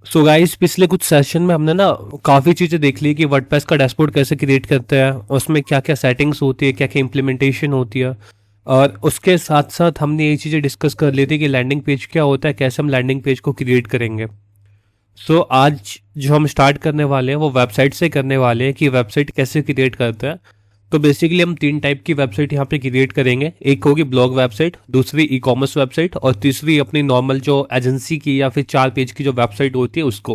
So guys, पिछले कुछ session में हमने ना काफ़ी चीज़ें देख ली कि वर्डप्रेस का डैशबोर्ड कैसे क्रिएट करते हैं, उसमें क्या क्या सेटिंग्स होती है, क्या क्या इम्प्लीमेंटेशन होती है। और उसके साथ साथ हमने ये चीज़ें डिस्कस कर ली थी कि लैंडिंग पेज क्या होता है, कैसे हम लैंडिंग पेज को क्रिएट करेंगे। सो आज जो हम स्टार्ट करने वाले हैं वो वेबसाइट से करने वाले हैं कि वेबसाइट कैसे क्रिएट करते हैं। तो बेसिकली हम तीन टाइप की वेबसाइट यहाँ पे क्रिएट करेंगे। एक होगी ब्लॉग वेबसाइट, दूसरी ई कॉमर्स वेबसाइट, और तीसरी अपनी नॉर्मल जो एजेंसी की या फिर 4 पेज की जो वेबसाइट होती है उसको।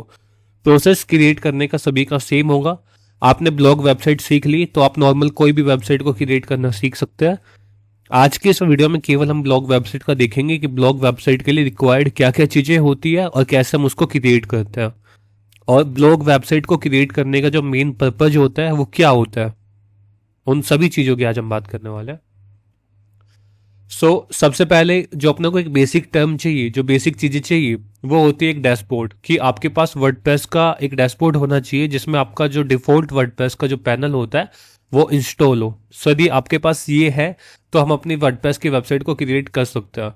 प्रोसेस क्रिएट करने का सभी का सेम होगा। आपने ब्लॉग वेबसाइट सीख ली तो आप नॉर्मल कोई भी वेबसाइट को क्रिएट करना सीख सकते हैं। आज के इस वीडियो में केवल हम ब्लॉग वेबसाइट का देखेंगे कि ब्लॉग वेबसाइट के लिए रिक्वायर्ड क्या क्या चीज़ें होती है और कैसे हम उसको क्रिएट करते हैं। और ब्लॉग वेबसाइट को क्रिएट करने का जो मेन पर्पज होता है वो क्या होता है, उन सभी चीज़ों की आज हम बात करने वाले हैं। सबसे पहले जो अपने को एक बेसिक टर्म चाहिए, जो बेसिक चीज़ें चाहिए, वो होती है एक डैशबोर्ड। कि आपके पास वर्डप्रेस का एक डैशबोर्ड होना चाहिए जिसमें आपका जो डिफ़ॉल्ट वर्डप्रेस का जो पैनल होता है वो इंस्टॉल हो। यदि आपके पास ये है तो हम अपनी वर्डप्रेस की वेबसाइट को क्रिएट कर सकते हैं,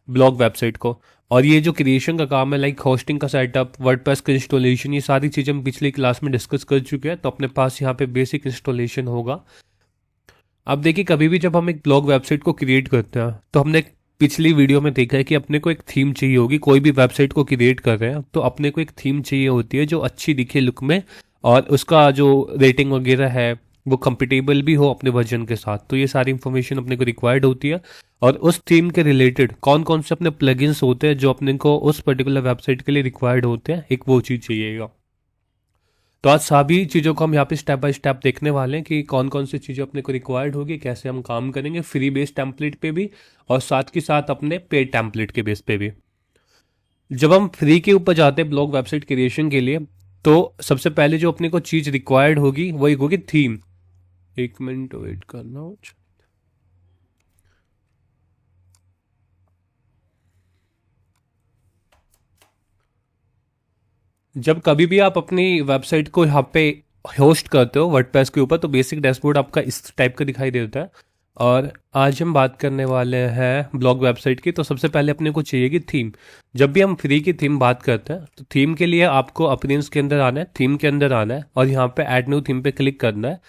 ब्लॉग वेबसाइट को। और ये जो क्रिएशन का काम है, लाइक होस्टिंग का सेटअप, वर्डप्रेस का इंस्टॉलेशन, ये सारी चीज़ें हम पिछली क्लास में डिस्कस कर चुके हैं। तो अपने पास यहाँ पे बेसिक इंस्टॉलेशन होगा। अब देखिए, कभी भी जब हम एक ब्लॉग वेबसाइट को क्रिएट करते हैं तो हमने पिछली वीडियो में देखा है कि अपने को एक थीम चाहिए होगी। कोई भी वेबसाइट को क्रिएट कर रहे हैं तो अपने को एक थीम चाहिए होती है जो अच्छी दिखे लुक में, और उसका जो रेटिंग वगैरह है वो कंपेटेबल भी हो अपने वर्जन के साथ। तो ये सारी इंफॉर्मेशन अपने को रिक्वायर्ड होती है। और उस थीम के रिलेटेड कौन कौन से अपने प्लगइन्स होते हैं जो अपने को उस पर्टिकुलर वेबसाइट के लिए रिक्वायर्ड होते हैं, एक वो चीज़ चाहिएगा। तो आज सभी चीज़ों को हम यहाँ पे स्टेप बाय स्टेप देखने वाले हैं कि कौन कौन सी चीज़ें अपने को रिक्वायर्ड होगी, कैसे हम काम करेंगे फ्री बेस टेम्पलेट पे भी और साथ के साथ अपने पेड टेम्पलेट के बेस पे भी। जब हम फ्री के ऊपर जाते हैं ब्लॉग वेबसाइट क्रिएशन के लिए, तो सबसे पहले जो अपने को चीज़ रिक्वायर्ड होगी वो एक होगी थीम। एक मिनट वेट करना। जब कभी भी आप अपनी वेबसाइट को यहाँ पे होस्ट करते हो वर्डप्रेस के ऊपर, तो बेसिक डैशबोर्ड आपका इस टाइप का दिखाई देता है। और आज हम बात करने वाले हैं ब्लॉग वेबसाइट की। तो सबसे पहले अपने को चाहिए कि थीम। जब भी हम फ्री की थीम बात करते हैं तो थीम के लिए आपको अपीयरेंस के अंदर आना है, थीम के अंदर आना है और यहाँ पे ऐड न्यू थीम पे क्लिक करना है।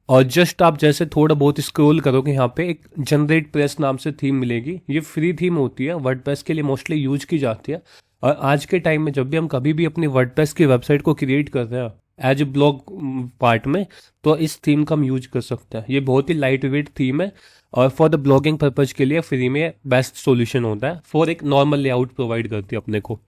और जस्ट आप जैसे थोड़ा बहुत स्क्रॉल करोगे, यहाँ पे एक जनरेट प्रेस नाम से थीम मिलेगी। ये फ्री थीम होती है, वर्डप्रेस के लिए मोस्टली यूज की जाती है। और आज के टाइम में जब भी हम कभी भी अपनी वर्डप्रेस की वेबसाइट को क्रिएट कर रहे हैं एज ए ब्लॉग पार्ट में, तो इस थीम का हम यूज कर सकते हैं। ये बहुत ही लाइट वेट थीम है और फॉर द ब्लॉगिंग पर्पज के लिए फ्री में बेस्ट सॉल्यूशन होता है। फॉर एक नॉर्मल लेआउट प्रोवाइड करती है अपने को।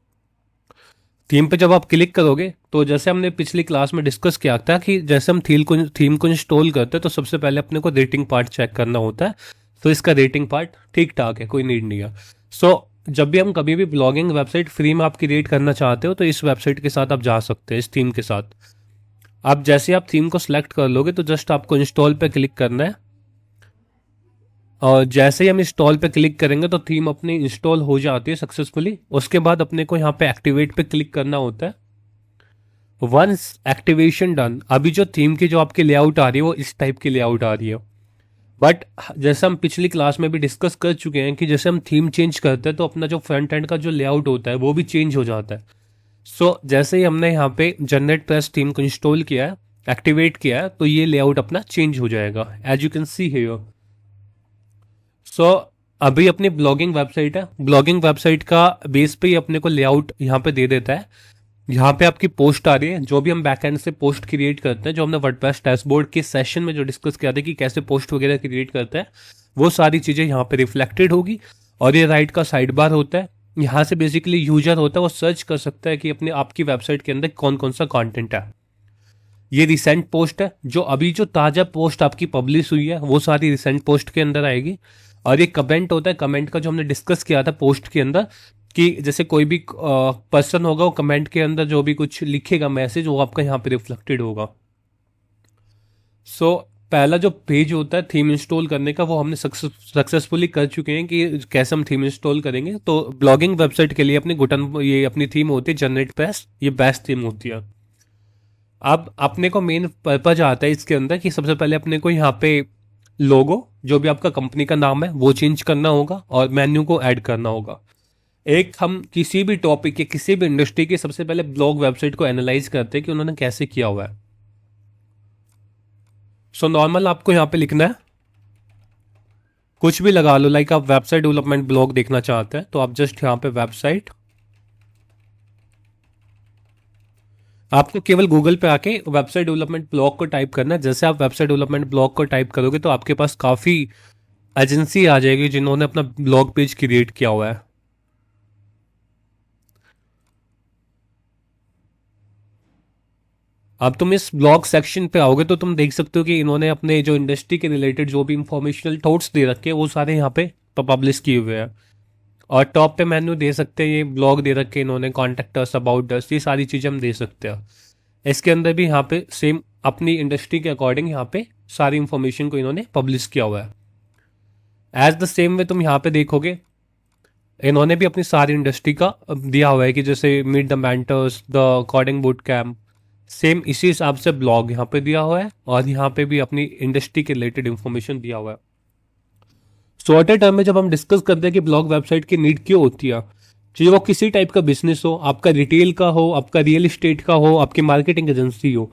थीम पे जब आप क्लिक करोगे तो जैसे हमने पिछली क्लास में डिस्कस किया था कि जैसे हम थीम को इंस्टॉल करते हैं तो सबसे पहले अपने को रेटिंग पार्ट चेक करना होता है। तो इसका रेटिंग पार्ट ठीक ठाक है, कोई नीड नहीं है। जब भी हम कभी भी ब्लॉगिंग वेबसाइट फ्री में आप क्रिएट करना चाहते हो तो इस वेबसाइट के साथ आप जा सकते हैं, इस थीम के साथ। आप जैसे आप थीम को सिलेक्ट कर लोगे तो जस्ट आपको इंस्टॉल पे क्लिक करना है। और जैसे ही हम इंस्टॉल पे क्लिक करेंगे तो थीम अपनी इंस्टॉल हो जाती है सक्सेसफुली। उसके बाद अपने को यहाँ पे एक्टिवेट पे क्लिक करना होता है। वंस एक्टिवेशन डन, अभी जो थीम की जो आपकी लेआउट आ रही है वो इस टाइप की लेआउट आ रही है। बट जैसे हम पिछली क्लास में भी डिस्कस कर चुके हैं कि जैसे हम थीम चेंज करते हैं तो अपना जो फ्रंट एंड का जो लेआउट होता है वो भी चेंज हो जाता है। जैसे ही हमने यहाँ पे जनरेट प्रेस थीम को इंस्टॉल किया है, एक्टिवेट किया है, तो ये लेआउट अपना चेंज हो जाएगा as you can see here. So अभी अपनी ब्लॉगिंग वेबसाइट है, ब्लॉगिंग वेबसाइट का बेस पे ही अपने को लेआउट यहाँ पे दे देता है। यहाँ पे आपकी पोस्ट आ रही है, जो भी हम बैकएंड से पोस्ट क्रिएट करते हैं, जो हमने वर्डप्रेस डैशबोर्ड के सेशन में जो डिस्कस किया था कि कैसे पोस्ट वगैरह क्रिएट करते हैं, वो सारी चीज़ें यहाँ पे रिफ्लेक्टेड होगी। और ये राइट का साइड बार होता है, यहाँ से बेसिकली यूजर होता है वो सर्च कर सकता है कि अपने आपकी वेबसाइट के अंदर कौन कौन सा कंटेंट है। ये रिसेंट पोस्ट है, जो अभी जो ताज़ा पोस्ट आपकी पब्लिश हुई है वो सारी रिसेंट पोस्ट के अंदर आएगी। और ये कमेंट होता है, कमेंट का जो हमने डिस्कस किया था पोस्ट के अंदर कि जैसे कोई भी पर्सन होगा वो कमेंट के अंदर जो भी कुछ लिखेगा मैसेज वो आपका यहाँ पे रिफ्लेक्टेड होगा। पहला जो पेज होता है थीम इंस्टॉल करने का वो हमने सक्सेसफुली कर चुके हैं कि कैसे हम थीम इंस्टॉल करेंगे। तो ब्लॉगिंग वेबसाइट के लिए अपनी ये अपनी थीम होती है जनरेट प्रेस, ये बेस्ट थीम होती है। अब अपने को मेन पर्पज आता है इसके अंदर कि सबसे पहले अपने को यहाँ पे लोगो, जो भी आपका कंपनी का नाम है वो चेंज करना होगा और मेन्यू को ऐड करना होगा। एक हम किसी भी टॉपिक या किसी भी इंडस्ट्री की सबसे पहले ब्लॉग वेबसाइट को एनालाइज करते हैं कि उन्होंने कैसे किया हुआ है। सो नॉर्मल आपको यहाँ पे लिखना है, कुछ भी लगा लो, लाइक आप वेबसाइट डेवलपमेंट ब्लॉग देखना चाहते हैं तो आप जस्ट यहाँ पे वेबसाइट, आपको केवल गूगल पे आके वेबसाइट डेवलपमेंट ब्लॉग को टाइप करना है। जैसे आप वेबसाइट डेवलपमेंट ब्लॉग को टाइप करोगे तो आपके पास काफ़ी एजेंसी आ जाएगी जिन्होंने अपना ब्लॉग पेज क्रिएट किया हुआ है। अब तुम इस ब्लॉग सेक्शन पे आओगे तो तुम देख सकते हो कि इन्होंने अपने जो इंडस्ट्री के रिलेटेड जो भी इंफॉर्मेशनल थॉट्स दे रखे हैं वो सारे यहाँ पे पब्लिश किए हुए हैं। और टॉप पे मेन्यू दे सकते हैं, ये ब्लॉग दे रखे हैं इन्होंने, कॉन्टेक्ट अस, अबाउट अस, ये सारी चीज़ें हम दे सकते हैं। इसके अंदर भी यहाँ पे सेम अपनी इंडस्ट्री के अकॉर्डिंग यहाँ पे सारी इंफॉर्मेशन को इन्होंने पब्लिश किया हुआ है। एज द सेम वे तुम यहाँ पे देखोगे इन्होंने भी अपनी सारी इंडस्ट्री का दिया हुआ है कि जैसे meet the mentors, the coding boot camp, same इसी हिसाब से ब्लॉग यहाँ पे दिया हुआ है और यहाँ पे भी अपनी इंडस्ट्री के रिलेटेड इंफॉर्मेशन दिया हुआ है। शॉर्टर टर्म में जब हम डिस्कस करते हैं कि ब्लॉग वेबसाइट की नीड क्यों होती है, चाहे वो किसी टाइप का बिजनेस हो, आपका रिटेल का हो, आपका रियल एस्टेट का हो, आपकी मार्केटिंग एजेंसी हो,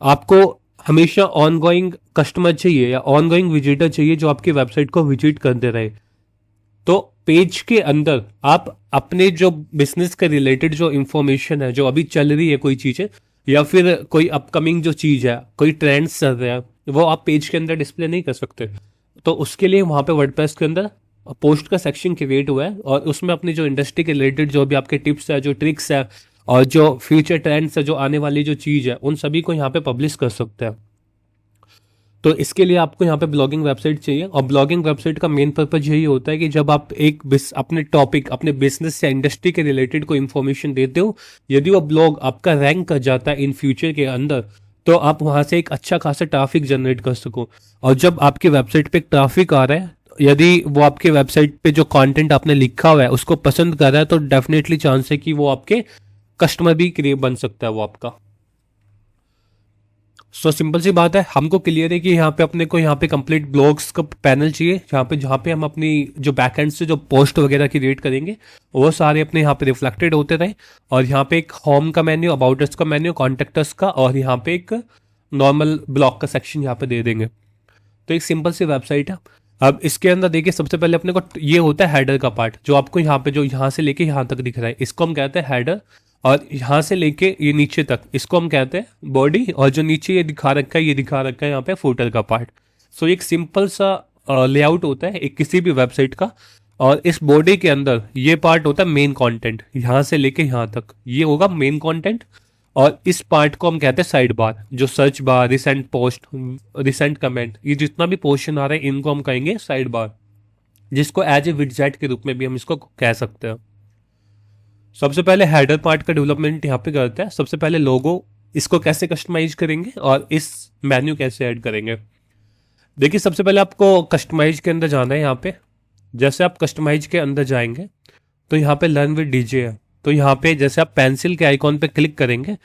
आपको हमेशा ऑनगोइंग कस्टमर चाहिए या ऑनगोइंग विजिटर चाहिए जो आपकी वेबसाइट को विजिट करते रहे। तो पेज के अंदर आप अपने जो बिजनेस के रिलेटेड जो इंफॉर्मेशन है, जो अभी चल रही है कोई चीज़ है या फिर कोई अपकमिंग जो चीज़ है, कोई ट्रेंड्स चल रहे हैं, वो आप पेज के अंदर डिस्प्ले नहीं कर सकते। तो उसके लिए वहाँ पे वर्डप्रेस के अंदर पोस्ट का सेक्शन क्रिएट हुआ है और उसमें अपनी जो इंडस्ट्री के रिलेटेड जो भी आपके टिप्स है, जो ट्रिक्स है और जो फ्यूचर ट्रेंड्स है, जो आने वाली जो चीज़ है, उन सभी को यहाँ पे पब्लिश कर सकते हैं। तो इसके लिए आपको यहाँ पे ब्लॉगिंग वेबसाइट चाहिए और ब्लॉगिंग वेबसाइट का मेन पर्पज यही होता है कि जब आप एक अपने टॉपिक, अपने बिजनेस या इंडस्ट्री के रिलेटेड कोई इन्फॉर्मेशन देते हो, यदि वो ब्लॉग आपका रैंक कर जाता है इन फ्यूचर के अंदर, तो आप वहाँ से एक अच्छा खासा ट्रैफिक जनरेट कर सको। और जब आपकी वेबसाइट पे ट्रैफिक आ रहा है, यदि वो आपके वेबसाइट पे जो कंटेंट आपने लिखा हुआ है उसको पसंद कर रहा है, तो डेफिनेटली चांस है कि वो आपके कस्टमर भी क्रिएट बन सकता है वो आपका। सो सिंपल सी बात है, हमको क्लियर है कि यहाँ पे अपने को यहाँ पे कंप्लीट ब्लॉग्स का पैनल चाहिए जहाँ पे हम अपनी जो बैकएंड से जो पोस्ट वगैरह क्रिएट करेंगे वो सारे अपने यहाँ पे रिफ्लेक्टेड होते रहे। और यहाँ पे एक होम का मेन्यू, अबाउट अस का मेन्यू, कॉन्टेक्ट अस का, और यहाँ पे एक नॉर्मल ब्लॉग का सेक्शन यहाँ पे दे देंगे। तो एक सिंपल सी वेबसाइट है। अब इसके अंदर देखिए सबसे पहले अपने को ये होता है हेडर का पार्ट, जो आपको यहाँ पे जो यहाँ से लेके यहाँ तक दिख रहा है इसको हम कहते हैं हेडर। और यहाँ से लेके ये नीचे तक इसको हम कहते हैं बॉडी। और जो नीचे ये दिखा रखा है, ये दिखा रखा है यहाँ पे फुटर का पार्ट। सो एक सिंपल सा लेआउट होता है एक किसी भी वेबसाइट का। और इस बॉडी के अंदर ये पार्ट होता है मेन कंटेंट, यहाँ से लेके यहाँ तक ये होगा मेन कंटेंट। और इस पार्ट को हम कहते हैं साइड बार, जो search bar, recent post, recent comment, ये जितना भी पोर्शन आ रहा है इनको हम कहेंगे साइड बार, जिसको एज ए विडजेट के रूप में भी हम इसको कह सकते हैं। सबसे पहले हेडर पार्ट का डेवलपमेंट यहाँ पे करते हैं। सबसे पहले लोगो, इसको कैसे कस्टमाइज करेंगे और इस मेन्यू कैसे ऐड करेंगे। देखिए सबसे पहले आपको कस्टमाइज के अंदर जाना है। यहाँ पे जैसे आप कस्टमाइज के अंदर जाएंगे तो यहाँ पे लर्न विद डीजे है। तो यहाँ पे जैसे आप पेंसिल के आइकॉन पे क्लिक करेंगे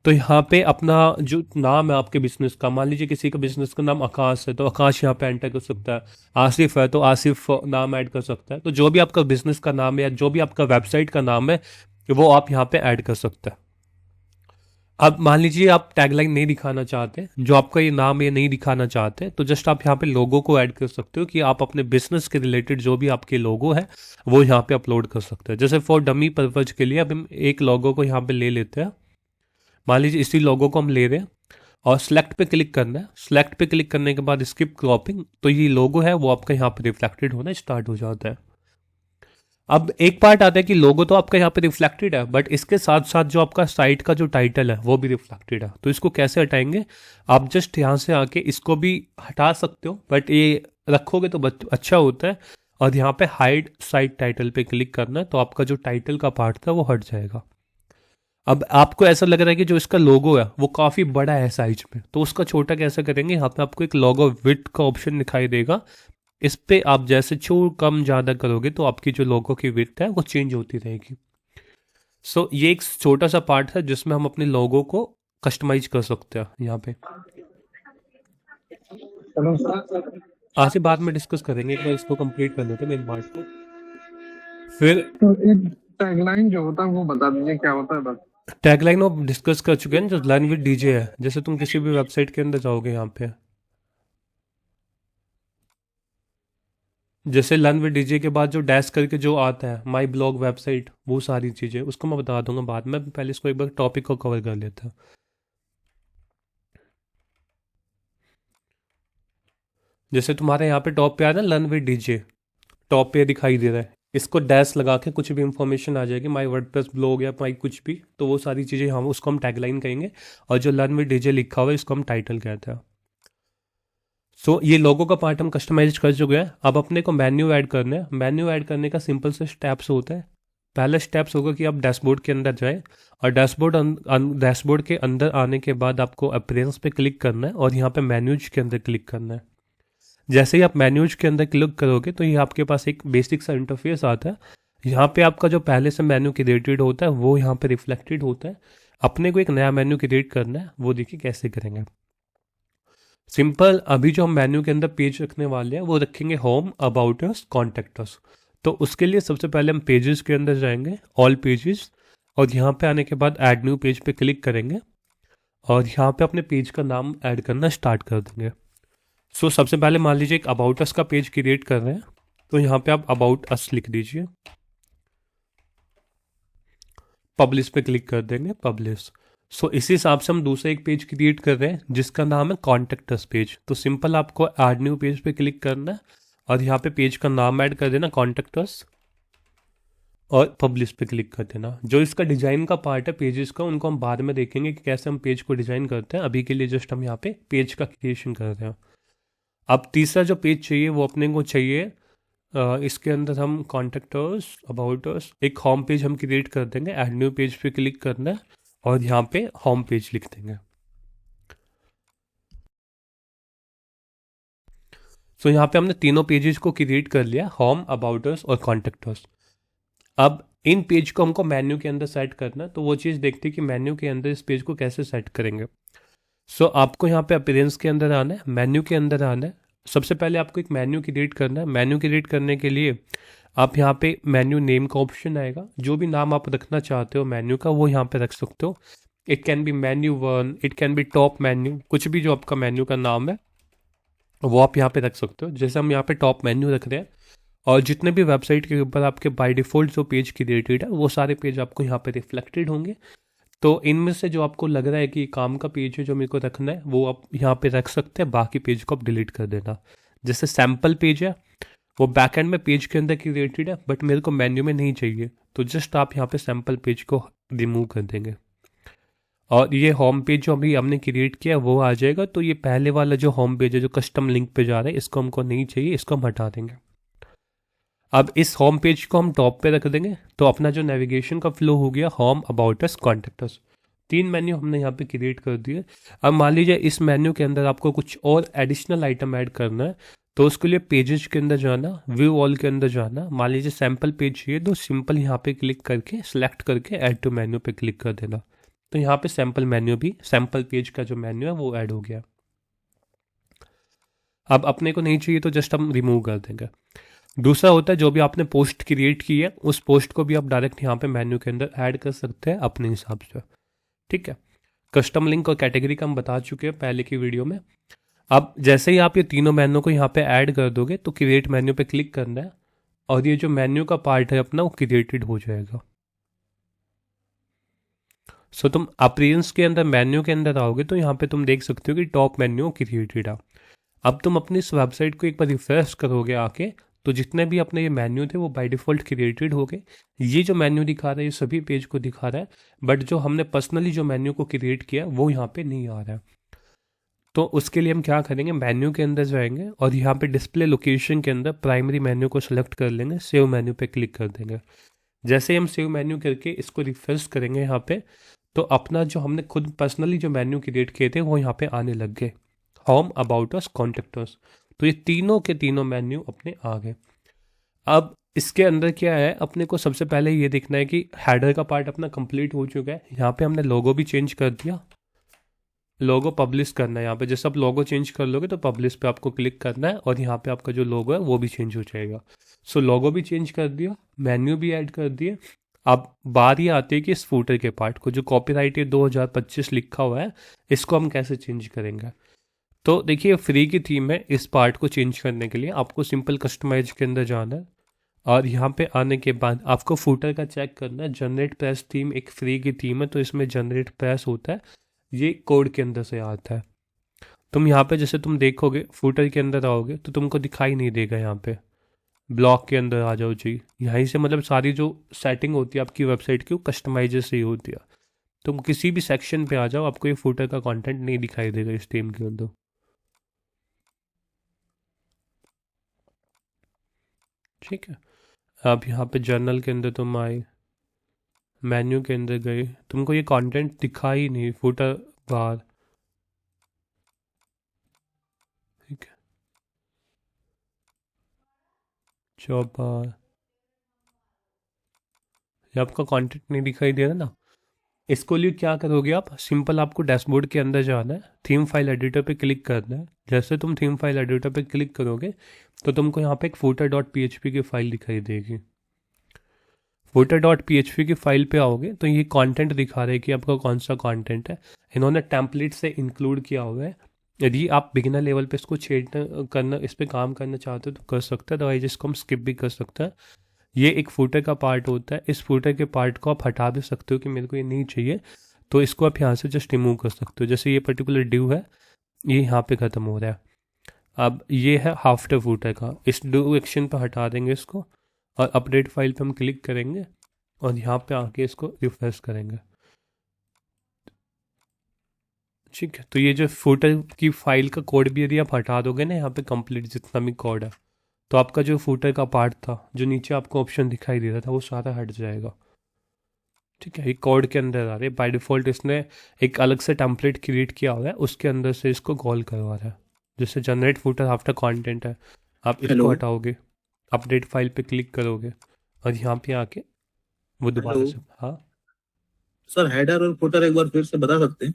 तो यहाँ पे अपना जो नाम है आपके बिजनेस का, मान लीजिए किसी का बिजनेस का नाम आकाश है तो आकाश यहाँ पे एंटर कर सकता है। आसिफ है तो आसिफ नाम ऐड कर सकता है। तो जो भी आपका बिजनेस का नाम है या जो भी आपका वेबसाइट का नाम है वो आप यहाँ पे ऐड कर सकते हैं। अब मान लीजिए आप टैगलाइन नहीं दिखाना चाहते, जो आपका ये नाम ये नहीं दिखाना चाहते, तो जस्ट आप यहाँ पे लोगो को ऐड कर सकते हो कि आप अपने बिजनेस के रिलेटेड जो भी आपके लोगो है वो यहाँ पे अपलोड कर सकते हैं। जैसे फॉर डमी पर्पज के लिए अब हम एक लोगो को यहाँ पे ले लेते हैं। मान लीजिए इसी लोगो को हम ले रहे हैं और सिलेक्ट पे क्लिक करना है। सिलेक्ट पे क्लिक करने के बाद स्किप क्रॉपिंग, तो ये लोगो है वो आपका यहाँ पे रिफ्लेक्टेड होना स्टार्ट हो जाता है। अब एक पार्ट आता है कि लोगो तो आपका यहाँ पे रिफ्लेक्टेड है, बट इसके साथ साथ जो आपका साइट का जो टाइटल है वो भी रिफ्लेक्टेड है। तो इसको कैसे हटाएंगे, आप जस्ट यहाँ से आके इसको भी हटा सकते हो, बट ये रखोगे तो अच्छा होता है। और यहाँ पे हाइड साइट टाइटल पे क्लिक करना है तो आपका जो टाइटल का पार्ट था वो हट जाएगा। अब आपको ऐसा लग रहा है कि जो इसका लोगो है वो काफ़ी बड़ा है साइज में, तो उसका छोटा कैसे करेंगे। यहाँ पे आपको एक लोगो विड्थ का ऑप्शन दिखाई देगा, इस पे आप जैसे कम ज़्यादा करोगे तो आपकी जो लोगो की विड्थ है वो चेंज होती रहेगी। सो ये एक छोटा सा पार्ट है जिसमें हम अपने लोगो को कस्टमाइज कर सकते हैं यहाँ पे। आज से बाद में डिस्कस करेंगे, एक बार इसको कंप्लीट कर लेते हैं मेन पार्ट को। फिर तो एक टैगलाइन जो होता है वो बता दीजिए क्या होता है बस। टैगलाइन आप डिस्कस कर चुके हैं, जो लर्न विद डीजे है। जैसे तुम किसी भी वेबसाइट के अंदर जाओगे यहाँ पे, जैसे लर्न विद डीजे के बाद जो डैश करके जो आता है माई ब्लॉग वेबसाइट, वो सारी चीज़ें उसको मैं बता दूंगा बाद में, पहले इसको एक बार टॉपिक को कवर कर लेता हूँ। जैसे तुम्हारे यहाँ पे टॉप पे आ रहा है लर्न विद डीजे, टॉप पे दिखाई दे रहा है, इसको डैश लगा के कुछ भी इंफॉर्मेशन आ जाएगी, माई वर्डप्रेस ब्लॉग या माई कुछ भी, तो वो सारी चीज़ें हम उसको हम टैगलाइन कहेंगे। और जो लर्न विद डीजे लिखा हुआ है इसको हम टाइटल कहते हैं। सो ये लोगो का पार्ट हम कस्टमाइज कर चुके हैं। अब अपने को मेन्यू ऐड करना है। मेन्यू ऐड करने का सिंपल से स्टेप्स होता है। पहला स्टेप्स होगा कि आप डैशबोर्ड के अंदर जाएं, और डैशबोर्ड के अंदर आने के बाद आपको अपीयरेंस पे क्लिक करना है और यहाँ पे मेन्यूज के अंदर क्लिक करना है। जैसे ही आप मेन्यूज के अंदर क्लिक करोगे तो ये आपके पास एक बेसिक सा इंटरफेस आता है। यहाँ पे आपका जो पहले से मेन्यू क्रिएटेड होता है वो यहाँ पे रिफ्लेक्टेड होता है। अपने को एक नया मेन्यू क्रिएट करना है, वो देखिए कैसे करेंगे। सिंपल, अभी जो हम मेन्यू के अंदर पेज रखने वाले हैं वो रखेंगे home, about us, contact us. तो उसके लिए सबसे पहले हम पेजेस के अंदर जाएंगे, ऑल पेजेस, और यहाँ पे आने के बाद ऐड न्यू पेज पे क्लिक करेंगे और यहाँ पे अपने पेज का नाम ऐड करना स्टार्ट कर देंगे। सो सबसे पहले मान लीजिए एक अबाउट अस का पेज क्रिएट कर रहे हैं, तो यहाँ पे आप अबाउट अस लिख दीजिए, पब्लिश पे क्लिक कर देंगे, पब्लिश। सो इसी हिसाब से हम दूसरा एक पेज क्रिएट कर रहे हैं जिसका नाम है कॉन्टेक्ट अस पेज। तो सिंपल आपको ऐड न्यू पेज पे क्लिक करना है और यहाँ पे पेज का नाम ऐड कर देना कॉन्टेक्ट अस, और पब्लिश पे क्लिक कर देना। जो इसका डिजाइन का पार्ट है पेजेस का, उनको हम बाद में देखेंगे कि कैसे हम पेज को डिजाइन करते हैं। अभी के लिए जस्ट हम यहाँ पे पेज का क्रिएशन कर रहे हैं। अब तीसरा जो पेज चाहिए वो अपने को चाहिए, इसके अंदर हम कॉन्टेक्टर्स, अबाउटर्स, एक होम पेज हम क्रिएट कर देंगे। ऐड न्यू पेज पे क्लिक करना है और यहाँ पे होम पेज लिख देंगे। सो यहाँ पे हमने तीनों पेजेस को क्रिएट कर लिया, होम, अबाउटर्स और कॉन्टेक्टर्स। अब इन पेज को हमको मेन्यू के अंदर सेट करना है, तो वो चीज़ देखते हैं कि मेन्यू के अंदर इस पेज को कैसे सेट करेंगे। सो आपको यहाँ पे अपीयरेंस के अंदर आना है, मेन्यू के अंदर आना है। सबसे पहले आपको एक मेन्यू क्रिएट करना है। मेन्यू क्रिएट करने के लिए आप यहाँ पे मेन्यू नेम का ऑप्शन आएगा, जो भी नाम आप रखना चाहते हो मेन्यू का वो यहाँ पे रख सकते हो। It can be menu one, it can be top menu, कुछ भी जो आपका मेन्यू का नाम है वो आप यहाँ पे रख सकते हो। जैसे हम यहाँ पे टॉप मेन्यू रख रहे हैं, और जितने भी वेबसाइट के ऊपर आपके बाय डिफ़ॉल्ट जो पेज क्रिएटेड है वो सारे पेज आपको यहाँ पे रिफ्लेक्टेड होंगे। तो इनमें से जो आपको लग रहा है कि काम का पेज है जो मेरे को रखना है वो आप यहाँ पे रख सकते हैं, बाकी पेज को आप डिलीट कर देना। जैसे सैम्पल पेज है वो बैक एंड में पेज के अंदर क्रिएटेड है, बट मेरे को मेन्यू में नहीं चाहिए, तो जस्ट आप यहाँ पे सैम्पल पेज को रिमूव कर देंगे और ये होम पेज जो अभी हमने क्रिएट किया वो आ जाएगा। तो ये पहले वाला जो होम पेज है जो कस्टम लिंक पे जा रहा है इसको हमको नहीं चाहिए, इसको हम हटा देंगे। अब इस होम पेज को हम टॉप पे रख देंगे, तो अपना जो नेविगेशन का फ्लो हो गया home, about us, contact us, तीन मेन्यू हमने यहाँ पे क्रिएट कर दिए। अब मान लीजिए इस मेन्यू के अंदर आपको कुछ और एडिशनल आइटम ऐड करना है, तो उसके लिए पेजेस के अंदर जाना, व्यू ऑल के अंदर जाना। मान लीजिए सैम्पल पेज चाहिए तो सिंपल यहाँ पे क्लिक करके सिलेक्ट करके ऐड टू मेन्यू पे क्लिक कर देना। तो यहाँ पे सैम्पल मेन्यू भी, सैम्पल पेज का जो मेन्यू है वो ऐड हो गया। अब अपने को नहीं चाहिए तो जस्ट हम रिमूव कर देंगे। दूसरा होता है जो भी आपने पोस्ट क्रिएट की है उस पोस्ट को भी आप डायरेक्ट यहाँ पे मेन्यू के अंदर ऐड कर सकते हैं अपने हिसाब से, ठीक है। कस्टम लिंक और कैटेगरी का हम बता चुके हैं पहले की वीडियो में। अब जैसे ही आप ये तीनों मेन्यू को यहाँ पे ऐड कर दोगे तो क्रिएट मेन्यू पे क्लिक करना है और ये जो मेन्यू का पार्ट है अपना वो क्रिएटेड हो जाएगा। सो तुम अपीयरेंस के अंदर मेन्यू के अंदर आओगे तो यहाँ पे तुम देख सकते हो कि टॉप मेन्यू क्रिएटेड है। अब तुम अपनी इस वेबसाइट को एक बार रिफ्रेश करोगे आके, तो जितने भी अपने ये मेन्यू थे वो बाय डिफ़ॉल्ट क्रिएटेड हो गए। ये जो मेन्यू दिखा रहा है ये सभी पेज को दिखा रहा है, बट जो हमने पर्सनली जो मेन्यू को क्रिएट किया वो यहाँ पे नहीं आ रहा है। तो उसके लिए हम क्या करेंगे, मेन्यू के अंदर जाएंगे और यहाँ पे डिस्प्ले लोकेशन के अंदर प्राइमरी मेन्यू को सिलेक्ट कर लेंगे, सेव मेन्यू पे क्लिक कर देंगे। जैसे ही हम सेव मेन्यू करके इसको रिफ्रेश करेंगे यहाँ पे, तो अपना जो हमने खुद पर्सनली जो मेन्यू क्रिएट किए थे वो यहाँ पे आने लग गए, home, about us, contact us. तो ये तीनों के तीनों मेन्यू अपने आ गए। अब इसके अंदर क्या है, अपने को सबसे पहले ये देखना है कि हेडर का पार्ट अपना कंप्लीट हो चुका है। यहाँ पे हमने लोगो भी चेंज कर दिया, लोगो पब्लिश करना है यहाँ पे। जैसे आप लोगो चेंज कर लोगे तो पब्लिश पे आपको क्लिक करना है और यहाँ पे आपका जो लोगो है वो भी चेंज हो जाएगा। सो लोगो भी चेंज कर दिया, मेन्यू भी ऐड कर दिए। अब बारी आती है कि इस फूटर के पार्ट को, जो कॉपीराइट 2025 लिखा हुआ है, इसको हम कैसे चेंज करेंगे। तो देखिए, फ्री की थीम है। इस पार्ट को चेंज करने के लिए आपको सिंपल कस्टमाइज के अंदर जाना है और यहाँ पे आने के बाद आपको फूटर का चेक करना है। जनरेट प्रेस थीम एक फ्री की थीम है, तो इसमें जनरेट प्रेस होता है, ये कोड के अंदर से आता है। तुम यहाँ पे जैसे तुम देखोगे फूटर के अंदर आओगे तो तुमको दिखाई नहीं देगा। यहाँ पे ब्लॉक के अंदर आ जाओ जी, यहीं से मतलब सारी जो सेटिंग होती है आपकी वेबसाइट की वो कस्टमाइज से ही होती है। तुम किसी भी सेक्शन पे आ जाओ, आपको ये फूटर का कंटेंट नहीं दिखाई देगा इस थीम के अंदर। ठीक है। अब यहाँ पे जर्नल के अंदर तुम आए, मेन्यू के अंदर गए, तुमको ये कंटेंट दिखा ही नहीं, फुटर बार। ठीक है, जॉब बार, ये आपका कंटेंट नहीं दिखाई दे रहा ना। इसको लिए क्या करोगे आप, सिंपल आपको डैशबोर्ड के अंदर जाना है, थीम फाइल एडिटर पे क्लिक करना है। जैसे तुम थीम फाइल एडिटर पे क्लिक करोगे तो तुमको यहाँ पे एक footer dot P H P की फाइल दिखाई देगी। Footer dot P H P की फाइल पे आओगे तो ये कंटेंट दिखा रहे हैं कि आपका कौन सा कंटेंट है। इन्होंने टेम्पलेट से इंक्लूड किया हुआ है। यदि आप बिगिनर लेवल पे इसको छेड़ना करना, इस पे काम करना चाहते हो तो कर सकते हैं, अदरवाइज इसको हम स्किप भी कर सकते हैं। ये एक फूटर का पार्ट होता है, इस फूटर के पार्ट को आप हटा भी सकते हो कि मेरे को ये नहीं चाहिए, तो इसको आप यहाँ से जस्ट रिमूव कर सकते हो। जैसे ये पर्टिकुलर ड्यू है, ये यहाँ पे ख़त्म हो रहा है। अब ये है आफ्टर फूटर का, इस ड्यू एक्शन पे हटा देंगे इसको और अपडेट फाइल पे हम क्लिक करेंगे और यहाँ पे आके इसको रिफ्रेश करेंगे। ठीक है, तो ये जो फूटर की फाइल का कोड भी यदि आप हटा दोगे ना यहाँ पे कंप्लीट जितना भी कोड है, तो आपका जो फूटर का पार्ट था, जो नीचे आपको ऑप्शन दिखाई दे रहा था, वो सारा हट जाएगा। ठीक है, ये कोड के अंदर आ रहा है बाय डिफ़ॉल्ट। इसने एक अलग से टेम्पलेट क्रिएट किया हुआ है, उसके अंदर से इसको कॉल करवा रहा है। जैसे जनरेट फूटर आफ्टर कंटेंट है, आप इसको हेलो। हटाओगे, अपडेट फाइल पे क्लिक करोगे और यहाँ पे आके वो हेलो दोबारा से, हाँ। सर, हेडर और फुटर एक बार फिर से बता सकते हैं?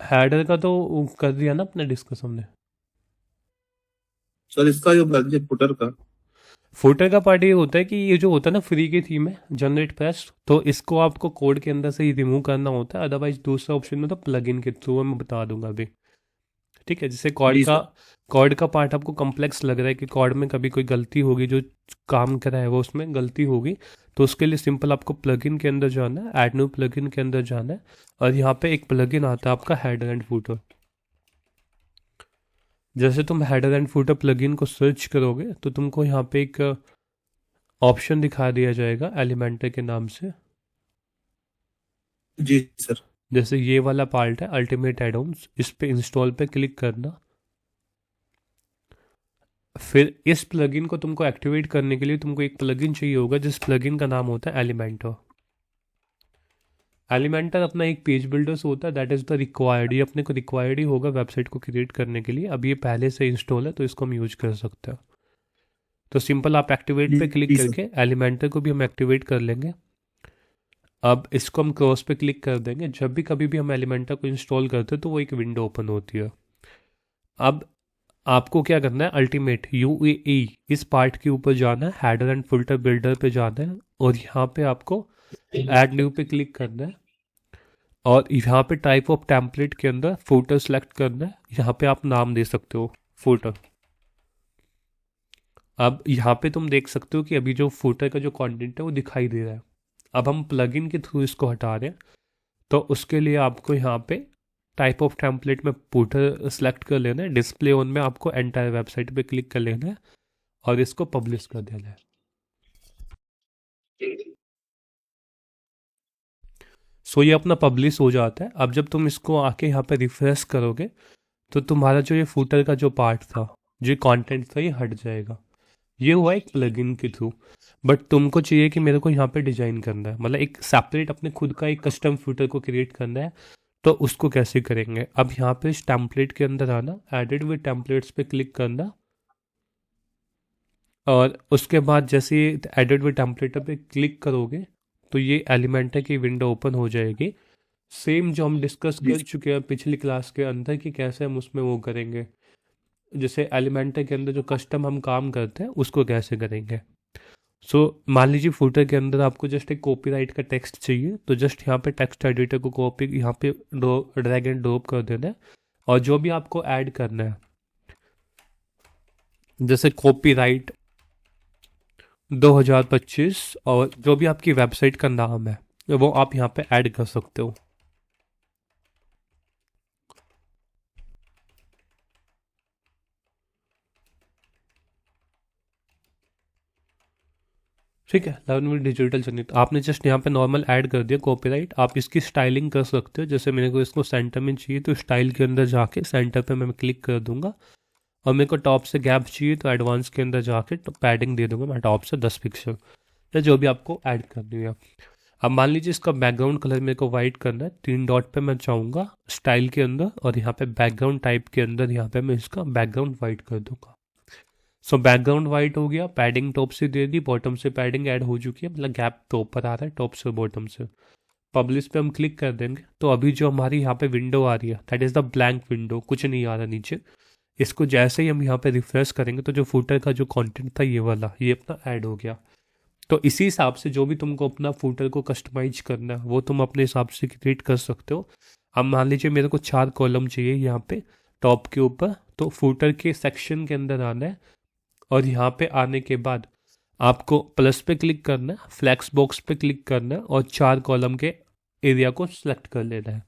हेडर का तो कर दिया ना अपने डिस्कस हमने। सर, इसका जो बता दीजिए फुटर का। फुटर का पार्ट ये होता है कि ये जो होता है ना फ्री की थीम है जनरेट पेस्ट, तो इसको आपको कोड के अंदर से ही रिमूव करना होता है। अदरवाइज दूसरा ऑप्शन में तो प्लगइन के थ्रू मैं बता दूंगा अभी। ठीक है, जैसे जी सर। कॉर्ड का पार्ट आपको कॉम्प्लेक्स लग रहा है कि कॉर्ड में कभी कोई गलती होगी, जो काम कर रहा है वो उसमें गलती होगी, तो उसके लिए सिंपल आपको प्लगइन के अंदर जाना है, ऐड न्यू प्लगइन के अंदर जाना है और यहाँ पे एक प्लगइन आता है आपका हेडर एंड फूटर। जैसे तुम हेडर एंड फूटर प्लगइन को सर्च करोगे तो तुमको यहाँ पे एक ऑप्शन दिखा दिया जाएगा एलिमेंटर के नाम से। जी सर। जैसे ये वाला पार्ट है अल्टीमेट एडॉन्स, इस पे इंस्टॉल पे क्लिक करना। फिर इस प्लगइन को तुमको एक्टिवेट करने के लिए तुमको एक प्लगइन चाहिए होगा, जिस प्लगइन का नाम होता है एलिमेंटर। एलिमेंटर अपना एक पेज बिल्डर्स होता है, दैट इज़ द रिक्वायर्ड। ये अपने को रिक्वायर्ड ही होगा वेबसाइट को क्रिएट करने के लिए। अब ये पहले से इंस्टॉल है तो इसको हम यूज कर सकते हैं। तो सिंपल आप एक्टिवेट पे क्लिक जी सर। करके एलिमेंटर को भी हम एक्टिवेट कर लेंगे। अब इसको हम क्रॉस पे क्लिक कर देंगे। जब भी कभी भी हम एलिमेंटर को इंस्टॉल करते हैं तो वो एक विंडो ओपन होती है। अब आपको क्या करना है, अल्टीमेट यूएई इस पार्ट के ऊपर जाना है, हेडर एंड फिल्टर बिल्डर पे जाना है और यहाँ पे आपको ऐड न्यू पे क्लिक करना है और यहाँ पे टाइप ऑफ टेम्पलेट के अंदर फूटर सेलेक्ट करना है। यहाँ पे आप नाम दे सकते हो फूटर। अब यहाँ पे तुम देख सकते हो कि अभी जो फूटर का जो कंटेंट है वो दिखाई दे रहा है। अब हम प्लगइन के थ्रू इसको हटा रहे हैं, तो उसके लिए आपको यहाँ पे टाइप ऑफ टेम्पलेट में फूटर सेलेक्ट कर लेना है। डिस्प्ले ऑन में आपको एंटायर वेबसाइट पे क्लिक कर लेना है और इसको पब्लिश कर देना है। सो ये अपना पब्लिश हो जाता है। अब जब तुम इसको आके यहाँ पे रिफ्रेश करोगे तो तुम्हारा जो ये फूटर का जो पार्ट था, जो कंटेंट था, ये हट जाएगा। ये हुआ एक प्लगइन के थ्रू। बट तुमको चाहिए कि मेरे को यहाँ पे डिजाइन करना है, मतलब एक सेपरेट अपने खुद का एक कस्टम फूटर को क्रिएट करना है, तो उसको कैसे करेंगे। अब यहाँ पे इस टेम्पलेट के अंदर आना, एडिट विद टेम्पलेट्स पे क्लिक करना और उसके बाद जैसे एडिट विद टेम्पलेट पे क्लिक करोगे तो ये एलिमेंटर की विंडो ओपन हो जाएगी। सेम जो हम डिस्कस कर चुके हैं पिछली क्लास के अंदर कि कैसे हम उसमें वो करेंगे, जैसे एलिमेंटर के अंदर जो कस्टम हम काम करते हैं उसको कैसे करेंगे। सो मान लीजिए फुटर के अंदर आपको जस्ट एक कॉपीराइट का टेक्स्ट चाहिए, तो जस्ट यहाँ पे टेक्स्ट एडिटर को कॉपी यहाँ पे ड्रैग एंड ड्रॉप कर देना है, और जो भी आपको ऐड करना है जैसे कॉपीराइट 2025 और जो भी आपकी वेबसाइट का नाम है वो आप यहाँ पे ऐड कर सकते हो। ठीक है, लर्न विद डिजिटल जर्नी आपने जस्ट यहाँ पे नॉर्मल ऐड कर दिया कॉपीराइट। आप इसकी स्टाइलिंग कर सकते हो, जैसे मेरे को इसको सेंटर में चाहिए तो स्टाइल के अंदर जाके सेंटर पे मैं क्लिक कर दूंगा, और मेरे को टॉप से गैप चाहिए तो एडवांस के अंदर जाके पैडिंग दे दूंगा मैं टॉप से 10 पिक्सल, या जो भी आपको ऐड करनी है। अब मान लीजिए इसका बैकग्राउंड कलर मेरे को वाइट करना है, 3 डॉट पे मैं चाहूँगा स्टाइल के अंदर, और यहाँ पे बैकग्राउंड टाइप के अंदर यहाँ पे मैं इसका बैकग्राउंड वाइट कर दूंगा। सो बैकग्राउंड वाइट हो गया, पैडिंग टॉप से दे दी, बॉटम से पैडिंग ऐड हो चुकी है, मतलब गैप तो ऊपर आ रहा है टॉप से बॉटम से। पब्लिश पे हम क्लिक कर देंगे तो अभी जो हमारी यहाँ पे विंडो आ रही है that is the blank window, कुछ नहीं आ रहा नीचे। इसको जैसे ही हम यहाँ पे रिफ्रेश करेंगे तो जो फुटर का जो कंटेंट था ये वाला ये अपना ऐड हो गया। तो इसी हिसाब से जो भी तुमको अपना फुटर को कस्टमाइज करना है वो तुम अपने हिसाब से क्रिएट कर सकते हो। अब मान लीजिए मेरे को 4 कॉलम चाहिए यहाँ पे टॉप के ऊपर, तो फुटर के सेक्शन के अंदर आना है, और यहाँ पे आने के बाद आपको प्लस पे क्लिक करना है, फ्लैक्स बॉक्स पे क्लिक करना है, और 4 कॉलम के एरिया को सिलेक्ट कर लेना है।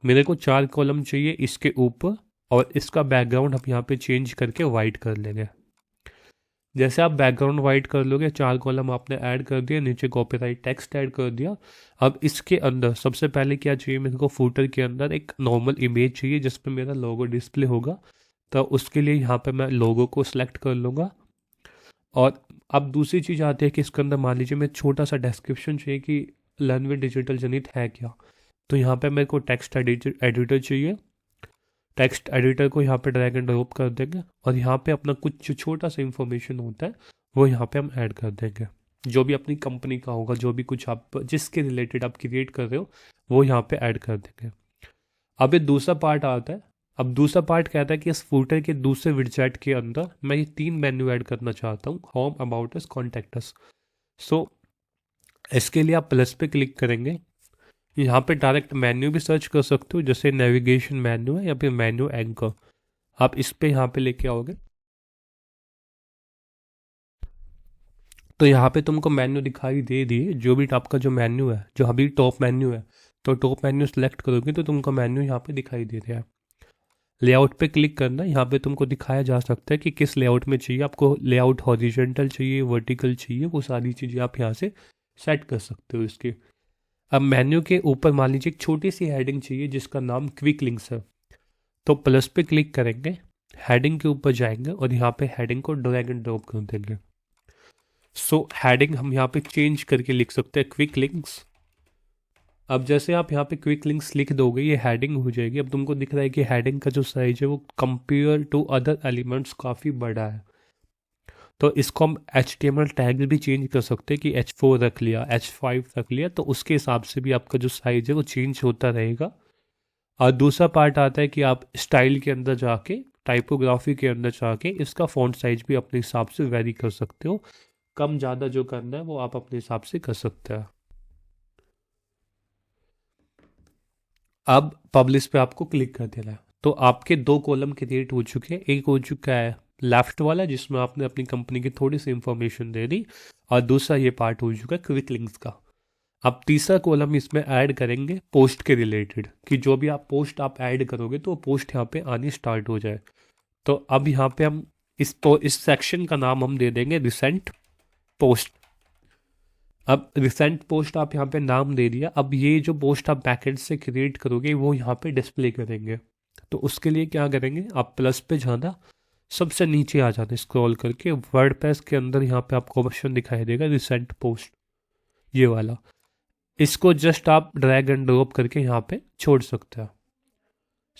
मेरे को 4 कॉलम चाहिए इसके ऊपर, और इसका बैकग्राउंड हम यहाँ पे चेंज करके वाइट कर लेंगे। जैसे आप बैकग्राउंड वाइट कर लोगे, 4 कॉलम आपने ऐड कर दिया, नीचे कॉपीराइट टेक्स्ट ऐड कर दिया। अब इसके अंदर सबसे पहले क्या चाहिए मेरे को, फुटर के अंदर एक नॉर्मल इमेज चाहिए जिसमें मेरा लोगो डिस्प्ले होगा, तो उसके लिए यहाँ पे मैं लोगो को सिलेक्ट कर लूँगा। और अब दूसरी चीज़ आती है कि इसके अंदर मान लीजिए मैं छोटा सा डिस्क्रिप्शन चाहिए कि लर्न विद डिजिटल जनित है क्या, तो यहाँ पे मेरे को टेक्स्ट एडिटर चाहिए। टेक्स्ट एडिटर को यहाँ पे ड्रैग एंड ड्रॉप कर देंगे, और यहाँ पे अपना कुछ जो छोटा सा इंफॉर्मेशन होता है वो यहाँ पे हम ऐड कर देंगे, जो भी अपनी कंपनी का होगा, जो भी कुछ आप जिसके रिलेटेड आप क्रिएट कर रहे हो वो यहाँ पे ऐड कर देंगे। अब ये दूसरा पार्ट आता है। अब दूसरा पार्ट कहता है कि इस फुटर के दूसरे विडजेट के अंदर मैं ये 3 मेन्यू ऐड करना चाहता हूँ, home, about us, contact us. So इसके लिए आप प्लस पे क्लिक करेंगे, यहाँ पे डायरेक्ट मेन्यू भी सर्च कर सकते हो, जैसे नेविगेशन मेन्यू है या फिर मेन्यू एंकर, आप इस पे यहाँ पे लेके आओगे तो यहाँ पे तुमको मेन्यू दिखाई दे दिए, जो भी आपका जो मेन्यू है, जो अभी टॉप मेन्यू है, तो टॉप मेन्यू सेलेक्ट करोगे तो तुमको मेन्यू यहाँ पे दिखाई दे रहा है। लेआउट पे क्लिक करना, यहाँ पे तुमको दिखाया जा सकता है कि किस लेआउट में चाहिए आपको, लेआउट हॉरिजॉन्टल चाहिए, वर्टिकल चाहिए, वो सारी चीज़ें आप यहाँ से सेट कर सकते हो इसके। अब मेन्यू के ऊपर मान लीजिए एक छोटी सी हेडिंग चाहिए जिसका नाम क्विक लिंक्स है, तो प्लस पे क्लिक करेंगे, हेडिंग के ऊपर जाएंगे और यहाँ पे हेडिंग को ड्रैग एंड ड्रॉप कर देंगे। सो हेडिंग हम यहाँ पे चेंज करके लिख सकते हैं क्विक लिंक्स। अब जैसे आप यहाँ पे क्विक लिंक्स लिख दोगे ये हेडिंग हो जाएगी। अब तुमको दिख रहा है कि हेडिंग का जो साइज है वो कंपेयर टू अदर एलिमेंट्स काफ़ी बड़ा है, तो इसको हम HTML टैग भी चेंज कर सकते हैं कि H4 रख लिया, H5 रख लिया, तो उसके हिसाब से भी आपका जो साइज है वो चेंज होता रहेगा। और दूसरा पार्ट आता है कि आप स्टाइल के अंदर जाके, टाइपोग्राफी के अंदर जाके इसका फॉन्ट साइज भी अपने हिसाब से वेरी कर सकते हो, कम ज़्यादा जो करना है वो आप अपने हिसाब से कर सकते हैं। अब पब्लिश पे आपको क्लिक कर देना है, तो आपके 2 कॉलम क्रिएट हो चुके हैं। एक हो चुका है लेफ्ट वाला जिसमें आपने अपनी कंपनी की थोड़ी सी इंफॉर्मेशन दे दी, और दूसरा ये पार्ट हो चुका है क्विक लिंक्स का। अब तीसरा कॉलम इसमें ऐड करेंगे पोस्ट के रिलेटेड, कि जो भी आप पोस्ट आप ऐड करोगे तो पोस्ट यहाँ पे आनी स्टार्ट हो जाए। तो अब यहाँ पे हम इस सेक्शन का नाम हम दे देंगे रिसेंट पोस्ट। अब रिसेंट पोस्ट आप यहाँ पे नाम दे दिया। अब ये जो पोस्ट आप बैकएंड से क्रिएट करोगे वो यहाँ पे डिस्प्ले करेंगे, तो उसके लिए क्या करेंगे, आप प्लस पे जाना, सबसे नीचे आ जाना स्क्रॉल करके, वर्डप्रेस के अंदर यहाँ पे आपको ऑप्शन दिखाई देगा रिसेंट पोस्ट, ये वाला, इसको जस्ट आप ड्रैग एंड ड्रॉप करके यहाँ पे छोड़ सकते हैं।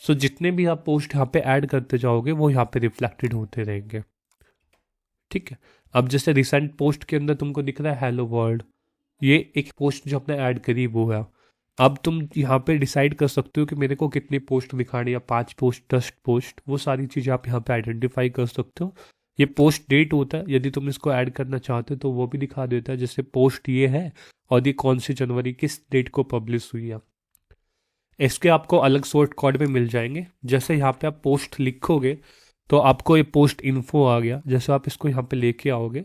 सो जितने भी आप पोस्ट यहाँ पे ऐड करते जाओगे वो यहाँ पे रिफ्लेक्टेड होते रहेंगे। ठीक है, अब जैसे रिसेंट पोस्ट के अंदर तुमको दिख रहा है हेलो वर्ल्ड, ये एक पोस्ट जो आपने ऐड करी वो है। अब तुम यहाँ पे डिसाइड कर सकते हो कि मेरे को कितनी पोस्ट दिखानी है, 5 पोस्ट, 10 पोस्ट, वो सारी चीज़ें आप यहाँ पे आइडेंटिफाई कर सकते हो। ये पोस्ट डेट होता है, यदि तुम इसको ऐड करना चाहते हो तो वो भी दिखा देता है, जैसे पोस्ट ये है और ये कौन सी जनवरी किस डेट को पब्लिश हुई है। इसके आपको अलग सोर्ट कोड में मिल जाएंगे। जैसे यहाँ पे आप पोस्ट लिखोगे तो आपको ये पोस्ट इन्फो आ गया, जैसे आप इसको यहाँ पे लेके आओगे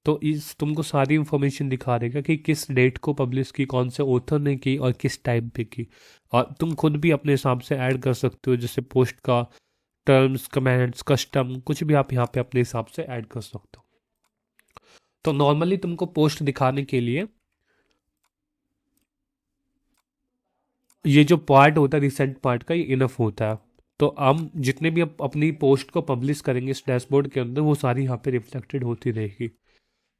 तो इस तुमको सारी इंफॉर्मेशन दिखा देगा कि किस डेट को पब्लिश की, कौन से ऑथर ने की और किस टाइम पे की। और तुम खुद भी अपने हिसाब से ऐड कर सकते हो, जैसे पोस्ट का टर्म्स, कमेंट्स, कस्टम, कुछ भी आप यहाँ पे अपने हिसाब से ऐड कर सकते हो। तो नॉर्मली तुमको पोस्ट दिखाने के लिए ये जो पार्ट होता है रिसेंट पार्ट का, ये इनफ होता है। तो हम जितने भी अपनी पोस्ट को पब्लिश करेंगे इस डैशबोर्ड के अंदर, वो सारी यहाँ पे रिफ्लेक्टेड होती रहेगी।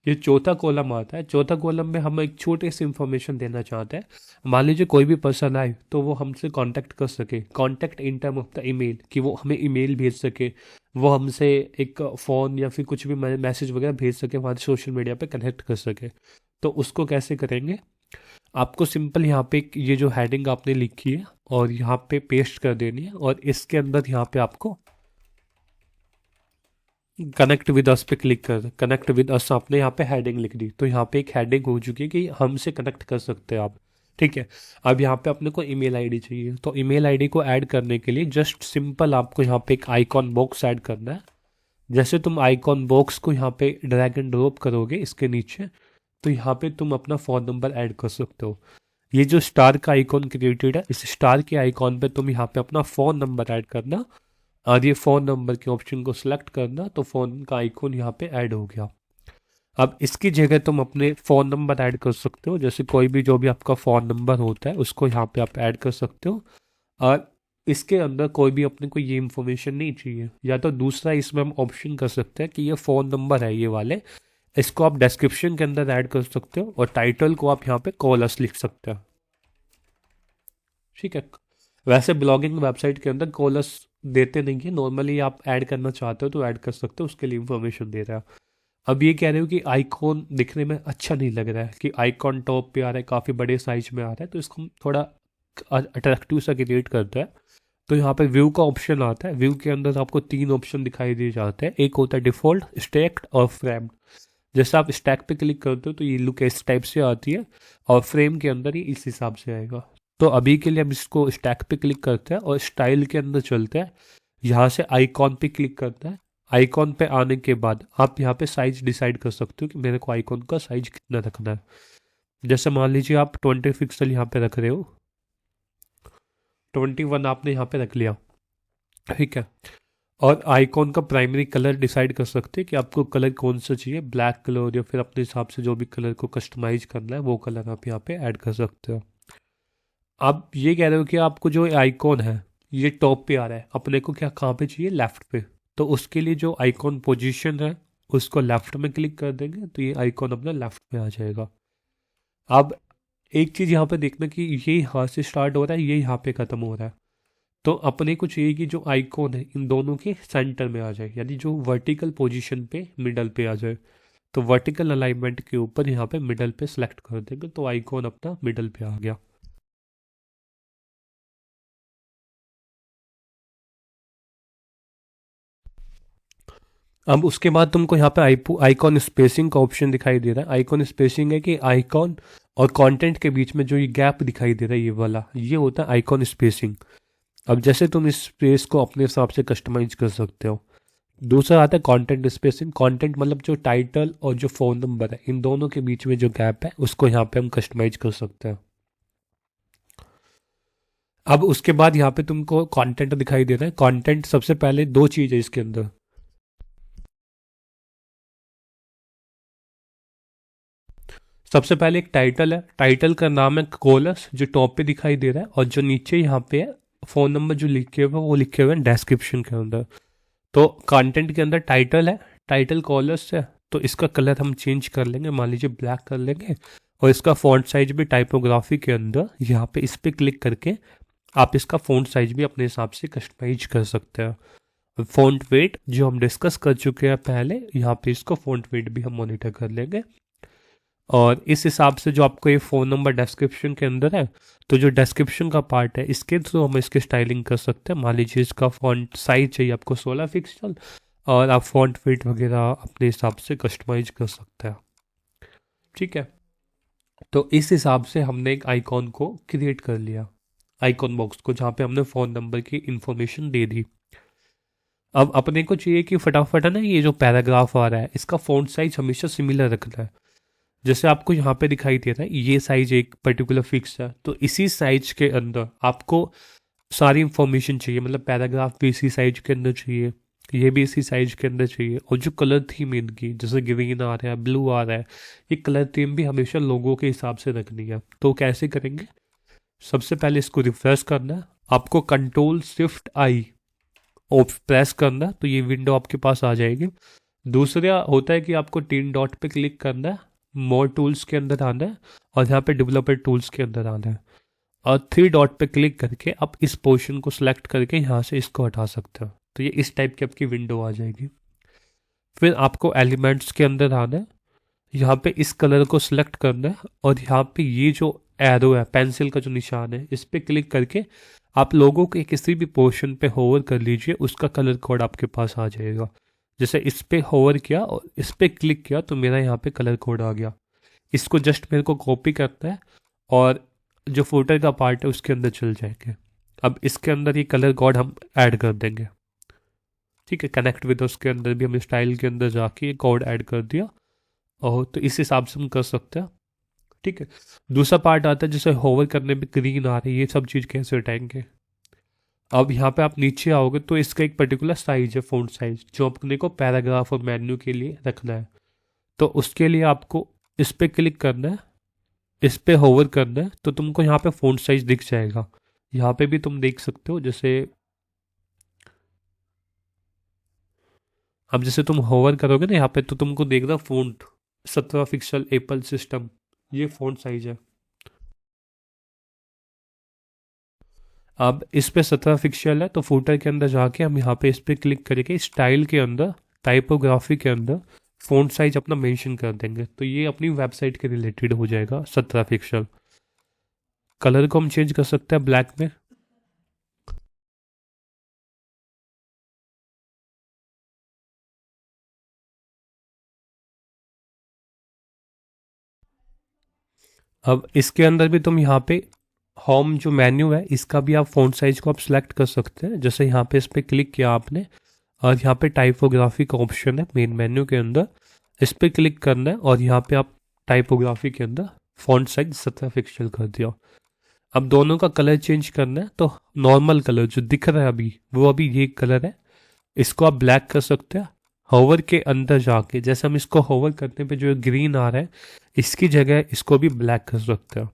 ये चौथा कॉलम आता है। चौथा कॉलम में हम एक छोटे से इंफॉर्मेशन देना चाहते हैं। मान लीजिए कोई भी पर्सन आए तो वो हमसे कांटेक्ट कर सके, contact in term of the email, कि वो हमें ईमेल भेज सके, वो हमसे एक फ़ोन या फिर कुछ भी मैसेज वगैरह भेज सके, हमारे सोशल मीडिया पे कनेक्ट कर सके। तो उसको कैसे करेंगे? आपको सिंपल यहाँ पे ये जो हेडिंग आपने लिखी है और यहाँ पे पेस्ट कर देनी है, और इसके अंदर यहाँ पे आपको कनेक्ट विद अस पे क्लिक कर, कनेक्ट विद अस आपने यहाँ पे हेडिंग लिख दी, तो यहाँ पे एक हेडिंग हो चुकी है कि हमसे कनेक्ट कर सकते हैं आप। ठीक है, अब यहाँ पे अपने को ईमेल आईडी चाहिए, तो ईमेल आईडी को ऐड करने के लिए जस्ट सिंपल आपको यहाँ पे एक आइकॉन बॉक्स ऐड करना है। जैसे तुम आइकॉन बॉक्स को यहाँ पे ड्रैग एंड ड्रॉप करोगे इसके नीचे, तो यहाँ पे तुम अपना फ़ोन नंबर ऐड कर सकते हो। ये जो स्टार का आइकॉन क्रिएटेड है, इस स्टार के आइकॉन पे तुम यहाँ पे अपना फ़ोन नंबर ऐड करना, और ये फ़ोन नंबर के ऑप्शन को सिलेक्ट करना, तो फ़ोन का आइकॉन यहाँ पे ऐड हो गया। अब इसकी जगह तुम अपने फ़ोन नंबर ऐड कर सकते हो, जैसे कोई भी जो भी आपका फ़ोन नंबर होता है उसको यहाँ पे आप ऐड कर सकते हो। और इसके अंदर कोई भी अपने को ये इन्फॉर्मेशन नहीं चाहिए। या तो दूसरा इसमें हम ऑप्शन कर सकते हैं कि ये फ़ोन नंबर है ये वाले, इसको आप डिस्क्रिप्शन के अंदर ऐड कर सकते हो, और टाइटल को आप यहाँ पे कॉल अस लिख सकते हैं। ठीक है, वैसे ब्लॉगिंग वेबसाइट के अंदर कॉल अस देते नहीं है, नॉर्मली आप ऐड करना चाहते हो तो ऐड कर सकते हो, उसके लिए इंफॉर्मेशन दे रहा है। अब ये कह रहे हो कि आइकॉन दिखने में अच्छा नहीं लग रहा है, कि आइकॉन टॉप पे आ रहा है, काफ़ी बड़े साइज में आ रहा है, तो इसको हम थोड़ा अट्रैक्टिव सा क्रिएट करता है। तो यहाँ पे व्यू का ऑप्शन आता है। व्यू के अंदर आपको 3 ऑप्शन दिखाई दिए जाते हैं। एक होता है डिफ़ॉल्ट, स्टैक्ड और फ्रेम्ड। जैसे आप स्टैक पे क्लिक करते हो तो ये लुक इस टाइप से आती है, और फ्रेम के अंदर ही इस हिसाब से आएगा। तो अभी के लिए हम इसको स्टैक पे क्लिक करते हैं और स्टाइल के अंदर चलते हैं। यहाँ से आइकॉन पे क्लिक करते हैं। आइकॉन पे आने के बाद आप यहाँ पे साइज डिसाइड कर सकते हो कि मेरे को आइकॉन का साइज कितना रखना है। जैसे मान लीजिए आप 20 पिक्सल यहाँ पे रख रहे हो, 21 आपने यहाँ पे रख लिया। ठीक है, और आइकॉन का प्राइमरी कलर डिसाइड कर सकते हैं कि आपको कलर कौन सा चाहिए, ब्लैक कलर या फिर अपने हिसाब से जो भी कलर को कस्टमाइज करना है वो कलर आप यहाँ पे ऐड कर सकते हो। आप ये कह रहे हो कि आपको जो आइकॉन है ये टॉप पे आ रहा है, अपने को क्या कहाँ पे चाहिए, लेफ्ट पे। तो उसके लिए जो आइकॉन पोजीशन है उसको लेफ्ट में क्लिक कर देंगे तो ये आइकॉन अपना लेफ्ट में आ जाएगा। अब एक चीज़ यहाँ पे देखना कि ये यहाँ से स्टार्ट हो रहा है, ये यहाँ पे ख़त्म हो रहा है। तो अपने को चाहिए कि जो आइकॉन है इन दोनों के सेंटर में आ जाए, यानी जो वर्टिकल पोजीशन पे मिडल पे आ जाए। तो वर्टिकल अलाइनमेंट के ऊपर यहाँ पे मिडल पे सेलेक्ट कर देंगे तो आइकॉन अपना मिडल पे आ गया। अब उसके बाद तुमको यहाँ पे आइकॉन स्पेसिंग का ऑप्शन दिखाई दे रहा है। आइकॉन स्पेसिंग है कि आइकॉन और कंटेंट के बीच में जो ये गैप दिखाई दे रहा है ये वाला, ये होता है आइकॉन स्पेसिंग। अब जैसे तुम इस स्पेस को अपने हिसाब से कस्टमाइज कर सकते हो। दूसरा आता है कंटेंट स्पेसिंग। कंटेंट मतलब जो टाइटल और जो फ़ोन नंबर है इन दोनों के बीच में जो गैप है उसको यहाँ पे हम कस्टमाइज कर सकते हैं। अब उसके बाद यहाँ पे तुमको कंटेंट दिखाई दे रहा है। कंटेंट सबसे पहले 2 चीज़ है इसके अंदर। सबसे पहले एक टाइटल है, टाइटल का नाम है कोलस जो टॉप पे दिखाई दे रहा है, और जो नीचे यहाँ पे है फ़ोन नंबर जो लिखे हुए वो लिखे हुए हैं डिस्क्रिप्शन के अंदर। तो कंटेंट के अंदर टाइटल है, टाइटल कोलस है, तो इसका कलर हम चेंज कर लेंगे, मान लीजिए ब्लैक कर लेंगे। और इसका फ़ॉन्ट साइज भी टाइपोग्राफी के अंदर यहाँ पे इस पर क्लिक करके आप इसका फ़ॉन्ट साइज भी अपने हिसाब से कस्टमाइज कर सकते हैं। फ़ॉन्ट वेट जो हम डिस्कस कर चुके हैं पहले, यहाँ पे इसको फ़ॉन्ट वेट भी हम मॉनिटर कर लेंगे। और इस हिसाब से जो आपको ये फ़ोन नंबर डिस्क्रिप्शन के अंदर है, तो जो डिस्क्रिप्शन का पार्ट है इसके थ्रू हम इसकी स्टाइलिंग कर सकते हैं। मान लीजिए इसका फ़ॉन्ट साइज चाहिए आपको 16 पिक्सल, और आप फ़ॉन्ट फिट वगैरह अपने हिसाब से कस्टमाइज कर सकते हैं। ठीक है, तो इस हिसाब से हमने एक आइकॉन को क्रिएट कर लिया, आइकॉन बॉक्स को, जहाँ पे हमने फ़ोन नंबर की इंफॉर्मेशन दे दी। अब अपने को चाहिए कि फटाफट है ना, ये जो पैराग्राफ आ रहा है इसका फ़ॉन्ट साइज हमेशा सिमिलर रखना है। जैसे आपको यहाँ पे दिखाई दे रहा है ये साइज एक पर्टिकुलर फिक्स है, तो इसी साइज के अंदर आपको सारी इंफॉर्मेशन चाहिए, मतलब पैराग्राफ भी इसी साइज के अंदर चाहिए, ये भी इसी साइज के अंदर चाहिए, और जो कलर थीम इनकी जैसे ग्रीन आ रहा है, ब्लू आ रहा है, ये कलर थीम भी हमेशा लोगों के हिसाब से रखनी है। तो कैसे करेंगे? सबसे पहले इसको रिफ्रेश करना है, आपको कंट्रोल शिफ्ट आई प्रेस करना है, तो ये विंडो आपके पास आ जाएगी। दूसरा होता है कि आपको 3 डॉट पे क्लिक करना है, मोर टूल्स के अंदर आना है, और यहाँ पे डेवलपर टूल्स के अंदर आना है, और 3 डॉट पे क्लिक करके आप इस पोर्शन को सिलेक्ट करके यहाँ से इसको हटा सकते हो। तो ये इस टाइप की आपकी विंडो आ जाएगी। फिर आपको एलिमेंट्स के अंदर आना है, यहाँ पे इस कलर को सिलेक्ट करना है, और यहाँ पे ये जो एरो है, पेंसिल का जो निशान है, इस पे क्लिक करके आप लोगों के किसी भी पोर्शन पे होवर कर लीजिए, उसका कलर कोड आपके पास आ जाएगा। जैसे इस पे होवर किया और इस पे क्लिक किया तो मेरा यहाँ पे कलर कोड आ गया। इसको जस्ट मेरे को कॉपी करना है और जो फुटर का पार्ट है उसके अंदर चल जाएंगे। अब इसके अंदर ये कलर कोड हम ऐड कर देंगे। ठीक है, कनेक्ट विद उसके अंदर भी हम स्टाइल के अंदर जाके ये कोड ऐड कर दिया, और तो इस हिसाब से हम कर सकते हैं। ठीक है, दूसरा पार्ट आता है जैसे होवर करने में ग्रीन आ रही है, ये सब चीज़ कैसे हटाएंगे। अब यहाँ पे आप नीचे आओगे तो इसका एक पर्टिकुलर साइज है, फ़ॉन्ट साइज, जो अपने को पैराग्राफ और मेन्यू के लिए रखना है। तो उसके लिए आपको इस पे क्लिक करना है, इस पे होवर करना है, तो तुमको यहाँ पे फ़ॉन्ट साइज दिख जाएगा। यहाँ पे भी तुम देख सकते हो, जैसे अब जैसे तुम होवर करोगे ना यहाँ पे, तो तुमको देख रहा फ़ॉन्ट 17 पिक्सल एप्पल सिस्टम, ये फ़ॉन्ट साइज है। अब इस पे 17 पिक्सल है, तो फुटर के अंदर जाके हम यहाँ पे इस पे क्लिक करके स्टाइल के अंदर, टाइपोग्राफी के अंदर फ़ॉन्ट साइज अपना मेंशन कर देंगे, तो ये अपनी वेबसाइट के रिलेटेड हो जाएगा 17 पिक्सल। कलर को हम चेंज कर सकते हैं ब्लैक में। अब इसके अंदर भी तुम यहाँ पे होम जो मेन्यू है इसका भी आप फ़ॉन्ट साइज को आप सिलेक्ट कर सकते हैं। जैसे यहाँ पे इस पे क्लिक किया आपने, और यहाँ पे टाइपोग्राफी का ऑप्शन है मेन मेन्यू के अंदर, इस पे क्लिक करना है, और यहाँ पे आप टाइपोग्राफी के अंदर फ़ॉन्ट साइज 17 पिक्सल कर दिया। अब दोनों का कलर चेंज करना है, तो नॉर्मल कलर जो दिख रहा है अभी, वो अभी ये कलर है, इसको आप ब्लैक कर सकते हैं। होवर के अंदर जाके जैसे हम इसको होवर करने पे जो ग्रीन आ रहा है, इसकी जगह इसको भी ब्लैक कर सकते हैं।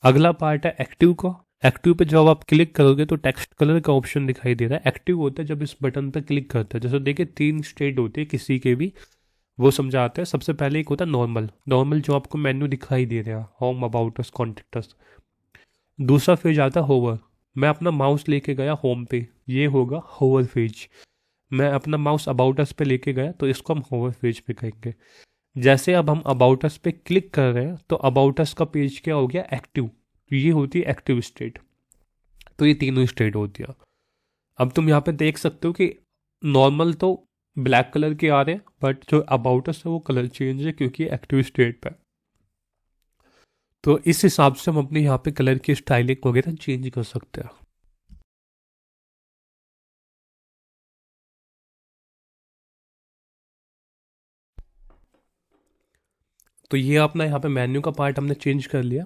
अगला पार्ट है एक्टिव का। एक्टिव पे जब आप क्लिक करोगे तो टेक्स्ट कलर का ऑप्शन दिखाई दे रहा है। एक्टिव होता है जब इस बटन पर क्लिक करते हैं, जैसे देखिए 3 स्टेट होती है किसी के भी, वो समझाते हैं। सबसे पहले एक होता है नॉर्मल, नॉर्मल जो आपको मेन्यू दिखाई दे रहा है, home, about us, contact us. दूसरा फेज आता है होवर, मैं अपना माउस लेके गया होम पे, ये होगा होवर फेज। मैं अपना माउस अबाउट अस पे लेके गया तो इसको हम होवर पेज पे कहेंगे। जैसे अब हम अबाउट अस पे क्लिक कर रहे हैं तो अबाउट अस का पेज क्या हो गया, एक्टिव। तो ये होती है एक्टिव स्टेट। तो ये तीनों स्टेट होती है। अब तुम यहाँ पे देख सकते हो कि नॉर्मल तो ब्लैक कलर के आ रहे हैं, बट जो अबाउट अस है वो कलर चेंज है क्योंकि एक्टिव स्टेट पे। तो इस हिसाब से हम अपने यहाँ पे कलर की स्टाइलिंग वगैरह चेंज कर सकते हैं। तो ये अपना यहाँ पे मेन्यू का पार्ट हमने चेंज कर लिया।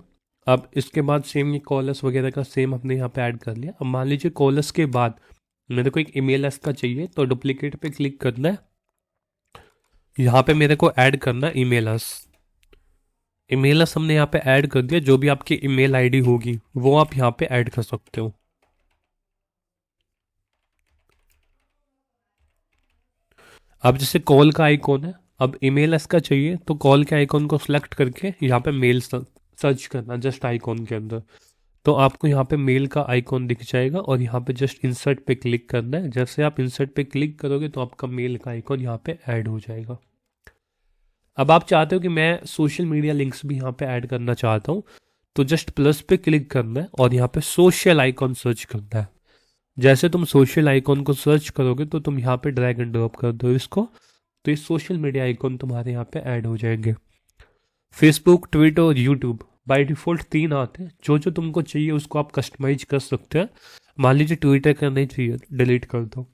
अब इसके बाद सेम ये कॉलर्स वगैरह का सेम हमने यहाँ पे ऐड कर लिया। अब मान लीजिए कॉलर्स के बाद मेरे को एक ईमेल एस का चाहिए, तो डुप्लीकेट पे क्लिक करना है, यहाँ पे मेरे को ऐड करना है ईमेल एस। ईमेल एस हमने यहाँ पे ऐड कर दिया। जो भी आपकी ईमेल आईडी होगी वो आप यहाँ पे ऐड कर सकते हो। अब जैसे कॉल का आइकॉन है, अब ईमेल एस का चाहिए तो कॉल के आइकॉन को सिलेक्ट करके यहाँ पे मेल सर्च करना जस्ट आइकॉन के अंदर, तो आपको यहाँ पे मेल का आइकॉन दिख जाएगा, और यहाँ पे जस्ट इंसर्ट पे क्लिक करना है। जैसे आप इंसर्ट पे क्लिक करोगे तो आपका मेल का आइकॉन यहाँ पे ऐड हो जाएगा। अब आप चाहते हो कि मैं सोशल मीडिया लिंक्स भी यहाँ पे ऐड करना चाहता हूँ, तो जस्ट प्लस पे क्लिक करना है और यहाँ पे सोशल आइकॉन सर्च करना है। जैसे तुम सोशल आइकॉन को सर्च करोगे तो तुम यहाँ पे ड्रैग एंड ड्रॉप कर दो इसको, तो ये सोशल मीडिया आइकॉन तुम्हारे यहाँ पे ऐड हो जाएंगे। फेसबुक, ट्विटर और यूट्यूब बाय डिफ़ॉल्ट 3 आते हैं, जो जो तुमको चाहिए उसको आप कस्टमाइज कर सकते हैं। मान लीजिए ट्विटर का नहीं चाहिए, डिलीट कर दो।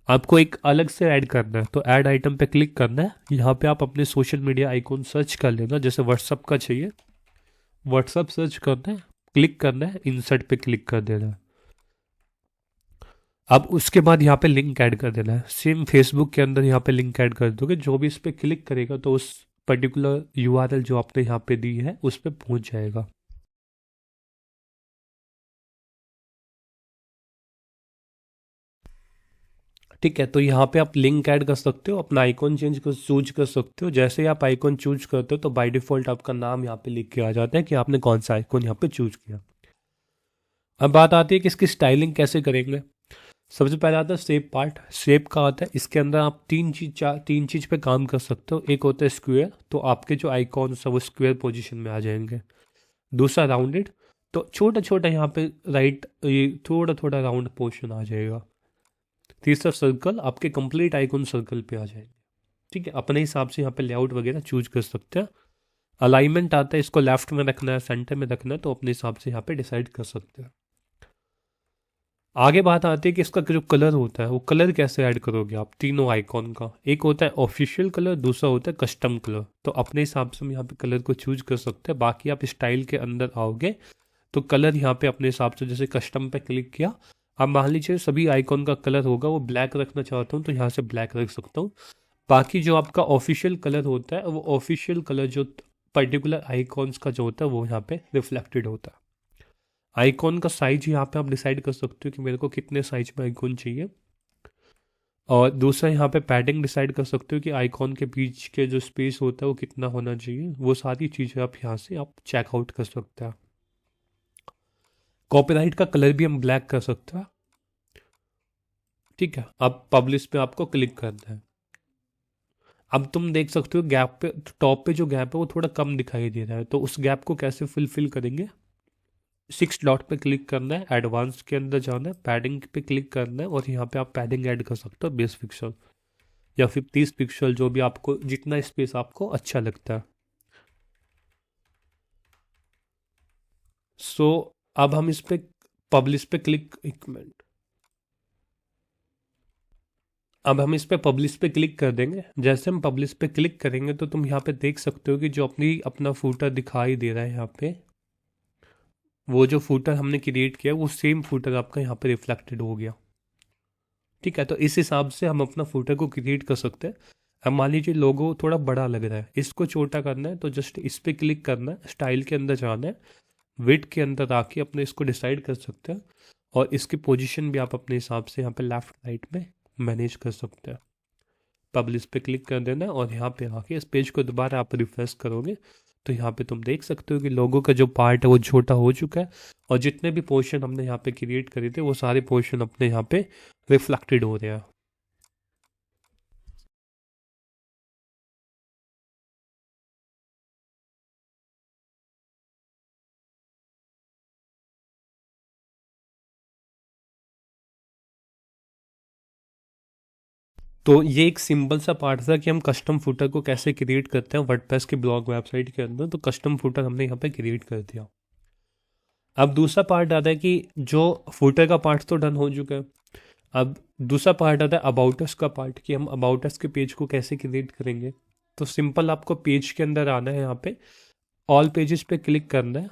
आपको एक अलग से ऐड करना है तो ऐड आइटम पे क्लिक करना है। यहाँ पे आप अपने सोशल मीडिया आइकॉन सर्च कर लेना, जैसे व्हाट्सअप का चाहिए, व्हाट्सअप सर्च करना है, क्लिक करना है, इंसर्ट पे क्लिक कर देना है। अब उसके बाद यहाँ पे लिंक ऐड कर देना है। सेम फेसबुक के अंदर यहाँ पे लिंक ऐड कर दोगे, जो भी इस पे क्लिक करेगा तो उस पर्टिकुलर यूआरएल जो आपने यहाँ पे दी है उस पे पहुंच जाएगा। ठीक है, तो यहाँ पे आप लिंक ऐड कर सकते हो, अपना आइकॉन चूज कर सकते हो। जैसे ही आप आइकॉन चूज करते हो तो बाय डिफ़ॉल्ट आपका नाम यहाँ पे लिख के आ जाता है कि आपने कौन सा आइकॉन यहाँ पे चूज किया। अब बात आती है कि इसकी स्टाइलिंग कैसे करेंगे। सबसे पहले आता है शेप पार्ट। शेप का आता है, इसके अंदर आप तीन चीज़ पे काम कर सकते हो। एक होता है स्क्वायर, तो आपके जो आइकॉन्स है वो स्क्वायर पोजीशन में आ जाएंगे। दूसरा राउंडेड, तो छोटा छोटा यहाँ पे राइट, ये थोड़ा थोड़ा राउंड पोर्शन आ जाएगा। तीसरा सर्कल, आपके कंप्लीट आइकॉन सर्कल पे आ जाएंगे। ठीक है, अपने हिसाब से यहाँ पे लेआउट वगैरह चूज कर सकते हैं। अलाइनमेंट आता है, इसको लेफ्ट में रखना है, सेंटर में रखना है, तो अपने हिसाब से यहाँ पे डिसाइड कर सकते हैं। आगे बात आती है कि इसका जो कलर होता है वो कलर कैसे ऐड करोगे आप तीनों आइकॉन का। एक होता है ऑफिशियल कलर, दूसरा होता है कस्टम कलर। तो अपने हिसाब से हम यहाँ पे कलर को चूज कर सकते हैं। बाकी आप स्टाइल के अंदर आओगे तो कलर यहाँ पे अपने हिसाब से, जैसे कस्टम पे क्लिक किया, अब मान लीजिए सभी आइकॉन का कलर होगा वो ब्लैक रखना चाहता हूँ तो यहाँ से ब्लैक रख सकता हूँ। बाकी जो आपका ऑफिशियल कलर होता है वो ऑफिशियल कलर जो पर्टिकुलर आइकॉन्स का जो होता है वो यहाँ पे रिफ्लेक्टेड होता है। आइकॉन का साइज यहाँ पे आप डिसाइड कर सकते हो कि मेरे को कितने साइज में आइकॉन चाहिए। और दूसरा यहाँ पे पैडिंग डिसाइड कर सकते हो कि आइकॉन के बीच के जो स्पेस होता है वो कितना होना चाहिए। वो सारी चीज़ें आप यहाँ से आप चेकआउट कर सकते हैं। कॉपीराइट का कलर भी हम ब्लैक कर सकते हैं। ठीक है, अब पब्लिश पे आपको क्लिक करना है। अब तुम देख सकते हो गैप पे, टॉप पे जो गैप है वो थोड़ा कम दिखाई दे रहा है, तो उस गैप को कैसे फुलफिल करेंगे। 6 डॉट पे क्लिक करना है, एडवांस के अंदर जाना है, पैडिंग पे क्लिक करना है और यहाँ पे आप पैडिंग ऐड कर सकते हो 20 पिक्सल या फिर 30 पिक्सल, जो भी आपको, जितना स्पेस आपको अच्छा लगता है। सो अब हम इस पे पब्लिश पे क्लिक, एक मिनट, अब हम इस पे पब्लिश पे क्लिक कर देंगे। जैसे हम पब्लिश पे क्लिक करेंगे तो तुम यहाँ पे देख सकते हो कि जो अपना फूटर दिखाई दे रहा है यहाँ पे, वो जो फूटर हमने क्रिएट किया वो सेम फूटर आपका यहाँ पे रिफ्लेक्टेड हो गया। ठीक है, तो इस हिसाब से हम अपना फूटर को क्रिएट कर सकते हैं। अब मान लीजिए लोगो थोड़ा बड़ा लग रहा है, इसको छोटा करना है तो जस्ट इस पे क्लिक करना है, स्टाइल के अंदर जाना है, विड्थ के अंदर आके अपने इसको डिसाइड कर सकते हैं। और इसकी पोजीशन भी आप अपने हिसाब से यहाँ पे लेफ्ट राइट में मैनेज कर सकते हैं। पब्लिश पे क्लिक कर देना है और यहाँ पे आके इस पेज को दोबारा आप रिफ्रेश करोगे तो यहाँ पे तुम देख सकते हो कि लोगों का जो पार्ट है वो छोटा हो चुका है और जितने भी पोर्शन हमने यहाँ पे क्रिएट करे थे वो सारे पोर्शन अपने यहाँ पे रिफ्लेक्टेड हो रहे हैं। तो ये एक सिंपल सा पार्ट था कि हम कस्टम फुटर को कैसे क्रिएट करते हैं वर्डप्रेस के ब्लॉग वेबसाइट के अंदर। तो कस्टम फुटर हमने यहाँ पे क्रिएट कर दिया। अब दूसरा पार्ट आता है कि जो फुटर का पार्ट तो डन हो चुका है, अब दूसरा पार्ट आता है अबाउट अस का पार्ट, कि हम अबाउट अस के पेज को कैसे क्रिएट करेंगे। तो सिंपल आपको पेज के अंदर आना है, यहाँ पे ऑल पेजेस पे क्लिक करना है।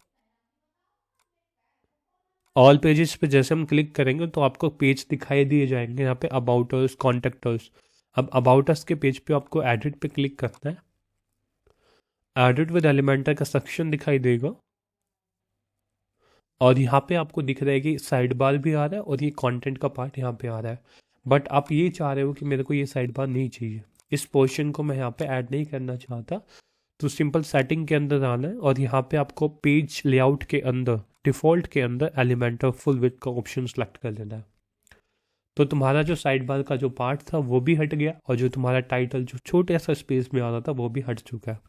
ऑल पेजेस पे जैसे हम क्लिक करेंगे तो आपको पेज दिखाई दिए जाएंगे यहाँ पे अबाउट अस, कॉन्टेक्ट अस। अब अबाउट अस के पेज पे आपको एडिट पे क्लिक करना है। एडिट विद एलिमेंटर का सेक्शन दिखाई देगा और यहाँ पे आपको दिख रहा है कि साइड बार भी आ रहा है और ये कंटेंट का पार्ट यहाँ पे आ रहा है। बट आप ये चाह रहे हो कि मेरे को ये साइड बार नहीं चाहिए, इस पोर्शन को मैं यहाँ पे ऐड नहीं करना चाहता, तो सिंपल सेटिंग के अंदर आना है और यहाँ पे आपको पेज लेआउट के अंदर डिफ़ॉल्ट के अंदर एलिमेंटर फुल विड्थ का ऑप्शन सेलेक्ट कर लेना है। तो तुम्हारा जो साइड बार का जो पार्ट था वो भी हट गया, और जो तुम्हारा टाइटल जो छोटे सा स्पेस में आ रहा था वो भी हट चुका है।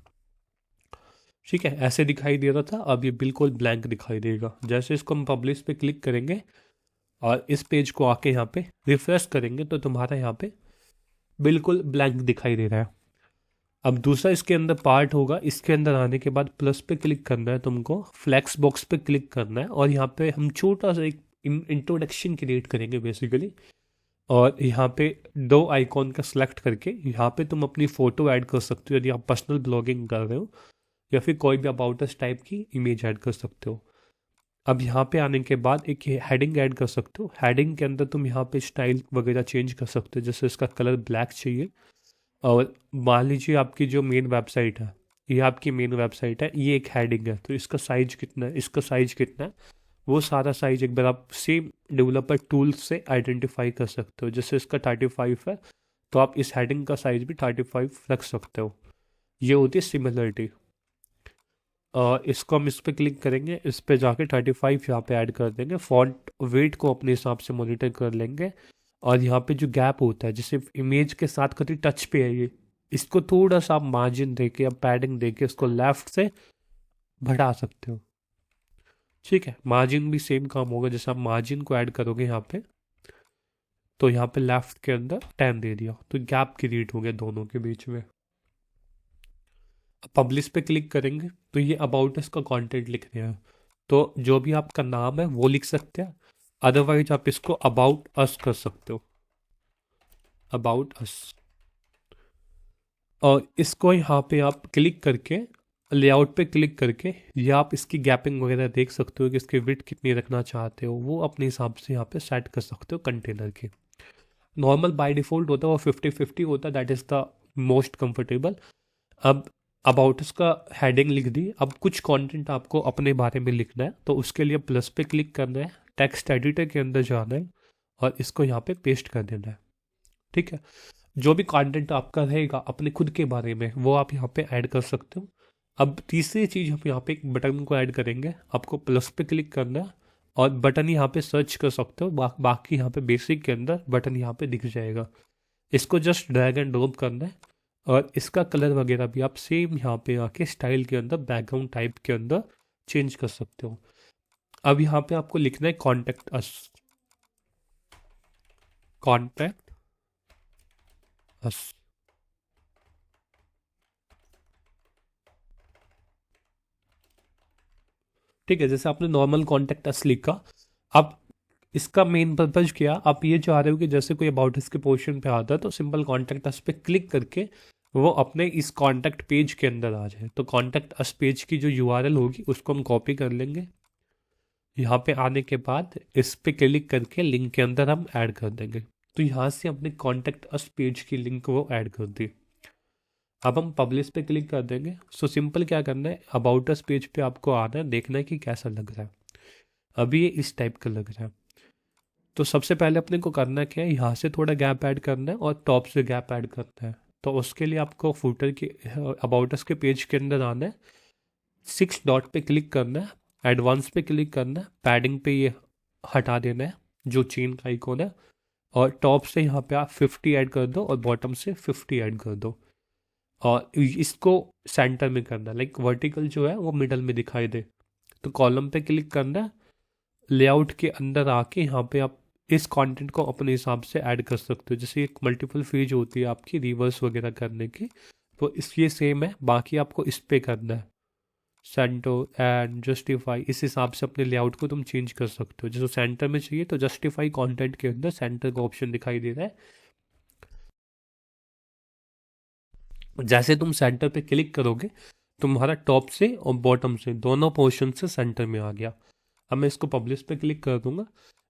ठीक है, ऐसे दिखाई दे रहा था, अब ये बिल्कुल ब्लैंक दिखाई देगा। जैसे इसको हम पब्लिश पे क्लिक करेंगे और इस पेज को आके यहाँ पे रिफ्रेश करेंगे तो तुम्हारा यहाँ पे बिल्कुल ब्लैंक दिखाई दे रहा है। अब दूसरा इसके अंदर पार्ट होगा, इसके अंदर आने के बाद प्लस पे क्लिक करना है तुमको, फ्लैक्स बॉक्स पे क्लिक करना है, और यहाँ पे हम छोटा सा एक इंट्रोडक्शन क्रिएट करेंगे बेसिकली। और यहाँ पे दो आइकॉन का सिलेक्ट करके यहाँ पे तुम अपनी फ़ोटो ऐड कर सकते हो यदि आप पर्सनल ब्लॉगिंग कर रहे हो, या फिर कोई भी अबाउट अस टाइप की इमेज ऐड कर सकते हो। अब यहाँ पे आने के बाद एक हेडिंग ऐड कर सकते हो। हेडिंग के अंदर तुम यहाँ पे स्टाइल वगैरह चेंज कर सकते हो, जैसे इसका कलर ब्लैक चाहिए। और मान लीजिए आपकी जो मेन वेबसाइट है, ये आपकी मेन वेबसाइट है, ये एक हेडिंग है, तो इसका साइज कितना है, इसका साइज कितना है, वो सारा साइज एक बार आप सेम डेवलपर टूल से आइडेंटिफाई कर सकते हो। जैसे इसका 35 है तो आप इस हेडिंग का साइज भी 35 रख सकते हो। ये होती है सिमिलरिटी। और इसको हम इस पर क्लिक करेंगे, इस पे जाके 35 यहाँ पे ऐड कर देंगे। फॉन्ट वेट को अपने हिसाब से मॉनिटर कर लेंगे। और यहाँ पे जो गैप होता है जैसे इमेज के साथ कभी टच पे है ये, इसको थोड़ा सा आप मार्जिन देके या पैडिंग देके इसको लेफ्ट से बढ़ा सकते हो। ठीक है, मार्जिन भी सेम काम होगा, जैसे आप मार्जिन को ऐड करोगे यहाँ पे, तो यहाँ पे लेफ्ट के अंदर 10 दे दिया तो गैप क्रिएट हो गया दोनों के बीच में। पब्लिश पे क्लिक करेंगे तो ये अबाउट अस का कंटेंट लिख रहे हैं, तो जो भी आपका नाम है वो लिख सकते हैं। अदरवाइज आप इसको अबाउट अस कर सकते हो, अबाउट अस। और इसको यहाँ पे आप क्लिक करके लेआउट पे क्लिक करके या आप इसकी गैपिंग वगैरह देख सकते हो कि इसकी विड्थ कितनी रखना चाहते हो, वो अपने हिसाब से यहाँ पे सेट कर सकते हो कंटेनर की। नॉर्मल बाय डिफ़ॉल्ट होता है वो 50-50 होता है, that is the most comfortable. अब अबाउट इसका हेडिंग लिख दी, अब कुछ कंटेंट आपको अपने बारे में लिखना है तो उसके लिए प्लस पे क्लिक करना है, टेक्स्ट एडिटर के अंदर जाना है और इसको यहाँ पे पेस्ट कर देना है। ठीक है, जो भी कंटेंट आपका रहेगा अपने खुद के बारे में वो आप यहाँ पे ऐड कर सकते हो। अब तीसरी चीज़ हम यहाँ पे एक बटन को ऐड करेंगे, आपको प्लस पे क्लिक करना है और बटन यहाँ पे सर्च कर सकते हो। बाकी यहाँ पे बेसिक के अंदर बटन यहाँ पे दिख जाएगा, इसको जस्ट ड्रैग एंड ड्रॉप करना है। और इसका कलर वगैरह भी आप सेम यहाँ पे आके स्टाइल के अंदर बैकग्राउंड टाइप के अंदर चेंज कर सकते हो। अब यहाँ पे आपको लिखना है कॉन्टैक्ट अस, कॉन्टैक्ट अस। ठीक है, जैसे आपने नॉर्मल कॉन्टैक्ट अस लिखा। अब इसका मेन पर्पज क्या, आप ये चाह रहे हो कि जैसे कोई अबाउट अस के पोर्शन पे आता है तो सिंपल कॉन्टैक्ट अस पे क्लिक करके वो अपने इस कॉन्टैक्ट पेज के अंदर आ जाए। तो कॉन्टैक्ट अस पेज की जो यूआरएल होगी उसको हम कॉपी कर लेंगे, यहाँ पे आने के बाद इस पे क्लिक करके लिंक के अंदर हम ऐड कर देंगे। तो यहाँ से अपने कॉन्टैक्ट अस पेज की लिंक वो ऐड कर दी। अब हम पब्लिश पे क्लिक कर देंगे। सो सिंपल क्या करना है, अबाउट अस पेज पे आपको आना है, देखना है कि कैसा लग रहा है। अभी ये इस टाइप का लग रहा है, तो सबसे पहले अपने को करना क्या है, यहाँ से थोड़ा गैप ऐड करना है और टॉप से गैप ऐड करना है। तो उसके लिए आपको फुटर के अबाउट अस के पेज के अंदर आना है, 6 डॉट पे क्लिक करना है, एडवांस पे क्लिक करना है, पैडिंग पे ये हटा देना है जो चेन का आइकॉन है, और टॉप से यहाँ पे आप 50 ऐड कर दो और बॉटम से 50 ऐड कर दो। और इसको सेंटर में करना है, लाइक वर्टिकल जो है वो मिडल में दिखाई दे। तो कॉलम पे क्लिक करना है, लेआउट के अंदर आके यहाँ पे आप इस कंटेंट को अपने हिसाब से ऐड कर सकते हो। जैसे एक मल्टीपल पेज होती है आपकी रिवर्स वगैरह करने की, तो इसलिए सेम है, बाकी आपको इस पे करना है सेंटर एंड जस्टिफाई। इस हिसाब से अपने लेआउट को तुम चेंज कर सकते हो। जैसे सेंटर में चाहिए तो जस्टिफाई कंटेंट के अंदर सेंटर का ऑप्शन दिखाई दे रहा है। जैसे तुम सेंटर पे क्लिक करोगे तुम्हारा टॉप से और बॉटम से दोनों पोर्शन से सेंटर में आ गया। अब मैं इसको पब्लिश पे क्लिक कर दूंगा।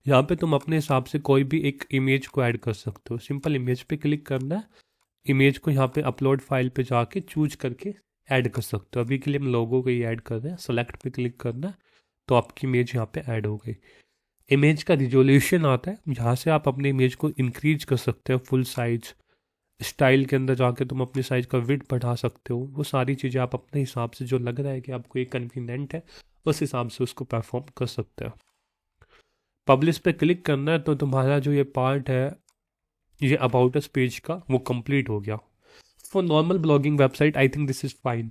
यहाँ पे तुम अपने हिसाब से कोई भी एक इमेज को ऐड कर सकते हो। सिंपल इमेज पे क्लिक करना है, इमेज को यहाँ पे अपलोड फाइल पे जाके चूज करके ऐड कर सकते हो। अभी के लिए हम लोगों को ही ऐड कर रहे हैं, सेलेक्ट पे क्लिक करना है तो आपकी इमेज यहाँ पे ऐड हो गई। इमेज का रिजोल्यूशन आता है, यहाँ से आप अपने इमेज को इंक्रीज कर सकते हो फुल साइज। स्टाइल के अंदर जाके तुम अपनी साइज का विड्थ बढ़ा सकते हो। वो सारी चीज़ें आप अपने हिसाब से जो लग रहा है कि आपको ये कन्वीनियंट है उस हिसाब से उसको परफॉर्म कर सकते हो। पब्लिश पे क्लिक करना है तो तुम्हारा जो ये पार्ट है ये अबाउट अस पेज का वो कंप्लीट हो गया। For normal blogging website I think this is fine.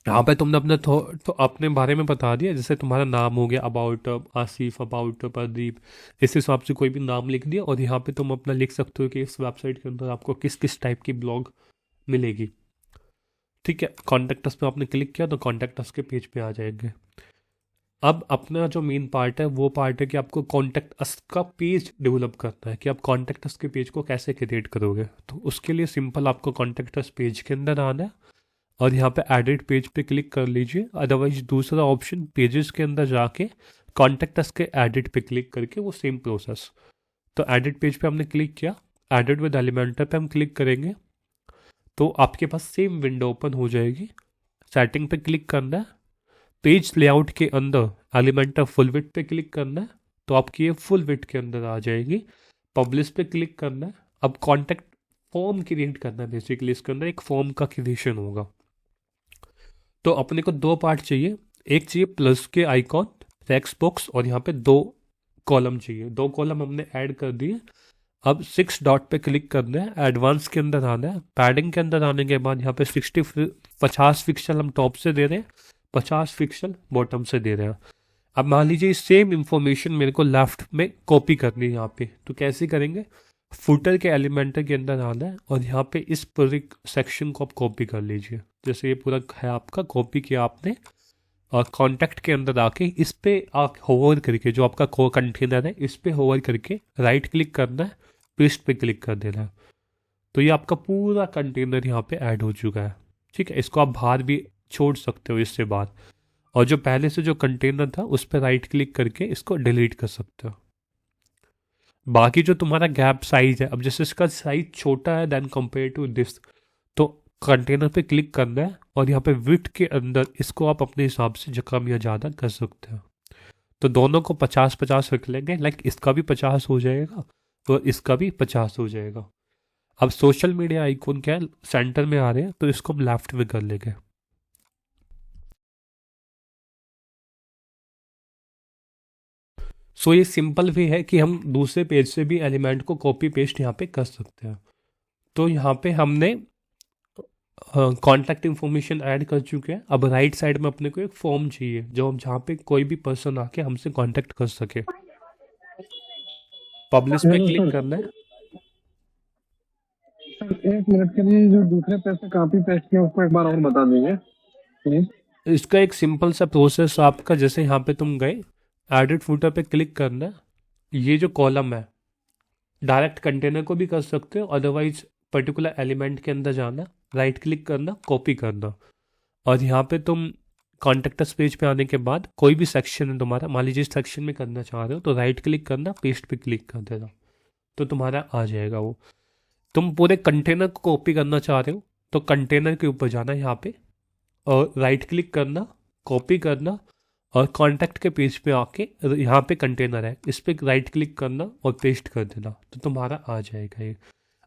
यहाँ पे तुमने अपने तो अपने बारे में बता दिया, जैसे तुम्हारा नाम हो गया अबाउट आसिफ, अबाउट प्रदीप, इस हिसाब से कोई भी नाम लिख दिया। और यहाँ पे तुम अपना लिख सकते हो कि इस वेबसाइट के अंदर आपको किस किस टाइप की ब्लॉग मिलेगी। ठीक है, कॉन्टैक्ट अस पे आपने क्लिक किया तो कॉन्टैक्ट अस के पेज पे आ जाएंगे। अब अपना जो मेन पार्ट है वो पार्ट है कि आपको कॉन्टैक्ट अस का पेज डेवलप करना है, कि आप कॉन्टैक्ट अस के पेज को कैसे क्रिएट करोगे। तो उसके लिए सिंपल आपको कॉन्टैक्ट अस पेज के अंदर आना है और यहाँ पे एडिट पेज पे क्लिक कर लीजिए। अदरवाइज दूसरा ऑप्शन पेजेस के अंदर जाके कॉन्टैक्ट अस के एडिट पे क्लिक करके वो सेम प्रोसेस। तो एडिट पेज पे हमने क्लिक किया, एडिट विद एलिमेंटर पे हम क्लिक करेंगे तो आपके पास सेम विंडो ओपन हो जाएगी। सेटिंग पे क्लिक करना है, पेज लेआउट के अंदर एलिमेंटर फुल विड्थ पे क्लिक करना है तो आपकी ये फुल विड्थ के अंदर आ जाएगी। पब्लिश पे क्लिक करना है। अब कॉन्टैक्ट फॉर्म क्रिएट करना है, बेसिकली इसके अंदर एक फॉर्म का क्रिएशन होगा। तो अपने को दो पार्ट चाहिए, एक चाहिए प्लस के आइकॉन टेक्स्ट बॉक्स और यहाँ पे 2 कॉलम चाहिए। 2 कॉलम हमने ऐड कर दिए। अब 6 डॉट पे क्लिक करना है, एडवांस के अंदर आना है। पैडिंग के अंदर आने के बाद यहाँ पे 50 पिक्सल हम टॉप से दे रहे हैं, 50 पिक्सल बॉटम से दे रहे हैं। अब मान लीजिए सेम इंफॉर्मेशन मेरे को लेफ्ट में कॉपी करनी है यहाँ पे, तो कैसे करेंगे? फुटर के एलिमेंटर के अंदर आना है और यहाँ पे इस पूरे सेक्शन को आप कॉपी कर लीजिए। जैसे ये पूरा है आपका, कॉपी किया आपने और कॉन्टैक्ट के अंदर आके इस पे आप होवर करके जो आपका को कंटेनर है इस पे होवर करके राइट क्लिक करना है, पेस्ट पे क्लिक कर देना है। तो ये आपका पूरा कंटेनर यहाँ पे ऐड हो चुका है। ठीक है, इसको आप बाहर भी छोड़ सकते हो इससे बाहर, और जो पहले से जो कंटेनर था उस पर राइट क्लिक करके इसको डिलीट कर सकते हो। बाकी जो तुम्हारा गैप साइज है, अब जैसे इसका साइज छोटा है देन कंपेयर टू दिस, तो कंटेनर पे क्लिक करना है और यहाँ पे विड्थ के अंदर इसको आप अपने हिसाब से जो कम या ज़्यादा कर सकते हो। तो दोनों को 50-50 रख लेंगे, लाइक इसका भी 50 हो जाएगा और इसका भी 50 हो जाएगा। अब सोशल मीडिया आइकॉन क्या है, सेंटर में आ रहे हैं तो इसको हम लेफ्ट में कर लेंगे। सो ये सिंपल वे है कि हम दूसरे पेज से भी एलिमेंट को कॉपी पेस्ट यहाँ पे कर सकते हैं। तो यहाँ पे हमने कॉन्टैक्ट इन्फॉर्मेशन ऐड कर चुके हैं। अब राइट साइड में अपने को एक फॉर्म चाहिए जो हम जहाँ पे कोई भी पर्सन आके हमसे कांटेक्ट कर सके। पब्लिश पे हेलो क्लिक सर। करना है। सर 1 मिनट के लिए जो दूसरे पेज से कॉपी पेस्ट किया उसको एक बार और बता दीजिए प्लीज। इसका एक सिंपल सा प्रोसेस आपका, जैसे यहाँ पे तुम गए एडिट फुटर पे क्लिक करना है, ये जो कॉलम है डायरेक्ट कंटेनर को भी कर सकते हो, अदरवाइज पर्टिकुलर एलिमेंट के अंदर जाना, राइट क्लिक करना, कॉपी करना, और यहाँ पे तुम कॉन्टेक्ट पेज पे आने के बाद कोई भी सेक्शन है तुम्हारा, मान लीजिए इस सेक्शन में करना चाह रहे हो तो राइट क्लिक करना, पेस्ट पे क्लिक कर देना, तो तुम्हारा आ जाएगा वो। तुम पूरे कंटेनर को कॉपी करना चाह रहे हो तो कंटेनर के ऊपर जाना यहाँ पे और राइट क्लिक करना, कॉपी करना, और कॉन्टैक्ट के पेज पे आके यहाँ पे कंटेनर है इस पे राइट क्लिक करना और पेस्ट कर देना, तो तुम्हारा आ जाएगा ये।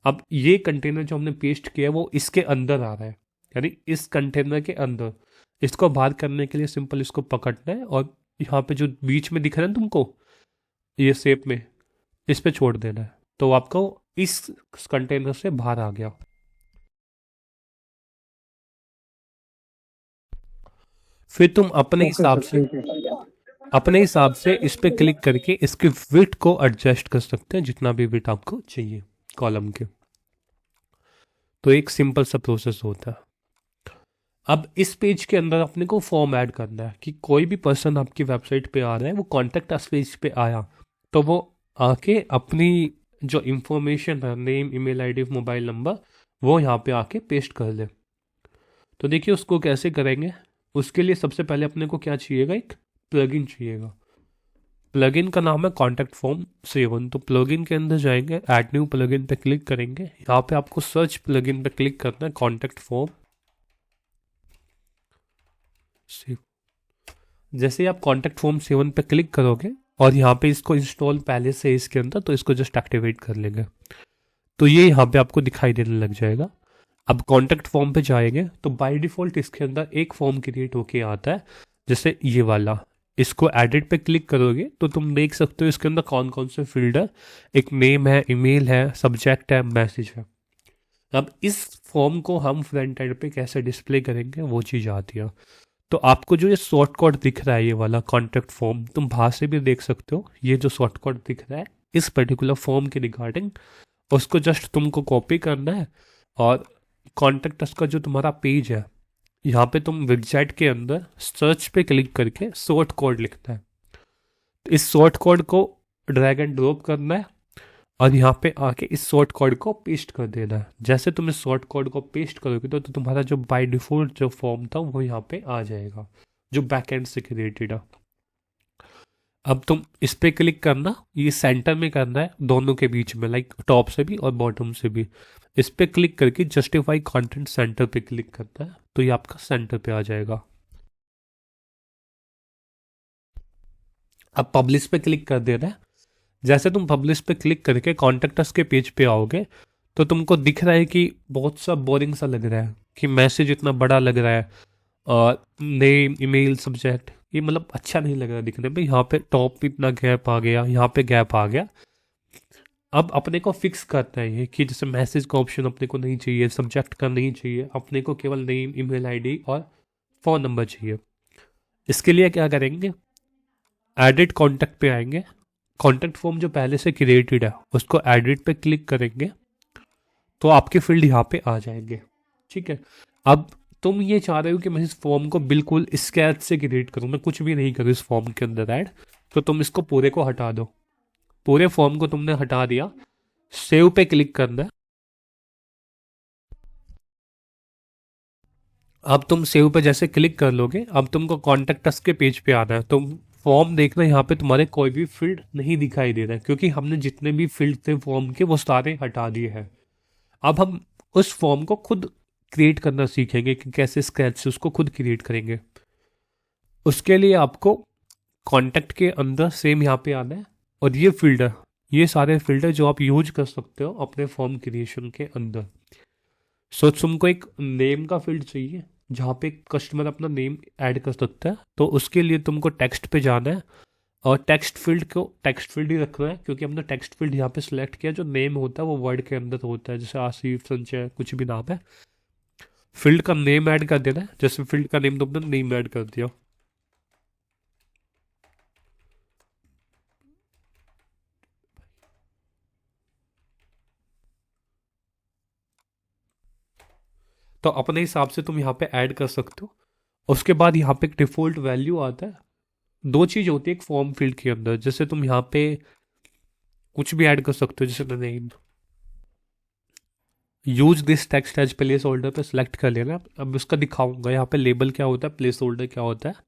अब ये कंटेनर जो हमने पेस्ट किया है वो इसके अंदर आ रहा है, यानी इस कंटेनर के अंदर। इसको बाहर करने के लिए सिंपल इसको पकड़ना है और यहाँ पे जो बीच में दिख रहा है ना तुमको ये शेप में, इस पे छोड़ देना है, तो आपको इस कंटेनर से बाहर आ गया। फिर तुम अपने हिसाब से इस पे क्लिक करके इसके विड्थ को एडजस्ट कर सकते हैं, जितना भी विड्थ आपको चाहिए कॉलम के। तो एक सिंपल सा प्रोसेस होता है। अब इस पेज के अंदर अपने को फॉर्म ऐड करना है कि कोई भी पर्सन आपकी वेबसाइट पे आ रहा है, वो कॉन्टैक्ट अस पेज पे आया तो वो आके अपनी जो इंफॉर्मेशन है, name, email ID, mobile number, वो यहाँ पे आके पेस्ट कर दे। तो देखिए उसको कैसे करेंगे। उसके लिए सबसे पहले अपने को क्या चाहिएगा, एक प्लगइन चाहिएगा। प्लगइन का नाम है कॉन्टैक्ट फॉर्म 7। तो प्लगइन के अंदर जाएंगे, ऐड न्यू प्लगइन पे क्लिक करेंगे, यहाँ पे आपको सर्च प्लगइन पे क्लिक करना है, कॉन्टैक्ट फॉर्म 7। जैसे ही आप कॉन्टैक्ट फॉर्म 7 पे क्लिक करोगे और यहाँ पे इसको इंस्टॉल पहले से इसके अंदर, तो इसको जस्ट एक्टिवेट कर लेंगे, तो ये यहाँ पे आपको दिखाई देने लग जाएगा। अब कॉन्टैक्ट फॉर्म पे जाएंगे तो बाय डिफ़ॉल्ट इसके अंदर एक फॉर्म क्रिएट होके आता है, जैसे ये वाला, इसको एडिट पे क्लिक करोगे तो तुम देख सकते हो इसके अंदर कौन कौन से फील्ड है। एक नेम है, ईमेल है, सब्जेक्ट है, मैसेज है। अब इस फॉर्म को हम फ्रंट एंड पे कैसे डिस्प्ले करेंगे वो चीज़ आती है। तो आपको जो ये शॉर्ट कोड दिख रहा है, ये वाला कॉन्टैक्ट फॉर्म, तुम बाहर से भी देख सकते हो। ये जो शॉर्ट कोड दिख रहा है इस पर्टिकुलर फॉर्म के रिगार्डिंग, उसको जस्ट तुमको कॉपी करना है और कॉन्टैक्ट अस का जो तुम्हारा पेज है यहाँ पे तुम वेबसाइट के अंदर सर्च पे क्लिक करके शॉर्ट कोड लिखना है। तो इस शॉर्ट कोड को ड्रैग एंड ड्रॉप करना है और यहाँ पे आके इस शॉर्ट कोड को पेस्ट कर देना है। जैसे तुम इस शॉर्ट कोड को पेस्ट करोगे तो तुम्हारा जो बाय डिफॉल्ट जो फॉर्म था वो यहाँ पे आ जाएगा, जो बैकएंड से क्रिएटेड है। अब तुम इस पे क्लिक करना, ये सेंटर में करना है दोनों के बीच में, लाइक टॉप से भी और बॉटम से भी। इस पे क्लिक करके जस्टिफाई कंटेंट सेंटर पे क्लिक करना है तो ये आपका सेंटर पे आ जाएगा। अब पब्लिश पे क्लिक कर देना है। जैसे तुम पब्लिश पे क्लिक करके कॉन्टेक्ट अस के पेज पे आओगे तो तुमको दिख रहा है कि बहुत सा बोरिंग सा लग रहा है, कि मैसेज इतना बड़ा लग रहा है और नेम, ईमेल, सब्जेक्ट, ये मतलब अच्छा नहीं लग रहा दिखने में। यहाँ पे टॉप पे इतना गैप आ गया, यहाँ पे गैप आ गया। अब अपने को फिक्स करना है ये कि जैसे मैसेज का ऑप्शन अपने को नहीं चाहिए, सब्जेक्ट का नहीं चाहिए, अपने को केवल नेम, ईमेल आईडी और फ़ोन नंबर चाहिए। इसके लिए क्या करेंगे, एडिट कॉन्टैक्ट पे आएंगे, कॉन्टैक्ट फॉर्म जो पहले से क्रिएटेड है उसको एडिट पे क्लिक करेंगे तो आपके फील्ड यहाँ पे आ जाएंगे। ठीक है, अब तुम ये चाह रहे हो कि मैं इस फॉर्म को बिल्कुल स्क्रैच से क्रिएट करूँ, मैं कुछ भी नहीं करूँ इस फॉर्म के अंदर ऐड, तो तुम इसको पूरे को हटा दो। पूरे फॉर्म को तुमने हटा दिया, सेव पे क्लिक करना है। अब तुम सेव पे जैसे क्लिक कर लोगे, अब तुमको कॉन्टैक्ट अस के पेज पे आना है। तुम फॉर्म देखना, यहाँ पे तुम्हारे कोई भी फील्ड नहीं दिखाई दे रहा है क्योंकि हमने जितने भी फील्ड थे फॉर्म के वो सारे हटा दिए हैं। अब हम उस फॉर्म को खुद क्रिएट करना सीखेंगे कि कैसे स्क्रैच से उसको खुद क्रिएट करेंगे। उसके लिए आपको कॉन्टैक्ट के अंदर सेम यहाँ पे आना है और ये फील्ड है, ये सारे फील्ड है जो आप यूज कर सकते हो अपने फॉर्म क्रिएशन के अंदर। सो तुमको एक नेम का फील्ड चाहिए जहाँ पे कस्टमर अपना नेम ऐड कर सकता है, तो उसके लिए तुमको टेक्स्ट पे जाना है और टेक्स्ट फील्ड को टेक्स्ट फील्ड ही रखना है क्योंकि हमने टेक्स्ट फील्ड यहाँ पे सिलेक्ट किया। जो नेम होता है वो वर्ड के अंदर होता है, जैसे आसिफ, संजय, कुछ भी नाम है। फील्ड का नेम ऐड कर देना है, जैसे फील्ड का नेम तुमने नेम ऐड कर दिया। तो अपने हिसाब से तुम यहाँ पे ऐड कर सकते हो। उसके बाद यहाँ पे एक डिफॉल्ट वैल्यू आता है। दो चीज़ होती है एक फॉर्म फील्ड के अंदर, जैसे तुम यहाँ पे कुछ भी ऐड कर सकते हो, जैसे name, use this text as placeholder पे सिलेक्ट कर लेना। अब इसका दिखाऊंगा यहाँ पे लेबल क्या होता है, प्लेस होल्डर क्या होता है।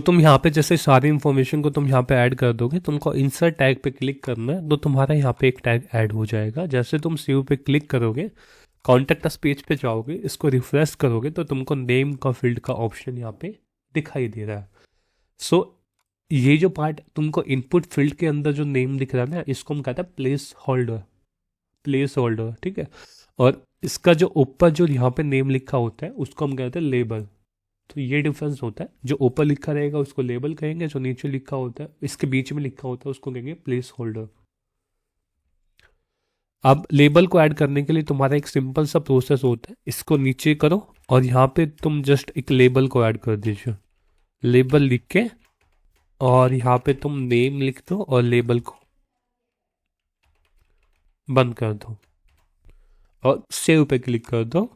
तुम यहाँ पे जैसे सारी इन्फॉर्मेशन को तुम यहाँ पे ऐड कर दोगे, तुमको इंसर्ट टैग पे क्लिक करना है तो तुम्हारा यहाँ पे एक टैग ऐड हो जाएगा। जैसे तुम सेव पे क्लिक करोगे, कॉन्टैक्ट अस पेज पे जाओगे, इसको रिफ्रेश करोगे तो तुमको नेम का फील्ड का ऑप्शन यहाँ पे दिखाई दे रहा है। ये जो पार्ट तुमको इनपुट फील्ड के अंदर जो नेम दिख रहा है ना, इसको हम कहते हैं प्लेस होल्डर, प्लेस होल्डर। ठीक है, और इसका जो ऊपर जो यहाँ पे नेम लिखा होता है उसको हम कहते हैं लेबल। तो ये डिफरेंस होता है, जो ऊपर लिखा रहेगा उसको लेबल कहेंगे, जो नीचे लिखा होता है, इसके बीच में लिखा होता है, उसको कहेंगे प्लेस होल्डर। अब लेबल को ऐड करने के लिए तुम्हारा एक सिंपल सा प्रोसेस होता है, इसको नीचे करो और यहाँ पे तुम जस्ट एक लेबल को ऐड कर दीजिए। लेबल लिख के और यहाँ पे तुम नेम लिख दो और लेबल को बंद कर दो और सेव पे क्लिक कर दो।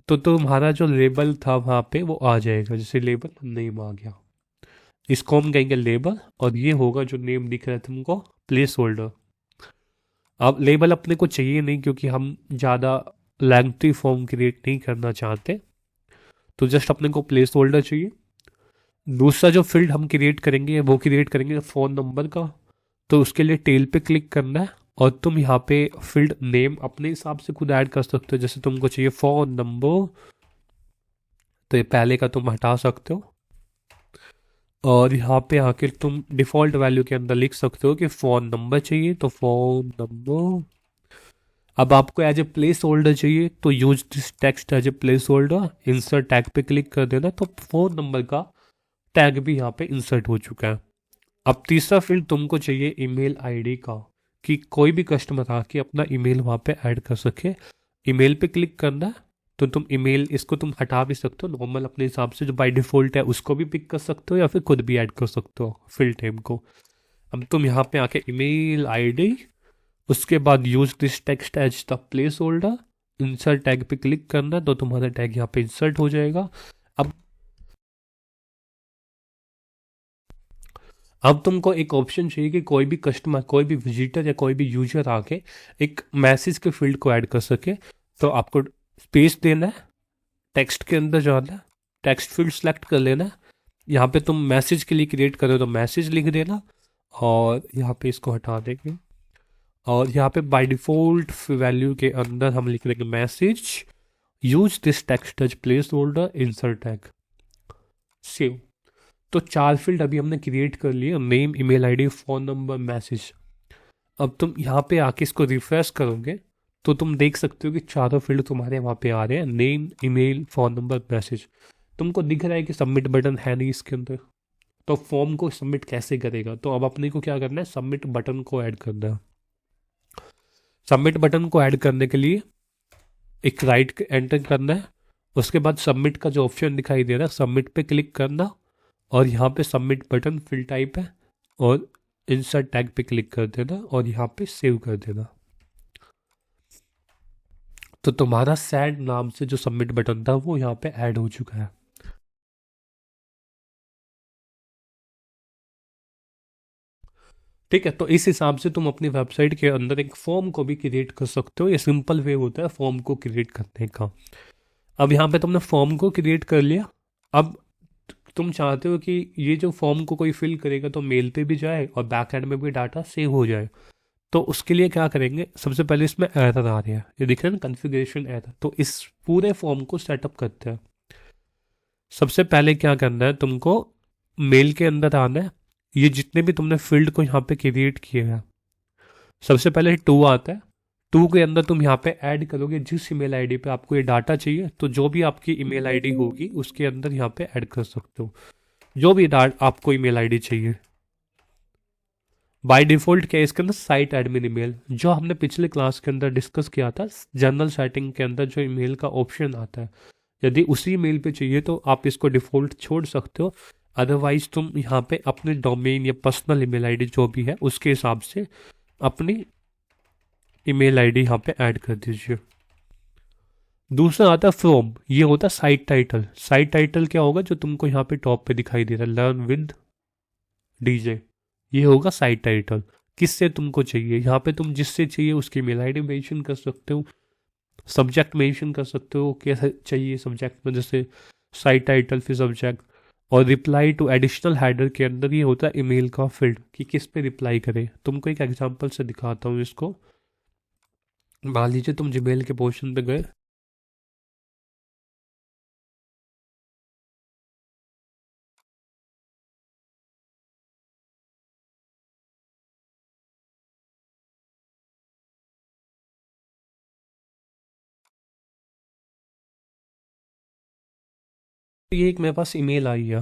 तो तुम्हारा जो लेबल था वहाँ पे वो आ जाएगा, जैसे लेबल नेम आ गया, इसको हम कहेंगे लेबल। और ये होगा जो नेम दिख रहा है तुमको, प्लेस होल्डर। अब लेबल अपने को चाहिए नहीं क्योंकि हम ज़्यादा लेंथी फॉर्म क्रिएट नहीं करना चाहते, तो जस्ट अपने को प्लेस होल्डर चाहिए। दूसरा जो फील्ड हम क्रिएट करेंगे वो क्रिएट करेंगे फ़ोन नंबर का, तो उसके लिए टेल पे क्लिक करना है और तुम यहाँ पे फील्ड नेम अपने हिसाब से खुद ऐड कर सकते हो। जैसे तुमको चाहिए फ़ोन नंबर, तो ये पहले का तुम हटा सकते हो और यहाँ पे आके तुम डिफ़ॉल्ट वैल्यू के अंदर लिख सकते हो कि फ़ोन नंबर चाहिए, तो फ़ोन नंबर अब आपको एज ए प्लेस होल्डर चाहिए तो use this text as a placeholder, insert tag पे क्लिक कर देना, तो फ़ोन नंबर का टैग भी यहाँ पे इंसर्ट हो चुका है। अब तीसरा फील्ड तुमको चाहिए ईमेल आईडी का, कि कोई भी कस्टमर आके अपना ईमेल वहाँ पे ऐड कर सके। ईमेल पे क्लिक करना है, तो तुम ईमेल इसको तुम हटा भी सकते हो नॉर्मल अपने हिसाब से, जो बाय डिफ़ॉल्ट है उसको भी पिक कर सकते हो या फिर खुद भी ऐड कर सकते हो फील्ड नेम को। अब तुम यहाँ पे आके ईमेल आईडी, उसके बाद use this text as the placeholder, insert tag पे क्लिक करना है, तो तुम्हारा टैग यहाँ पे इंसर्ट हो जाएगा। अब तुमको एक ऑप्शन चाहिए कि कोई भी कस्टमर, कोई भी विजिटर या कोई भी यूजर आके एक मैसेज के फील्ड को ऐड कर सके। तो आपको स्पेस देना है, टेक्स्ट के अंदर जाना है, टेक्स्ट फील्ड सेलेक्ट कर लेना है। यहाँ पे तुम मैसेज के लिए क्रिएट करो तो मैसेज लिख देना, और यहाँ पे इसको हटा देंगे, और यहाँ पे बाय डिफ़ॉल्ट वैल्यू के अंदर हम लिख देंगे message, use this text as placeholder, insert tag, save. तो 4 फील्ड अभी हमने क्रिएट कर लिए, name, email ID, phone number, message. अब तुम यहाँ पे आके इसको रिफ्रेश करोगे तो तुम देख सकते हो कि चारों फील्ड तुम्हारे वहाँ पे आ रहे हैं, name, email, phone number, message. तुमको दिख रहा है कि सबमिट बटन है नहीं इसके अंदर, तो फॉर्म को सबमिट कैसे करेगा? तो अब अपने को क्या करना है, सबमिट बटन को ऐड करना है। सबमिट बटन को ऐड करने के लिए एक राइट एंटर करना है, उसके बाद सबमिट का जो ऑप्शन दिखाई दे रहा है सबमिट पे क्लिक करना, और यहाँ पे सबमिट बटन फिल टाइप है, और इंसर्ट टैग पे क्लिक कर देना, और यहाँ पे सेव कर देना। तो तुम्हारा सैड नाम से जो सबमिट बटन था वो यहाँ पे ऐड हो चुका है। ठीक है, तो इस हिसाब से तुम अपनी वेबसाइट के अंदर एक फॉर्म को भी क्रिएट कर सकते हो। ये सिंपल वे होता है फॉर्म को क्रिएट करने का। अब यहाँ पे तुमने फॉर्म को क्रिएट कर लिया। अब तुम चाहते हो कि ये जो फॉर्म को कोई फिल करेगा तो मेल पे भी जाए और बैक एंड में भी डाटा सेव हो जाए। तो उसके लिए क्या करेंगे, सबसे पहले इसमें एरर आ रहा है, ये दिख रहा है ना, कॉन्फ़िगरेशन एरर। तो इस पूरे फॉर्म को सेटअप करते हैं। सबसे पहले क्या करना है, तुमको मेल के अंदर आना है। ये जितने भी तुमने फील्ड को यहाँ पे क्रिएट किए हैं, सबसे पहले टू आता है। टू के अंदर तुम यहाँ पे ऐड करोगे जिस ईमेल आईडी पे आपको ये डाटा चाहिए, तो जो भी आपकी ईमेल आईडी होगी उसके अंदर यहाँ पे ऐड कर सकते हो जो भी आपको ईमेल आईडी चाहिए। बाय डिफ़ॉल्ट क्या है इसके अंदर, साइट एडमिन ईमेल, जो हमने पिछले क्लास के अंदर डिस्कस किया था। जनरल सेटिंग के अंदर जो ईमेल का ऑप्शन आता है, यदि उसी ईमेल पे चाहिए तो आप इसको डिफ़ॉल्ट छोड़ सकते हो। अदरवाइज तुम यहाँ पे अपने डोमेन या पर्सनल ईमेल आईडी जो भी है उसके हिसाब से अपनी ईमेल आईडी यहाँ पे ऐड कर दीजिए। दूसरा आता है फ्रॉम, ये होता है साइट टाइटल। साइट टाइटल क्या होगा, जो तुमको यहाँ पे टॉप पे दिखाई दे रहा है, लर्न विद डीजे, ये होगा साइट टाइटल। किससे तुमको चाहिए, यहाँ पे तुम जिससे चाहिए उसकी ईमेल आईडी मेंशन कर सकते हो, सब्जेक्ट मेंशन कर सकते हो कैसे चाहिए सब्जेक्ट में, जैसे साइट टाइटल फिर सब्जेक्ट। और रिप्लाई टू एडिशनल हेडर के अंदर ये होता है ईमेल का फील्ड, कि किस पे रिप्लाई करें। तुमको एक एग्जांपल से दिखाता हूँ इसको। मान लीजिए तुम जीमेल के पोर्शन पे गए, ये एक मेरे पास ईमेल आई है।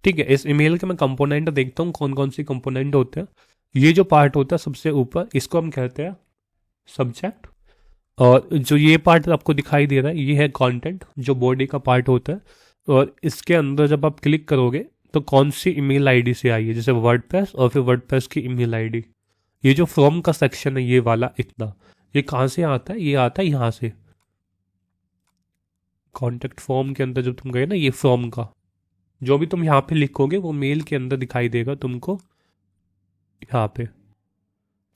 ठीक है, इस ईमेल के मैं कंपोनेंट देखता हूँ कौन कौन सी कंपोनेंट होते हैं। ये जो पार्ट होता है सबसे ऊपर, इसको हम कहते हैं सब्जेक्ट। और जो ये पार्ट आपको दिखाई दे रहा है ये है कंटेंट, जो बॉडी का पार्ट होता है। और इसके अंदर जब आप क्लिक करोगे तो कौन सी ईमेल आईडी से आई है, जैसे वर्डप्रेस और फिर वर्डप्रेस की ईमेल आईडी। ये जो फ्रॉम का सेक्शन है ये वाला, इतना, ये कहाँ से आता है, ये आता है यहाँ से कॉन्टेक्ट फॉर्म के अंदर। जब तुम गए ना, ये फॉर्म का जो भी तुम यहाँ पे लिखोगे वो मेल के अंदर दिखाई देगा तुमको यहाँ पे।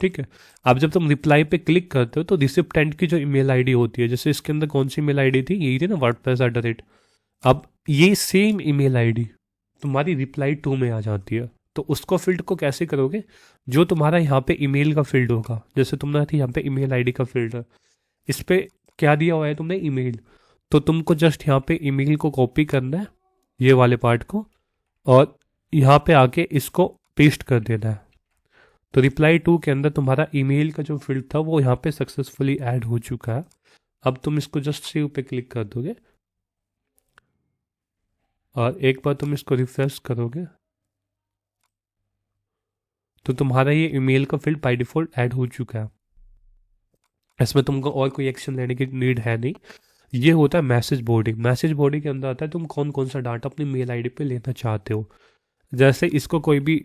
ठीक है, अब जब तुम रिप्लाई पे क्लिक करते हो तो रिसिप्टेंट की जो ईमेल आईडी होती है, जैसे इसके अंदर कौन सी ईमेल आईडी थी, यही थी ना, वर्डप्रेस@। अब ये सेम ईमेल आईडी तुम्हारी रिप्लाई टू में आ जाती है। तो उसको फील्ड को कैसे करोगे, जो तुम्हारा यहाँ पे ईमेल का फील्ड होगा, जैसे तुमने थी यहाँ पे ईमेल आईडी का फील्ड है, इस पे क्या दिया हुआ है तुमने, ईमेल। तो तुमको जस्ट यहाँ पे ईमेल को कॉपी करना है, ये वाले पार्ट को, और यहाँ पे आके इसको पेस्ट कर देना है। तो रिप्लाई टू के अंदर तुम्हारा ईमेल का जो फील्ड था वो यहाँ पे सक्सेसफुली ऐड हो चुका है। अब तुम इसको जस्ट सेव पे क्लिक कर दोगे और एक बार तुम इसको रिफ्रेश करोगे तो तुम्हारा ये ईमेल का फील्ड बाय डिफॉल्ट ऐड हो चुका है। इसमें तुमको और कोई एक्शन लेने की नीड है नहीं। ये होता है मैसेज बोर्डिंग। मैसेज बोर्डिंग के अंदर आता है तुम कौन कौन सा डाटा अपनी मेल आईडी पे लेना चाहते हो। जैसे इसको कोई भी,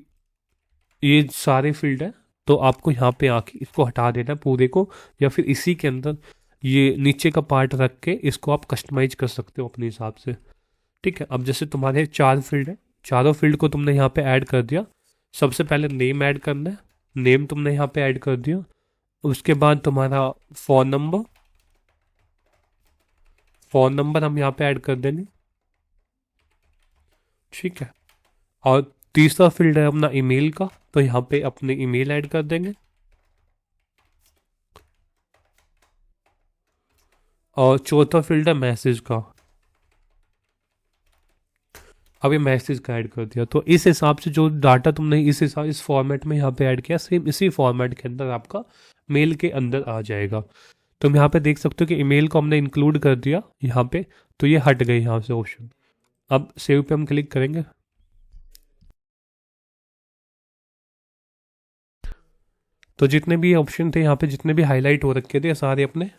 ये सारे फील्ड है तो आपको यहाँ पे आके इसको हटा देना है पूरे को, या फिर इसी के अंदर ये नीचे का पार्ट रख के इसको आप कस्टमाइज कर सकते हो अपने हिसाब से। ठीक है, अब जैसे तुम्हारे 4 फील्ड है, चारों फील्ड को तुमने यहाँ पे ऐड कर दिया। सबसे पहले नेम ऐड करना है, नेम तुमने यहाँ पे ऐड कर दिया। उसके बाद तुम्हारा फ़ोन नंबर, फ़ोन नंबर हम यहाँ पे ऐड कर देंगे। ठीक है, और तीसरा फील्ड है अपना ईमेल का, तो यहाँ पे अपने ईमेल ऐड कर देंगे। और चौथा फील्ड है मैसेज का। अब ये मैसेज का ऐड कर दिया, तो इस हिसाब से जो डाटा तुमने इस फॉर्मेट में यहाँ पे ऐड किया, सेम इसी फॉर्मेट के अंदर आपका मेल के अंदर आ जाएगा। तुम यहाँ पे देख सकते हो कि ईमेल को हमने इंक्लूड कर दिया यहाँ पे, तो ये हट गई यहाँ से ऑप्शन। अब सेव पे हम क्लिक करेंगे तो जितने भी ऑप्शन थे यहाँ पे, जितने भी हाईलाइट हो रखे थे, सारे अपने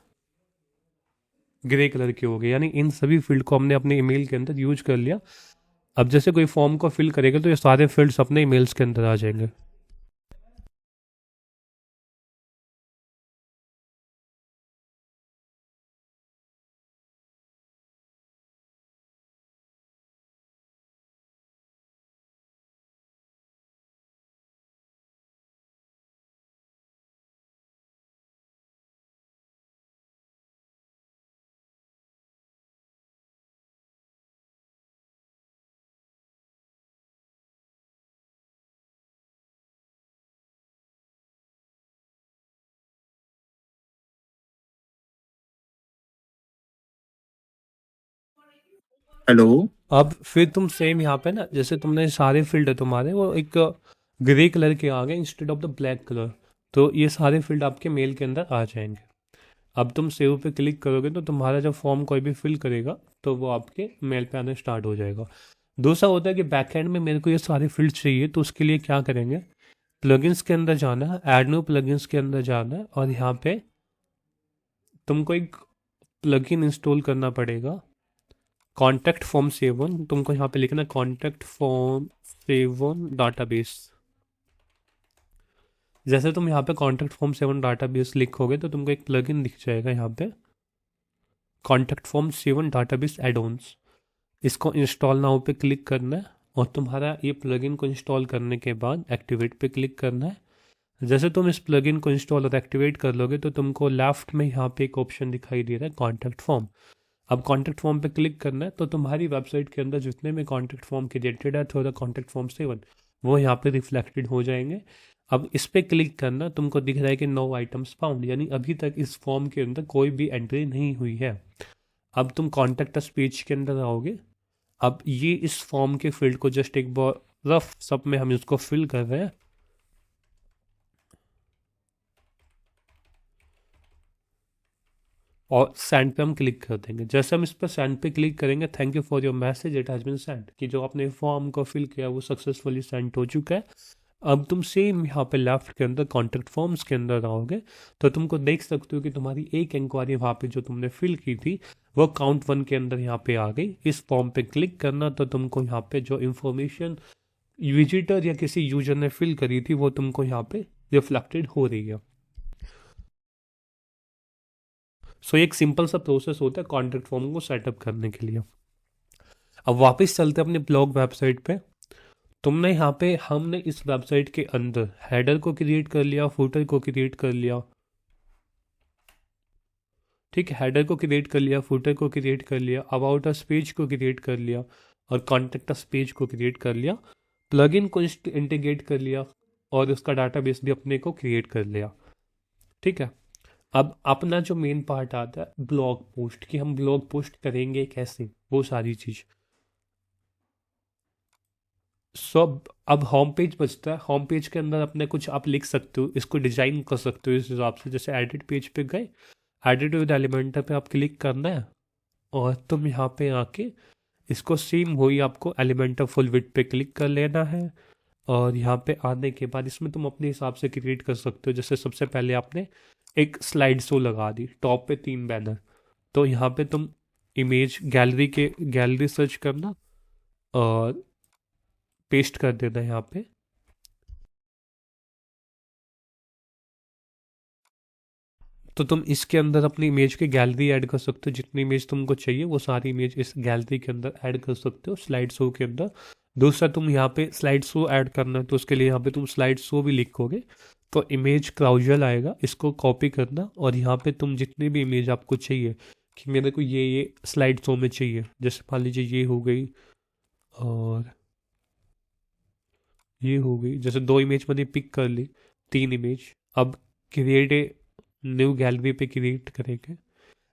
ग्रे कलर के हो गए। यानी इन सभी फील्ड को हमने अपने ईमेल के अंदर यूज कर लिया। अब जैसे कोई फॉर्म को फिल करेगा तो ये सारे फील्ड्स अपने ईमेल्स के अंदर आ जाएंगे। हेलो। अब फिर तुम सेम यहाँ पे ना, जैसे तुमने सारे फील्ड है तुम्हारे वो एक ग्रे कलर के आ गए instead of the black colour, तो ये सारे फील्ड आपके मेल के अंदर आ जाएंगे। अब तुम सेव पे क्लिक करोगे तो तुम्हारा जब फॉर्म कोई भी फिल करेगा तो वो आपके मेल पे आना स्टार्ट हो जाएगा। दूसरा होता है कि बैकएंड में मेरे को ये सारे फील्ड चाहिए, तो उसके लिए क्या करेंगे, प्लगइन्स के अंदर जाना है, ऐड न्यू प्लगइन्स के अंदर जाना है, और यहाँ पे तुमको एक प्लगइन इंस्टॉल करना पड़ेगा, कॉन्टैक्ट फॉर्म सेवन। तुमको यहाँ पे लिखना कॉन्टैक्ट फॉर्म सेवन डाटाबेस। जैसे तुम यहाँ पे कॉन्टैक्ट फॉर्म सेवन डाटाबेस लिखोगे तो तुमको एक प्लगइन दिख जाएगा यहाँ पे, contact form seven database add-ons. इसको इंस्टॉल नाउ पे क्लिक करना है, और तुम्हारा ये प्लगइन को इंस्टॉल करने के बाद एक्टिवेट पे क्लिक करना है। जैसे तुम इस प्लगइन को इंस्टॉल और एक्टिवेट कर लोगे तो तुमको लेफ्ट में यहाँ पे एक ऑप्शन दिखाई दे रहा है कॉन्टैक्ट फॉर्म। अब कॉन्टैक्ट फॉर्म पे क्लिक करना है, तो तुम्हारी वेबसाइट के अंदर जितने भी कॉन्टैक्ट फॉर्म क्रिएटेड है through the contact form seven, वो यहाँ पे रिफ्लेक्टेड हो जाएंगे। अब इस पे क्लिक करना, तुमको दिख रहा है कि नो आइटम्स फाउंड, यानी अभी तक इस फॉर्म के अंदर कोई भी एंट्री नहीं हुई है। अब तुम कॉन्टैक्ट अस पेज के अंदर आओगे। अब ये इस फॉर्म के फील्ड को जस्ट एक बार रफ सब में हम इसको फिल कर रहे हैं, और सेंड पे हम क्लिक कर देंगे। जैसे हम इस पर सेंड पे क्लिक करेंगे, thank you for your message it has been send, कि जो आपने फॉर्म को फिल किया वो सक्सेसफुली सेंड हो चुका है। अब तुम सेम यहाँ पे लेफ्ट के अंदर कॉन्टैक्ट फॉर्म्स के अंदर आओगे तो तुमको देख सकते हो कि तुम्हारी एक इंक्वायरी वहाँ पे जो तुमने फिल की थी वो काउंट वन के अंदर यहाँ पे आ गई। इस फॉर्म पे क्लिक करना, तो तुमको यहाँ पे जो इन्फॉर्मेशन विजिटर या किसी यूजर ने फिल करी थी वो तुमको यहाँ पे रिफ्लेक्टेड हो रही है। सो एक सिंपल सा प्रोसेस होता है कॉन्टैक्ट फॉर्म को सेटअप करने के लिए। अब वापस चलते हैं अपने ब्लॉग वेबसाइट पे। तुमने यहाँ पे, हमने इस वेबसाइट के अंदर हेडर को क्रिएट कर लिया, फुटर को क्रिएट कर लिया। ठीक है, हेडर को क्रिएट कर लिया, फुटर को क्रिएट कर लिया, अबाउट अस पेज को क्रिएट कर लिया, और कॉन्टैक्ट अस पेज को क्रिएट कर लिया, प्लगइन को इंटीग्रेट कर लिया, और उसका डाटाबेस भी अपने को क्रिएट कर लिया। ठीक है, अब अपना जो मेन पार्ट आता है ब्लॉग पोस्ट, कि हम ब्लॉग पोस्ट करेंगे कैसे, वो सारी चीज़। सो अब होम पेज बचता है। होम पेज के अंदर अपने कुछ आप लिख सकते हो, इसको डिजाइन कर सकते हो इस हिसाब से। जैसे एडिट पेज पे गए, एडिट विद एलिमेंटर पे आप क्लिक करना है और तुम यहाँ पे आके इसको सेम वही आपको एलिमेंटर फुल विड्थ पे क्लिक कर लेना है। और यहाँ पे आने के बाद इसमें तुम अपने हिसाब से क्रिएट कर सकते हो। जैसे सबसे पहले आपने एक स्लाइड शो लगा दी, टॉप पे 3 बैनर। तो यहाँ पे तुम इमेज गैलरी सर्च करना और पेस्ट कर देना यहाँ पे। तो तुम इसके अंदर अपनी इमेज की गैलरी ऐड कर सकते हो, जितनी इमेज तुमको चाहिए वो सारी इमेज इस गैलरी के अंदर ऐड कर सकते हो स्लाइड शो के अंदर। दूसरा, तुम यहाँ पे स्लाइड शो ऐड करना है तो उसके लिए यहाँ पे तुम स्लाइड शो भी लिखोगे तो इमेज क्राउजल आएगा, इसको कॉपी करना और यहाँ पे तुम जितनी भी इमेज आपको चाहिए कि मेरे को ये स्लाइड शो में चाहिए, जैसे मान लीजिए ये हो गई और ये हो गई, जैसे 2 इमेज मैंने पिक कर ली, 3 इमेज। अब क्रिएट ए न्यू गैलरी पे क्रिएट करेंगे।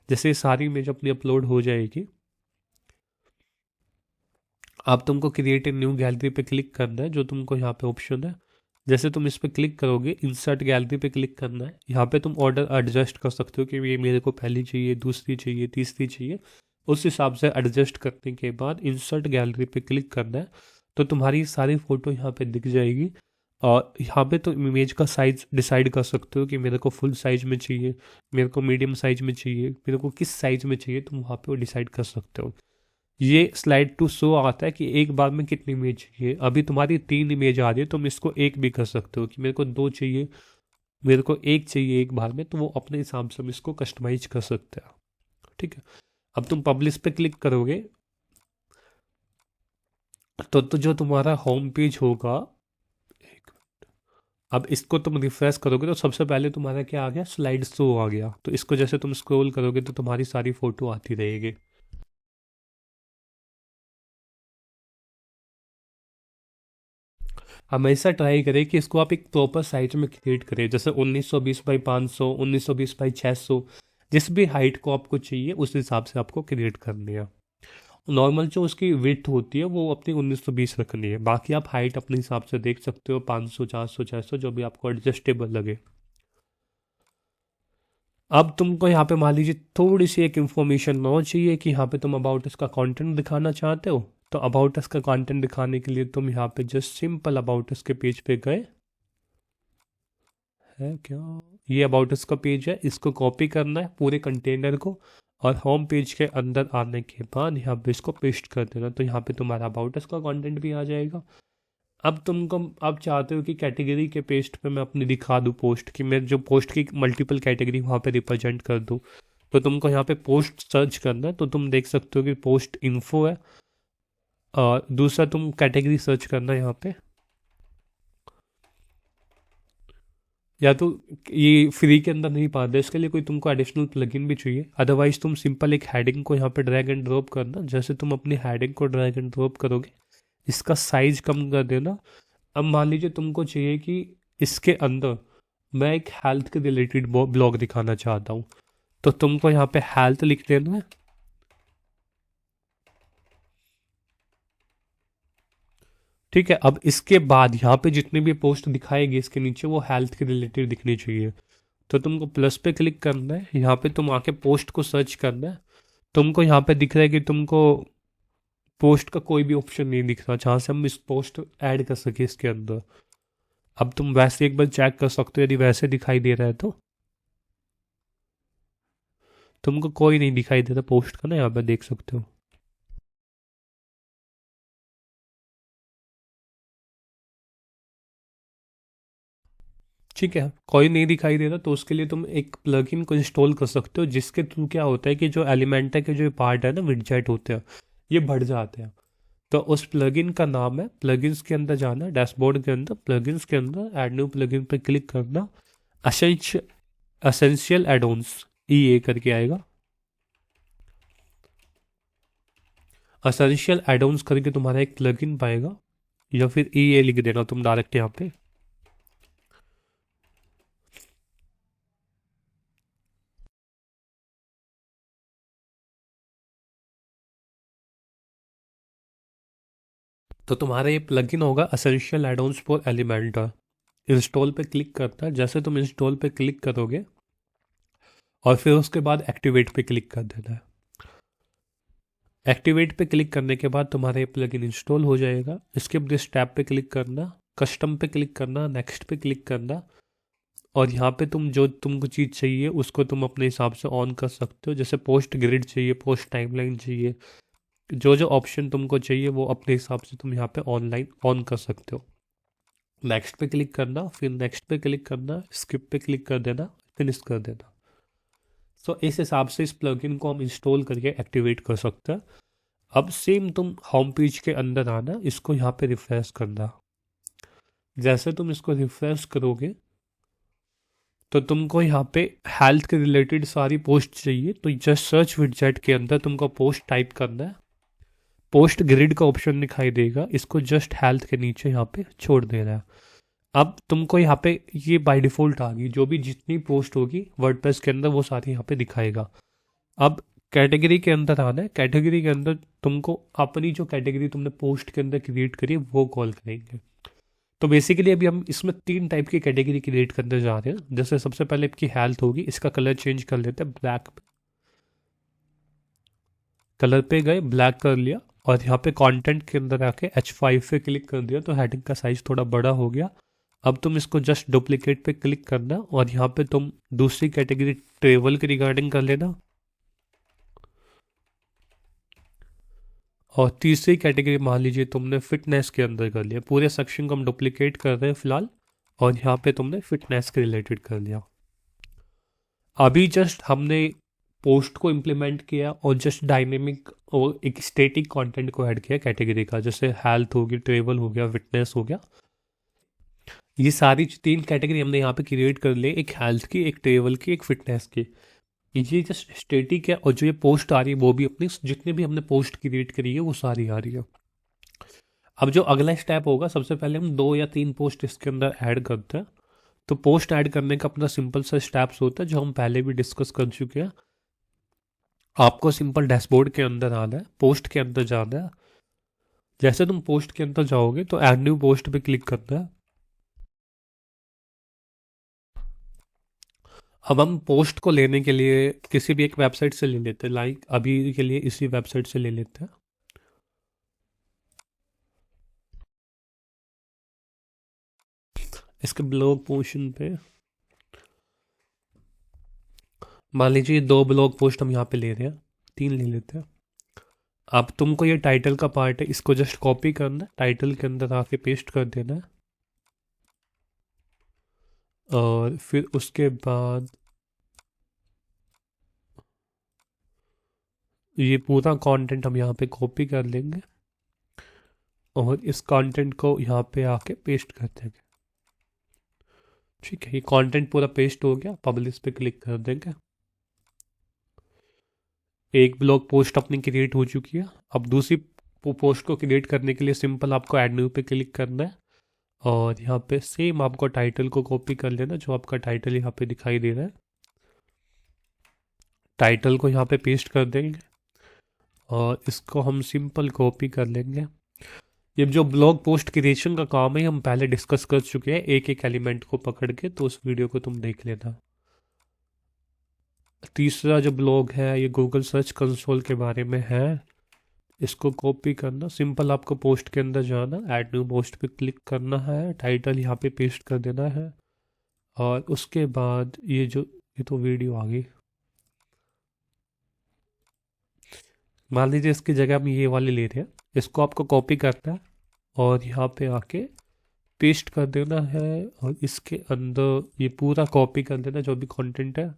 जैसे ये सारी इमेज अपनी अपलोड हो जाएगी, अब तुमको क्रिएट ए न्यू गैलरी पे क्लिक करना है, जो तुमको यहाँ पे ऑप्शन है। जैसे तुम इस पे क्लिक करोगे, इंसर्ट गैलरी पे क्लिक करना है। यहाँ पे तुम ऑर्डर एडजस्ट कर सकते हो कि ये मेरे को पहली चाहिए, दूसरी चाहिए, तीसरी चाहिए। उस हिसाब से एडजस्ट करने के बाद इंसर्ट गैलरी पे क्लिक करना है तो तुम्हारी सारी फ़ोटो यहाँ पे दिख जाएगी। और यहाँ पे तुम इमेज का साइज डिसाइड कर सकते हो कि मेरे को फुल साइज में चाहिए, मेरे को मीडियम साइज में चाहिए, मेरे को किस साइज में चाहिए, तुम वहाँ पे वो डिसाइड कर सकते हो। ये स्लाइड टू शो आता है कि एक बार में कितनी इमेज चाहिए। अभी तुम्हारी 3 इमेज आ रही है, तुम इसको एक भी कर सकते हो कि मेरे को 2 चाहिए, मेरे को एक चाहिए एक बार में, तो वो अपने हिसाब से हम इसको कस्टमाइज कर सकते हैं। ठीक है। अब तुम पब्लिश पे क्लिक करोगे तो जो तुम्हारा होम पेज होगा, अब इसको तुम रिफ्रेश करोगे तो सबसे पहले तुम्हारा क्या आ गया, स्लाइड शो आ गया। तो इसको जैसे तुम स्क्रॉल करोगे तो तुम्हारी सारी फोटो आती रहेगी। हमेशा ट्राई करें कि इसको आप एक प्रॉपर साइज में क्रिएट करें, जैसे 1920 बाई 500, 1920 बाई 600, जिस भी हाइट को आपको चाहिए उस हिसाब से आपको क्रिएट करनी है। नॉर्मल जो उसकी विड्थ होती है वो अपनी 1920 रखनी है, बाकी आप हाइट अपने हिसाब से देख सकते हो, 500, 400, 600, जो भी आपको एडजस्टेबल लगे। अब तुमको यहाँ पे मान लीजिए थोड़ी सी एक इन्फॉर्मेशन और चाहिए कि यहाँ पे तुम अबाउट इसका कंटेंट दिखाना चाहते हो। तो अबाउट इसका कंटेंट दिखाने के लिए तुम यहाँ पे जस्ट सिंपल अबाउट इसके पेज पे गए, है क्या, ये अबाउट इसका पेज है, इसको कॉपी करना है पूरे कंटेनर को और होम पेज के अंदर आने के बाद यहाँ पे इसको पेस्ट कर देना। तो यहाँ पे तुम्हारा अबाउट इसका कंटेंट भी आ जाएगा। अब तुमको अब चाहते हो कि कैटेगरी के पेस्ट पे मैं अपनी दिखा दूँ पोस्ट, कि मैं जो पोस्ट की मल्टीपल कैटेगरी वहाँ पे रिप्रेजेंट कर दूँ। तो तुमको यहाँ पे पोस्ट सर्च करना है, तो तुम देख सकते हो कि पोस्ट इन्फो है। और दूसरा तुम कैटेगरी सर्च करना है यहाँ पे, या तो ये फ्री के अंदर नहीं पाते, इसके लिए कोई तुमको एडिशनल प्लगइन भी चाहिए। अदरवाइज तुम सिंपल एक हेडिंग को यहाँ पे ड्रैग एंड ड्रॉप करना। जैसे तुम अपनी हेडिंग को ड्रैग एंड ड्रॉप करोगे, इसका साइज कम कर देना। अब मान लीजिए तुमको चाहिए कि इसके अंदर मैं एक हेल्थ के रिलेटेड ब्लॉग दिखाना चाहता हूँ, तो तुमको यहाँ पे हेल्थ लिख देना है। ठीक है। अब इसके बाद यहाँ पे जितनी भी पोस्ट दिखाएगी इसके नीचे वो हेल्थ के रिलेटेड दिखनी चाहिए। तो तुमको प्लस पे क्लिक करना है, यहाँ पे तुम आके पोस्ट को सर्च करना है। तुमको यहाँ पे दिख रहा है कि तुमको पोस्ट का कोई भी ऑप्शन नहीं दिख रहा जहाँ से हम इस पोस्ट ऐड कर सके इसके अंदर। अब तुम वैसे एक बार चेक कर सकते हो, यदि वैसे दिखाई दे रहा है तो तुमको कोई नहीं दिखाई देता पोस्ट का ना, यहाँ पे देख सकते हो। ठीक है, कोई नहीं दिखाई दे रहा तो उसके लिए तुम एक प्लगइन को इंस्टॉल कर सकते हो, जिसके थ्रू क्या होता है कि जो एलिमेंटा के जो पार्ट है ना, विडजेट होते हैं, ये बढ़ जाते हैं। तो उस प्लगइन का नाम है, प्लगइन्स के अंदर जाना, डैशबोर्ड के अंदर प्लगइन्स के अंदर ऐड न्यू प्लगइन पे क्लिक करना। असेंशियल एडोन्स ई ए करके आएगा, असेंशियल एडोन्स करके तुम्हारा एक प्लगइन पाएगा, या फिर ई ए लिख देना तुम डायरेक्ट यहाँ पे। तो तुम्हारा ये प्लगइन होगा essential add-ons for Elementor. Install पे क्लिक करता है, जैसे तुम इंस्टॉल पे क्लिक करोगे और फिर उसके बाद एक्टिवेट पे क्लिक कर देना है। एक्टिवेट पे क्लिक करने के बाद तुम्हारा ये प्लगइन इंस्टॉल हो जाएगा। स्किप दिस टैब पे क्लिक करना, कस्टम पे क्लिक करना, नेक्स्ट पे क्लिक करना और यहाँ पे तुम जो तुमको चीज़ चाहिए उसको तुम अपने हिसाब से ऑन कर सकते हो। जैसे पोस्ट ग्रिड चाहिए, पोस्ट टाइमलाइन चाहिए, जो जो ऑप्शन तुमको चाहिए वो अपने हिसाब से तुम यहाँ पे ऑनलाइन ऑन कर सकते हो। नेक्स्ट पे क्लिक करना, फिर नेक्स्ट पे क्लिक करना, स्किप पे क्लिक कर देना, फिनिश कर देना। सो इस हिसाब से इस प्लगइन को हम इंस्टॉल करके एक्टिवेट कर सकते हैं। अब सेम तुम होम पेज के अंदर आना, इसको यहाँ पे रिफ्रेश करना। जैसे तुम इसको रिफ्रेश करोगे तो तुमको यहाँ पे हेल्थ के रिलेटेड सारी पोस्ट चाहिए, तो जस्ट सर्च विडजेट के अंदर तुमको पोस्ट टाइप करना है। पोस्ट ग्रिड का ऑप्शन दिखाई देगा, इसको जस्ट हेल्थ के नीचे यहाँ पे छोड़ देना है। अब तुमको यहाँ पे ये बाय डिफ़ॉल्ट आ गई, जो भी जितनी पोस्ट होगी वर्डप्रेस के अंदर वो सारी यहाँ पे दिखाएगा। अब कैटेगरी के अंदर आना है। कैटेगरी के अंदर तुमको अपनी जो कैटेगरी तुमने पोस्ट के अंदर क्रिएट करी है वो कॉल करेंगे। तो बेसिकली अभी हम इसमें 3 टाइप की कैटेगरी क्रिएट करने जा रहे हैं। जैसे सबसे पहले आपकी हेल्थ होगी, इसका कलर चेंज कर लेते हैं, ब्लैक कलर पे गए, ब्लैक कर लिया और यहाँ पे कंटेंट के अंदर आके H5 पे क्लिक कर दिया तो हेडिंग का साइज थोड़ा बड़ा हो गया। अब तुम इसको जस्ट डुप्लीकेट पे क्लिक करना और यहाँ पे तुम दूसरी कैटेगरी ट्रेवल के रिगार्डिंग कर लेना और तीसरी कैटेगरी मान लीजिए तुमने फिटनेस के अंदर कर लिया। पूरे सेक्शन को हम डुप्लीकेट कर रहे हैं फिलहाल और यहाँ पे तुमने फिटनेस के रिलेटेड कर लिया। अभी जस्ट हमने पोस्ट को इम्प्लीमेंट किया और जस्ट डायनेमिक और एक स्टैटिक कंटेंट को ऐड किया कैटेगरी का, जैसे हेल्थ होगी, ट्रेवल हो गया, फिटनेस हो गया। ये सारी 3 कैटेगरी हमने यहाँ पे क्रिएट कर ली, एक हेल्थ की, एक ट्रेवल की, एक फिटनेस की। ये जस्ट स्टैटिक है और जो ये पोस्ट आ रही है वो भी अपनी जितने भी हमने पोस्ट क्रिएट करी है वो सारी आ रही है। अब जो अगला स्टेप होगा, सबसे पहले हम 2 या 3 पोस्ट इसके अंदर ऐड करते हैं। तो पोस्ट ऐड करने का अपना सिंपल सा स्टेप्स होता है जो हम पहले भी डिस्कस कर चुके हैं। आपको सिंपल डैशबोर्ड के अंदर आना है, पोस्ट के अंदर जाना है। जैसे तुम पोस्ट के अंदर जाओगे तो ऐड न्यू पोस्ट पे क्लिक करना है। अब हम पोस्ट को लेने के लिए किसी भी एक वेबसाइट से ले लेते हैं, लाइक अभी के लिए इसी वेबसाइट से ले लेते हैं। इसके ब्लॉग पोर्शन पे मान लीजिए 2 ब्लॉग पोस्ट हम यहाँ पे ले रहे हैं, 3 ले लेते हैं। अब तुमको ये टाइटल का पार्ट है, इसको जस्ट कॉपी करना है, टाइटल के अंदर आके पेस्ट कर देना है और फिर उसके बाद ये पूरा कंटेंट हम यहाँ पे कॉपी कर लेंगे और इस कंटेंट को यहाँ पे आके पेस्ट कर देंगे। ठीक है, ये कंटेंट पूरा पेस्ट हो गया, पब्लिश पे क्लिक कर देंगे। एक ब्लॉग पोस्ट अपनी क्रिएट हो चुकी है। अब दूसरी पोस्ट को क्रिएट करने के लिए सिंपल आपको ऐड न्यू पे क्लिक करना है और यहाँ पे सेम आपको टाइटल को कॉपी कर लेना, जो आपका टाइटल यहाँ पे दिखाई दे रहा है। टाइटल को यहाँ पे पेस्ट कर देंगे और इसको हम सिंपल कॉपी कर लेंगे। ये जो ब्लॉग पोस्ट क्रिएशन का काम है हम पहले डिस्कस कर चुके हैं एक एक एलिमेंट को पकड़ के, तो उस वीडियो को तुम देख लेना। तीसरा जो ब्लॉग है ये गूगल सर्च कंसोल के बारे में है। इसको कॉपी करना, सिंपल आपको पोस्ट के अंदर जाना, ऐड न्यू पोस्ट पे क्लिक करना है, टाइटल यहाँ पे पेस्ट कर देना है और उसके बाद ये तो वीडियो आ गई। मान लीजिए इसकी जगह हम ये वाली ले रहे हैं, इसको आपको कॉपी करना है और यहाँ पे आके पेस्ट कर देना है और इसके अंदर ये पूरा कॉपी कर देना जो भी कंटेंट है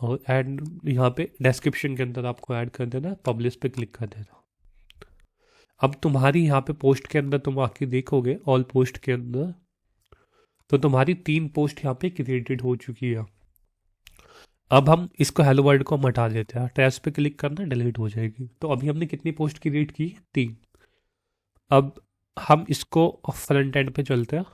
और ऐड यहाँ पे डिस्क्रिप्शन के अंदर आपको ऐड कर देना है, पब्लिश पे क्लिक कर देना। अब तुम्हारी यहाँ पे पोस्ट के अंदर तुम आके देखोगे ऑल पोस्ट के अंदर तो तुम्हारी 3 पोस्ट यहाँ पे क्रिएटेड हो चुकी है। अब हम इसको हेलो वर्ल्ड को हम हटा देते हैं, ट्रैश पे क्लिक करना, डिलीट हो जाएगी। तो अभी हमने कितनी पोस्ट क्रिएट की? 3। अब हम इसको फ्रंट एंड पे चलते हैं।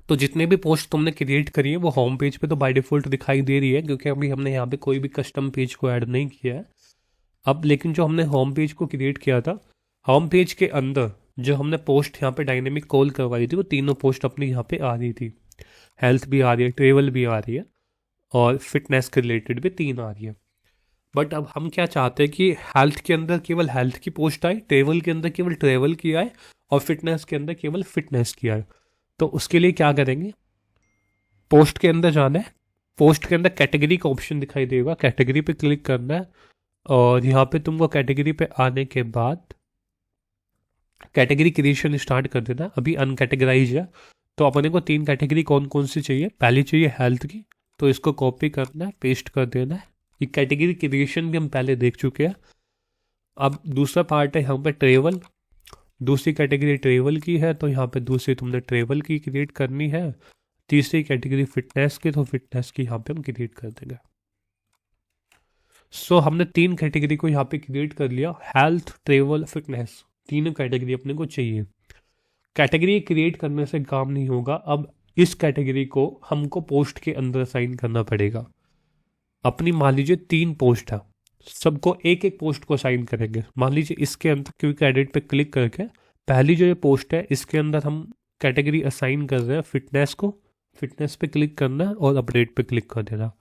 तो जितने भी पोस्ट तुमने क्रिएट करी है वो होम पेज पे तो बाय डिफॉल्ट दिखाई दे रही है, क्योंकि अभी हमने यहाँ पे कोई भी कस्टम पेज को ऐड नहीं किया है। अब लेकिन जो हमने होम पेज को क्रिएट किया था, होम पेज के अंदर जो हमने पोस्ट यहाँ पे डायनेमिक कॉल करवाई थी वो तीनों पोस्ट अपनी यहाँ पे आ रही थी। हेल्थ भी आ रही है, ट्रेवल भी आ रही है और फिटनेस के रिलेटेड भी 3 आ रही है। बट अब हम क्या चाहते हैं कि हेल्थ के अंदर केवल हेल्थ की पोस्ट आए, ट्रेवल के अंदर केवल ट्रेवल की आए और फिटनेस के अंदर केवल फिटनेस की आए। तो उसके लिए क्या करेंगे, पोस्ट के अंदर जाना है, पोस्ट के अंदर कैटेगरी का ऑप्शन दिखाई देगा, कैटेगरी पे क्लिक करना है और यहाँ पे तुमको कैटेगरी पे आने के बाद कैटेगरी क्रिएशन स्टार्ट कर देना। अभी अनकैटेगराइज है तो अपने को 3 कैटेगरी कौन कौन सी चाहिए, पहली चाहिए हेल्थ की, तो इसको कॉपी करना है, पेस्ट कर देना है। ये कैटेगरी क्रिएशन भी हम पहले देख चुके हैं। अब दूसरा पार्ट है यहाँ पे ट्रेवल, दूसरी कैटेगरी ट्रेवल की है तो यहाँ पे दूसरी तुमने ट्रेवल की क्रिएट करनी है। तीसरी कैटेगरी फिटनेस की, तो फिटनेस की यहाँ पे हम क्रिएट कर देंगे। सो हमने 3 कैटेगरी को यहाँ पे क्रिएट कर लिया, हेल्थ ट्रेवल फिटनेस, तीनों कैटेगरी अपने को चाहिए। कैटेगरी क्रिएट करने से काम नहीं होगा, अब इस कैटेगरी को हमको पोस्ट के अंदर असाइन करना पड़ेगा। अपनी मान लीजिए 3 पोस्ट है, सबको एक एक पोस्ट को असाइन करेंगे। मान लीजिए इसके अंदर क्विक एडिट पे क्लिक करके पहली जो ये पोस्ट है इसके अंदर हम कैटेगरी असाइन कर रहे हैं फिटनेस को, फिटनेस पे क्लिक करना है और अपडेट पे क्लिक कर देना।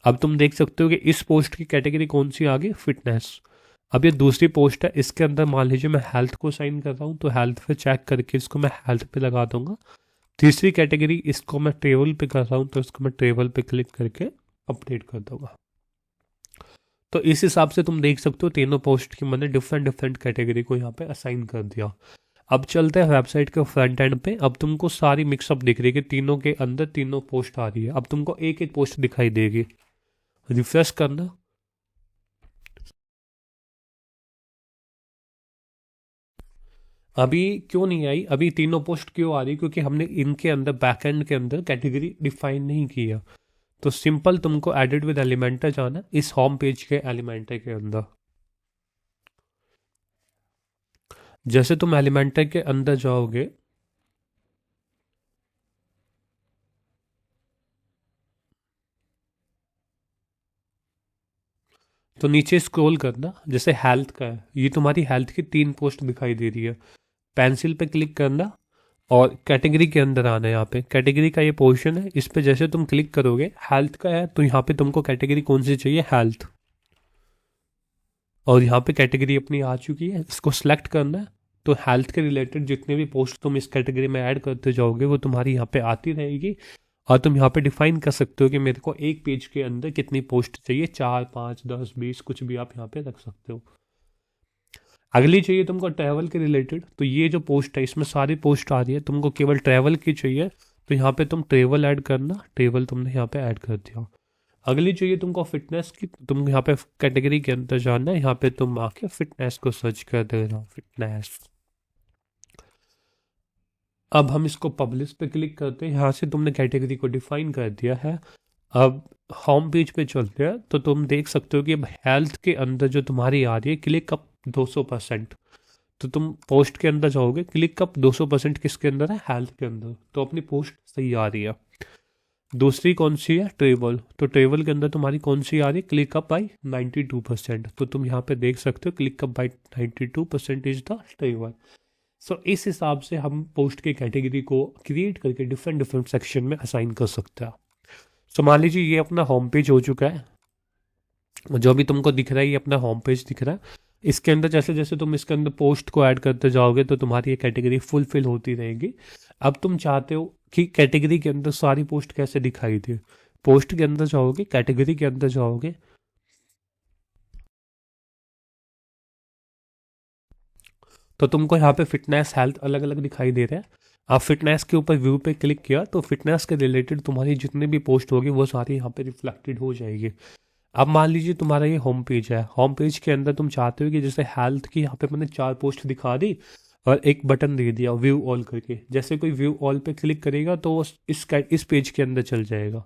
अब तुम देख सकते हो कि इस पोस्ट की कैटेगरी कौन सी आ गई, फिटनेस। अब ये दूसरी पोस्ट है, इसके अंदर मान लीजिए मैं हेल्थ को साइन कर रहा हूँ तो हेल्थ पे चेक करके इसको मैं हेल्थ पे लगा दूंगा। तीसरी कैटेगरी इसको मैं ट्रेवल पे कर रहा हूँ तो इसको मैं ट्रेवल पे क्लिक करके अपडेट कर दूंगा। तो इस हिसाब से तुम देख सकते हो तीनों पोस्ट की मैंने डिफरेंट डिफरेंट कैटेगरी को यहाँ पे असाइन कर दिया। अब चलते हैं वेबसाइट के फ्रंट एंड पे। अब तुमको सारी मिक्सअप दिख रही है कि तीनों के अंदर तीनों पोस्ट आ रही है। अब तुमको एक एक पोस्ट दिखाई देगी, रिफ्रेश करना। अभी क्यों नहीं आई, अभी तीनों पोस्ट क्यों आ रही, क्योंकि हमने इनके अंदर बैकएंड के अंदर कैटेगरी डिफाइन नहीं किया। तो सिंपल तुमको एडिट विद एलिमेंटर जाना, इस होम पेज के एलिमेंटर के अंदर। जैसे तुम एलिमेंटर के अंदर जाओगे तो नीचे स्क्रॉल करना, जैसे हेल्थ का है, ये तुम्हारी हेल्थ की 3 पोस्ट दिखाई दे रही है। पेंसिल पे क्लिक करना और कैटेगरी के अंदर आना है। यहाँ पे कैटेगरी का ये पोर्शन है, इस पे जैसे तुम क्लिक करोगे हेल्थ का है तो यहाँ पे तुमको कैटेगरी कौन सी चाहिए, हेल्थ। और यहाँ पे कैटेगरी अपनी आ चुकी है, इसको सिलेक्ट करना है। तो हेल्थ के रिलेटेड जितने भी पोस्ट तुम इस कैटेगरी में ऐड करते जाओगे वो तुम्हारी यहाँ पे आती रहेगी। और तुम यहाँ पे डिफाइन कर सकते हो कि मेरे को एक पेज के अंदर कितनी पोस्ट चाहिए, 4, 5, 10, 20, कुछ भी आप यहाँ पे रख सकते हो। अगली चाहिए तुमको ट्रैवल के रिलेटेड, तो ये जो पोस्ट है इसमें सारी पोस्ट आ रही है, तुमको केवल ट्रैवल की चाहिए तो यहाँ पे तुम ट्रैवल ऐड करना, ट्रैवल तुमने यहाँ पे ऐड कर दिया। अगली चाहिए तुमको फिटनेस की, तुम यहाँ पे कैटेगरी के अंदर जाना है, यहाँ पे तुम आके फिटनेस को सर्च कर देना, फिटनेस। अब हम इसको पब्लिश पे क्लिक करते हैं, यहाँ से तुमने कैटेगरी को डिफाइन कर दिया है। अब होम पेज पे चलते हैं तो तुम देख सकते हो कि अब हेल्थ के अंदर जो तुम्हारी आ रही है क्लिक अप 200%। तो तुम पोस्ट के अंदर जाओगे, क्लिक अप 200% किसके अंदर है, हेल्थ के अंदर, तो अपनी पोस्ट सही आ रही है। दूसरी कौन सी है, ट्रेवल, तो ट्रेवल के अंदर तुम्हारी कौन सी आ रही है, क्लिक अप बाई 92%। तो तुम यहाँ पे देख सकते हो click up by 92% is the travel. So इस हिसाब से हम पोस्ट की कैटेगरी को क्रिएट करके डिफरेंट डिफरेंट सेक्शन में असाइन कर सकते हैं। सो मान लीजिए ये अपना होम पेज हो चुका है, जो भी तुमको दिख रहा है ये अपना होम पेज दिख रहा है। इसके अंदर जैसे जैसे तुम इसके अंदर पोस्ट को ऐड करते जाओगे तो तुम्हारी ये कैटेगरी फुलफिल होती रहेगी। अब तुम चाहते हो कि कैटेगरी के अंदर सारी पोस्ट कैसे दिखाई दे, पोस्ट के अंदर जाओगे, कैटेगरी के अंदर जाओगे, तो तुमको यहाँ पे फिटनेस हेल्थ अलग अलग दिखाई दे रहा है। आप फिटनेस के ऊपर व्यू पे क्लिक किया तो फिटनेस के रिलेटेड तुम्हारी जितनी भी पोस्ट होगी वो सारी यहाँ पे रिफ्लेक्टेड हो जाएगी। अब मान लीजिए तुम्हारा ये होम पेज है, होम पेज के अंदर तुम चाहते हो कि जैसे हेल्थ की यहाँ पे मैंने 4 पोस्ट दिखा दी और एक बटन दे दिया व्यू ऑल करके, जैसे कोई व्यू ऑल पे क्लिक करेगा तो वो इस पेज के अंदर चल जाएगा,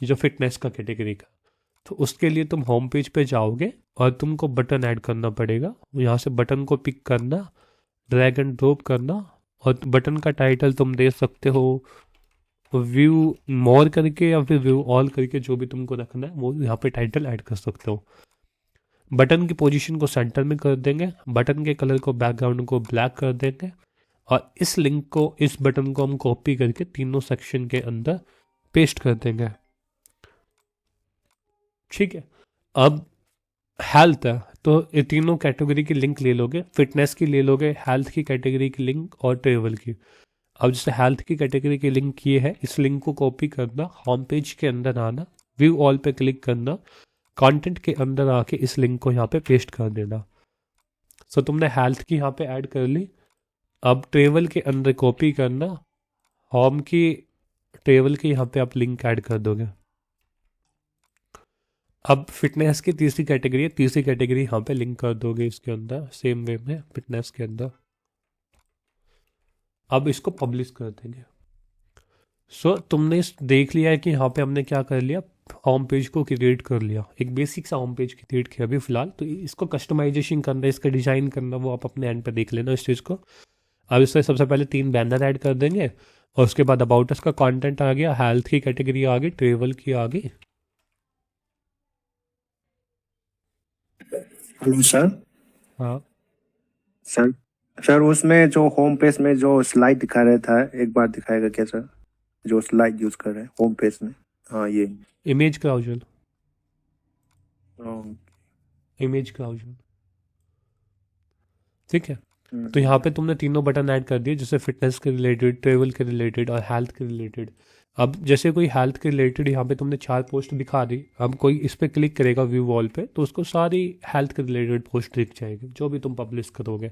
जो फिटनेस का कैटेगरी का। तो उसके लिए तुम होम पेज पे जाओगे और तुमको बटन ऐड करना पड़ेगा। यहाँ से बटन को पिक करना, ड्रैग एंड ड्रॉप करना और बटन का टाइटल तुम दे सकते हो व्यू मोर करके या फिर व्यू ऑल करके, जो भी तुमको रखना है वो यहाँ पे टाइटल ऐड कर सकते हो। बटन की पोजीशन को सेंटर में कर देंगे, बटन के कलर को बैकग्राउंड को ब्लैक कर देंगे, और इस लिंक को, इस बटन को हम कॉपी करके तीनों सेक्शन के अंदर पेस्ट कर देंगे। ठीक है, अब हेल्थ है तो ये तीनों कैटेगरी की लिंक ले लोगे, फिटनेस की ले लोगे, हेल्थ की कैटेगरी की लिंक और ट्रेवल की। अब जैसे हेल्थ की कैटेगरी की लिंक ये है, इस लिंक को कॉपी करना, होम पेज के अंदर आना, व्यू ऑल पे क्लिक करना, कंटेंट के अंदर आके इस लिंक को यहाँ पे पेस्ट कर देना। सो तुमने हेल्थ की यहाँ पे ऐड कर ली। अब ट्रेवल के अंदर कॉपी करना, होम की ट्रेवल के यहाँ पे आप लिंक ऐड कर दोगे। अब फिटनेस की तीसरी कैटेगरी है, तीसरी कैटेगरी यहाँ पे लिंक कर दोगे इसके अंदर सेम वे में फिटनेस के अंदर। अब इसको पब्लिश कर देंगे। सो तुमने देख लिया है कि यहाँ पे हमने क्या कर लिया, होम पेज को क्रिएट कर लिया, एक बेसिक सा होम पेज क्रिएट किया अभी फिलहाल। तो इसको कस्टमाइजेशन करना, इसका डिजाइन करना, वो आप अपने एंड पे देख लेना इस चीज़ को। अब इससे सबसे पहले 3 बैनर ऐड कर देंगे, और उसके बाद अबाउट अस का कंटेंट आ गया, हेल्थ की कैटेगरी आ गई, ट्रेवल की आ गई। Hello sir. हाँ सर सर उसमें जो होम पेज में जो स्लाइड दिखा रहा था, एक बार दिखाएगा क्या सर? जो स्लाइड यूज कर रहे हैं होम पेज में। हाँ ये। इमेज क्लाउजल, हाँ, इमेज क्लाउजल। ठीक है, हम्म, तो यहाँ पे तुमने तीनों बटन ऐड कर दिए, जैसे फिटनेस के रिलेटेड, ट्रेवल के रिलेटेड और हेल्थ के रिलेटेड। अब जैसे कोई हेल्थ के रिलेटेड यहाँ पे तुमने 4 पोस्ट दिखा दी, अब कोई इस पर क्लिक करेगा व्यू वॉल पे तो उसको सारी हेल्थ के रिलेटेड पोस्ट दिख जाएगी जो भी तुम पब्लिश करोगे।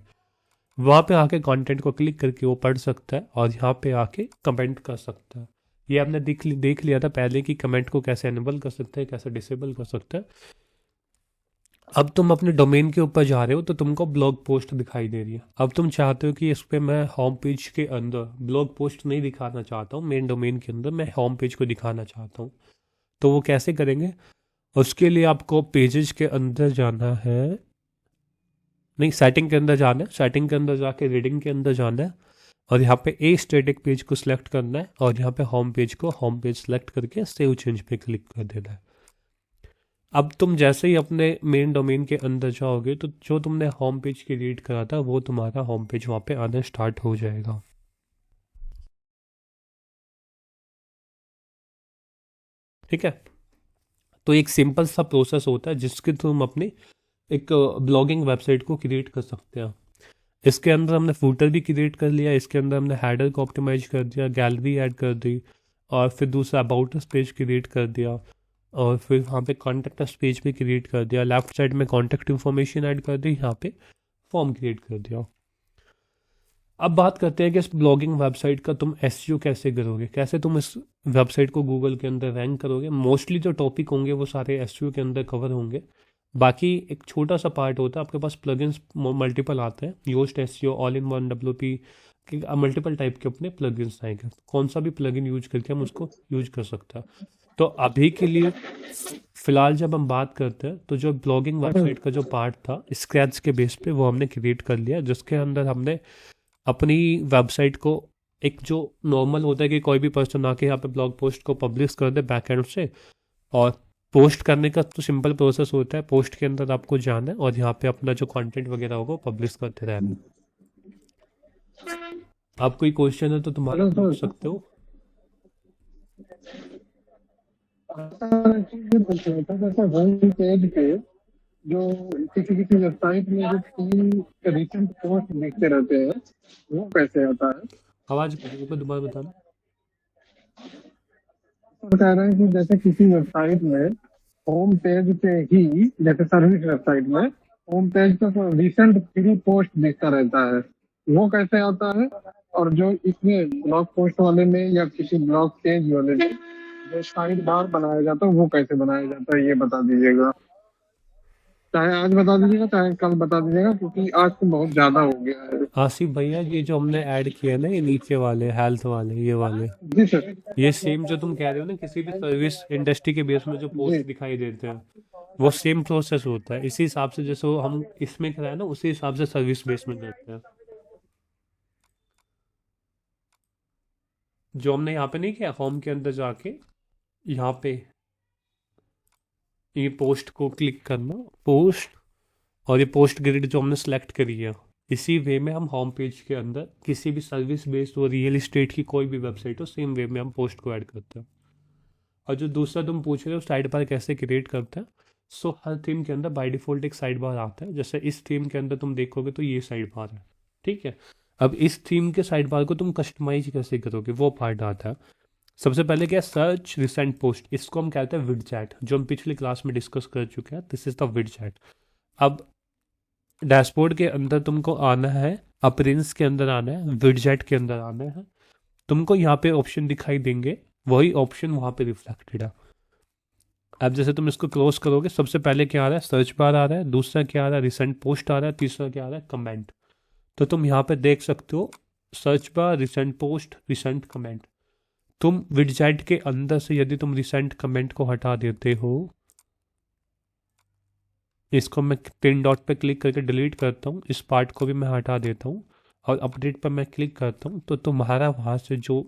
वहाँ पे आके कंटेंट को क्लिक करके वो पढ़ सकता है और यहाँ पे आके कमेंट कर सकता है। ये आपने देख लिया था पहले कि कमेंट को कैसे एनेबल कर सकते हैं, कैसे डिसेबल कर सकते हैं। अब तुम अपने डोमेन के ऊपर जा रहे हो तो तुमको ब्लॉग पोस्ट दिखाई दे रही है। अब तुम चाहते हो कि इस पे मैं होम पेज के अंदर ब्लॉग पोस्ट नहीं दिखाना चाहता हूँ, मेन डोमेन के अंदर मैं होम पेज को दिखाना चाहता हूँ। तो वो कैसे करेंगे, उसके लिए आपको पेजेस के अंदर जाना है, नहीं सेटिंग के अंदर जाना है, सेटिंग के अंदर जाके रीडिंग के अंदर जाना है, और यहाँ पे ए स्टैटिक पेज को सिलेक्ट करना है, और यहाँ पे होम पेज को होम पेज सेलेक्ट करके सेव चेंज पे क्लिक कर देना है। अब तुम जैसे ही अपने मेन डोमेन के अंदर जाओगे तो जो तुमने होम पेज क्रिएट करा था वो तुम्हारा होम पेज वहाँ पे आना स्टार्ट हो जाएगा। ठीक है, तो एक सिंपल सा प्रोसेस होता है जिसके तुम अपनी एक ब्लॉगिंग वेबसाइट को क्रिएट कर सकते हैं। इसके अंदर हमने फूटर भी क्रिएट कर लिया, इसके अंदर हमने हेडर को ऑप्टिमाइज कर दिया, गैलरी ऐड कर दी, और फिर दूसरा अबाउट अस पेज क्रिएट कर दिया, और फिर वहाँ पे कॉन्टैक्ट अस पेज भी क्रिएट कर दिया, लेफ्ट साइड में कॉन्टैक्ट इन्फॉर्मेशन ऐड कर दी, यहाँ पे फॉर्म क्रिएट कर दिया। अब बात करते हैं कि इस ब्लॉगिंग वेबसाइट का तुम एसईओ कैसे करोगे, कैसे तुम इस वेबसाइट को गूगल के अंदर रैंक करोगे। मोस्टली जो टॉपिक होंगे वो सारे एसईओ के अंदर कवर होंगे, बाकी एक छोटा सा पार्ट होता है, आपके पास प्लगइन्स मल्टीपल आते हैं, Yoast SEO, all in one, WP, multiple type के अपने प्लगइन्स आएंगे, कौन सा भी प्लगइन यूज करके हम उसको यूज कर सकते हैं। तो अभी के लिए फिलहाल जब हम बात करते हैं तो जो ब्लॉगिंग वेबसाइट का जो पार्ट था स्क्रैच के बेस पे वो हमने क्रिएट कर लिया, जिसके अंदर हमने अपनी वेबसाइट को, एक जो नॉर्मल होता है कि कोई भी पर्सन आके यहाँ पे ब्लॉग पोस्ट को पब्लिश कर दे बैकएंड से, और पोस्ट करने का तो सिंपल प्रोसेस होता है, पोस्ट के अंदर आपको जाना है और यहाँ पे अपना जो कंटेंट वगैरह होगा पब्लिश करते रहना। आप कोई क्वेश्चन है तो तुम्हारा हेलो पूछ सर। सकते हो। ये पूछ रहा था, जैसे होम पेज पे जो किसी किसी वेबसाइट में जो 3 रिसेंट पोस्ट देखते रहते हैं वो कैसे आता है? आवाज को दोबारा बताना। तो कह रहे हैं कि जैसे किसी वेबसाइट में होम पेज पे ही, जैसे सर्विस वेबसाइट में होम पेज पे रिसेंट 3 पोस्ट दिखता रहता है, वो कैसे आता है? और जो इसमें ब्लॉग पोस्ट वाले में या किसी ब्लॉग पेज वाले में जो साइड बार बनाया जाता है वो कैसे बनाया जाता है, ये बता दीजिएगा। चाहे आज बता दीजिएगा चाहे कल बता दीजिएगा, क्योंकि आज तो बहुत ज्यादा हो गया है। आसिफ भैया, ये जो हमने ऐड किया ना, ये नीचे वाले हेल्थ वाले, ये वाले, जी सर। ये सेम जो तुम कह रहे हो ना, किसी भी सर्विस इंडस्ट्री के बेस में जो पोस्ट जी दिखाई देते हैं वो सेम प्रोसेस होता है। इसी हिसाब से जैसे वो हम इसमें कराए ना, उसी हिसाब से सर्विस बेस में करते हैं। जो हमने यहाँ पे नहीं किया, होम के अंदर जाके यहाँ पे ये पोस्ट को क्लिक करना, पोस्ट, और ये पोस्ट ग्रिड जो हमने सेलेक्ट करी है, इसी वे में हम होम पेज के अंदर किसी भी सर्विस बेस्ड और रियल इस्टेट की कोई भी वेबसाइट हो, सेम वे में हम पोस्ट को ऐड करते हैं। और जो दूसरा तुम पूछ रहे हो साइड बार कैसे क्रिएट करते हैं, सो हर थीम के अंदर बाय डिफ़ॉल्ट एक साइड बार आता है। जैसे इस थीम के अंदर तुम देखोगे तो ये साइड बार है, ठीक है। अब इस थीम के साइड बार को तुम कस्टमाइज कैसे करोगे, वो पार्ट आता है। सबसे पहले क्या है, सर्च रिसेंट पोस्ट, इसको हम कहते हैं विडजेट, जो हम पिछली क्लास में डिस्कस कर चुके हैं। This is the widget. अब डैशबोर्ड के अंदर तुमको आना है, अपरेंस के अंदर आना है, विडजेट के अंदर आना है। तुमको यहाँ पे ऑप्शन दिखाई देंगे, वही ऑप्शन वहाँ पे रिफ्लेक्टेड है। अब जैसे तुम इसको क्लोज करोगे, सबसे पहले क्या आ रहा है, सर्च बार आ रहा है, दूसरा क्या आ रहा है, रिसेंट पोस्ट आ रहा है, तीसरा क्या आ रहा है, कमेंट। तो तुम यहाँ पे देख सकते हो search bar, recent post, recent comment. तुम विडजेट के अंदर से यदि तुम रिसेंट कमेंट को हटा देते हो, इसको मैं पिन डॉट पे क्लिक करके डिलीट करता हूँ, इस पार्ट को भी मैं हटा देता हूँ और अपडेट पर मैं क्लिक करता हूँ, तो तुम्हारा वहाँ से जो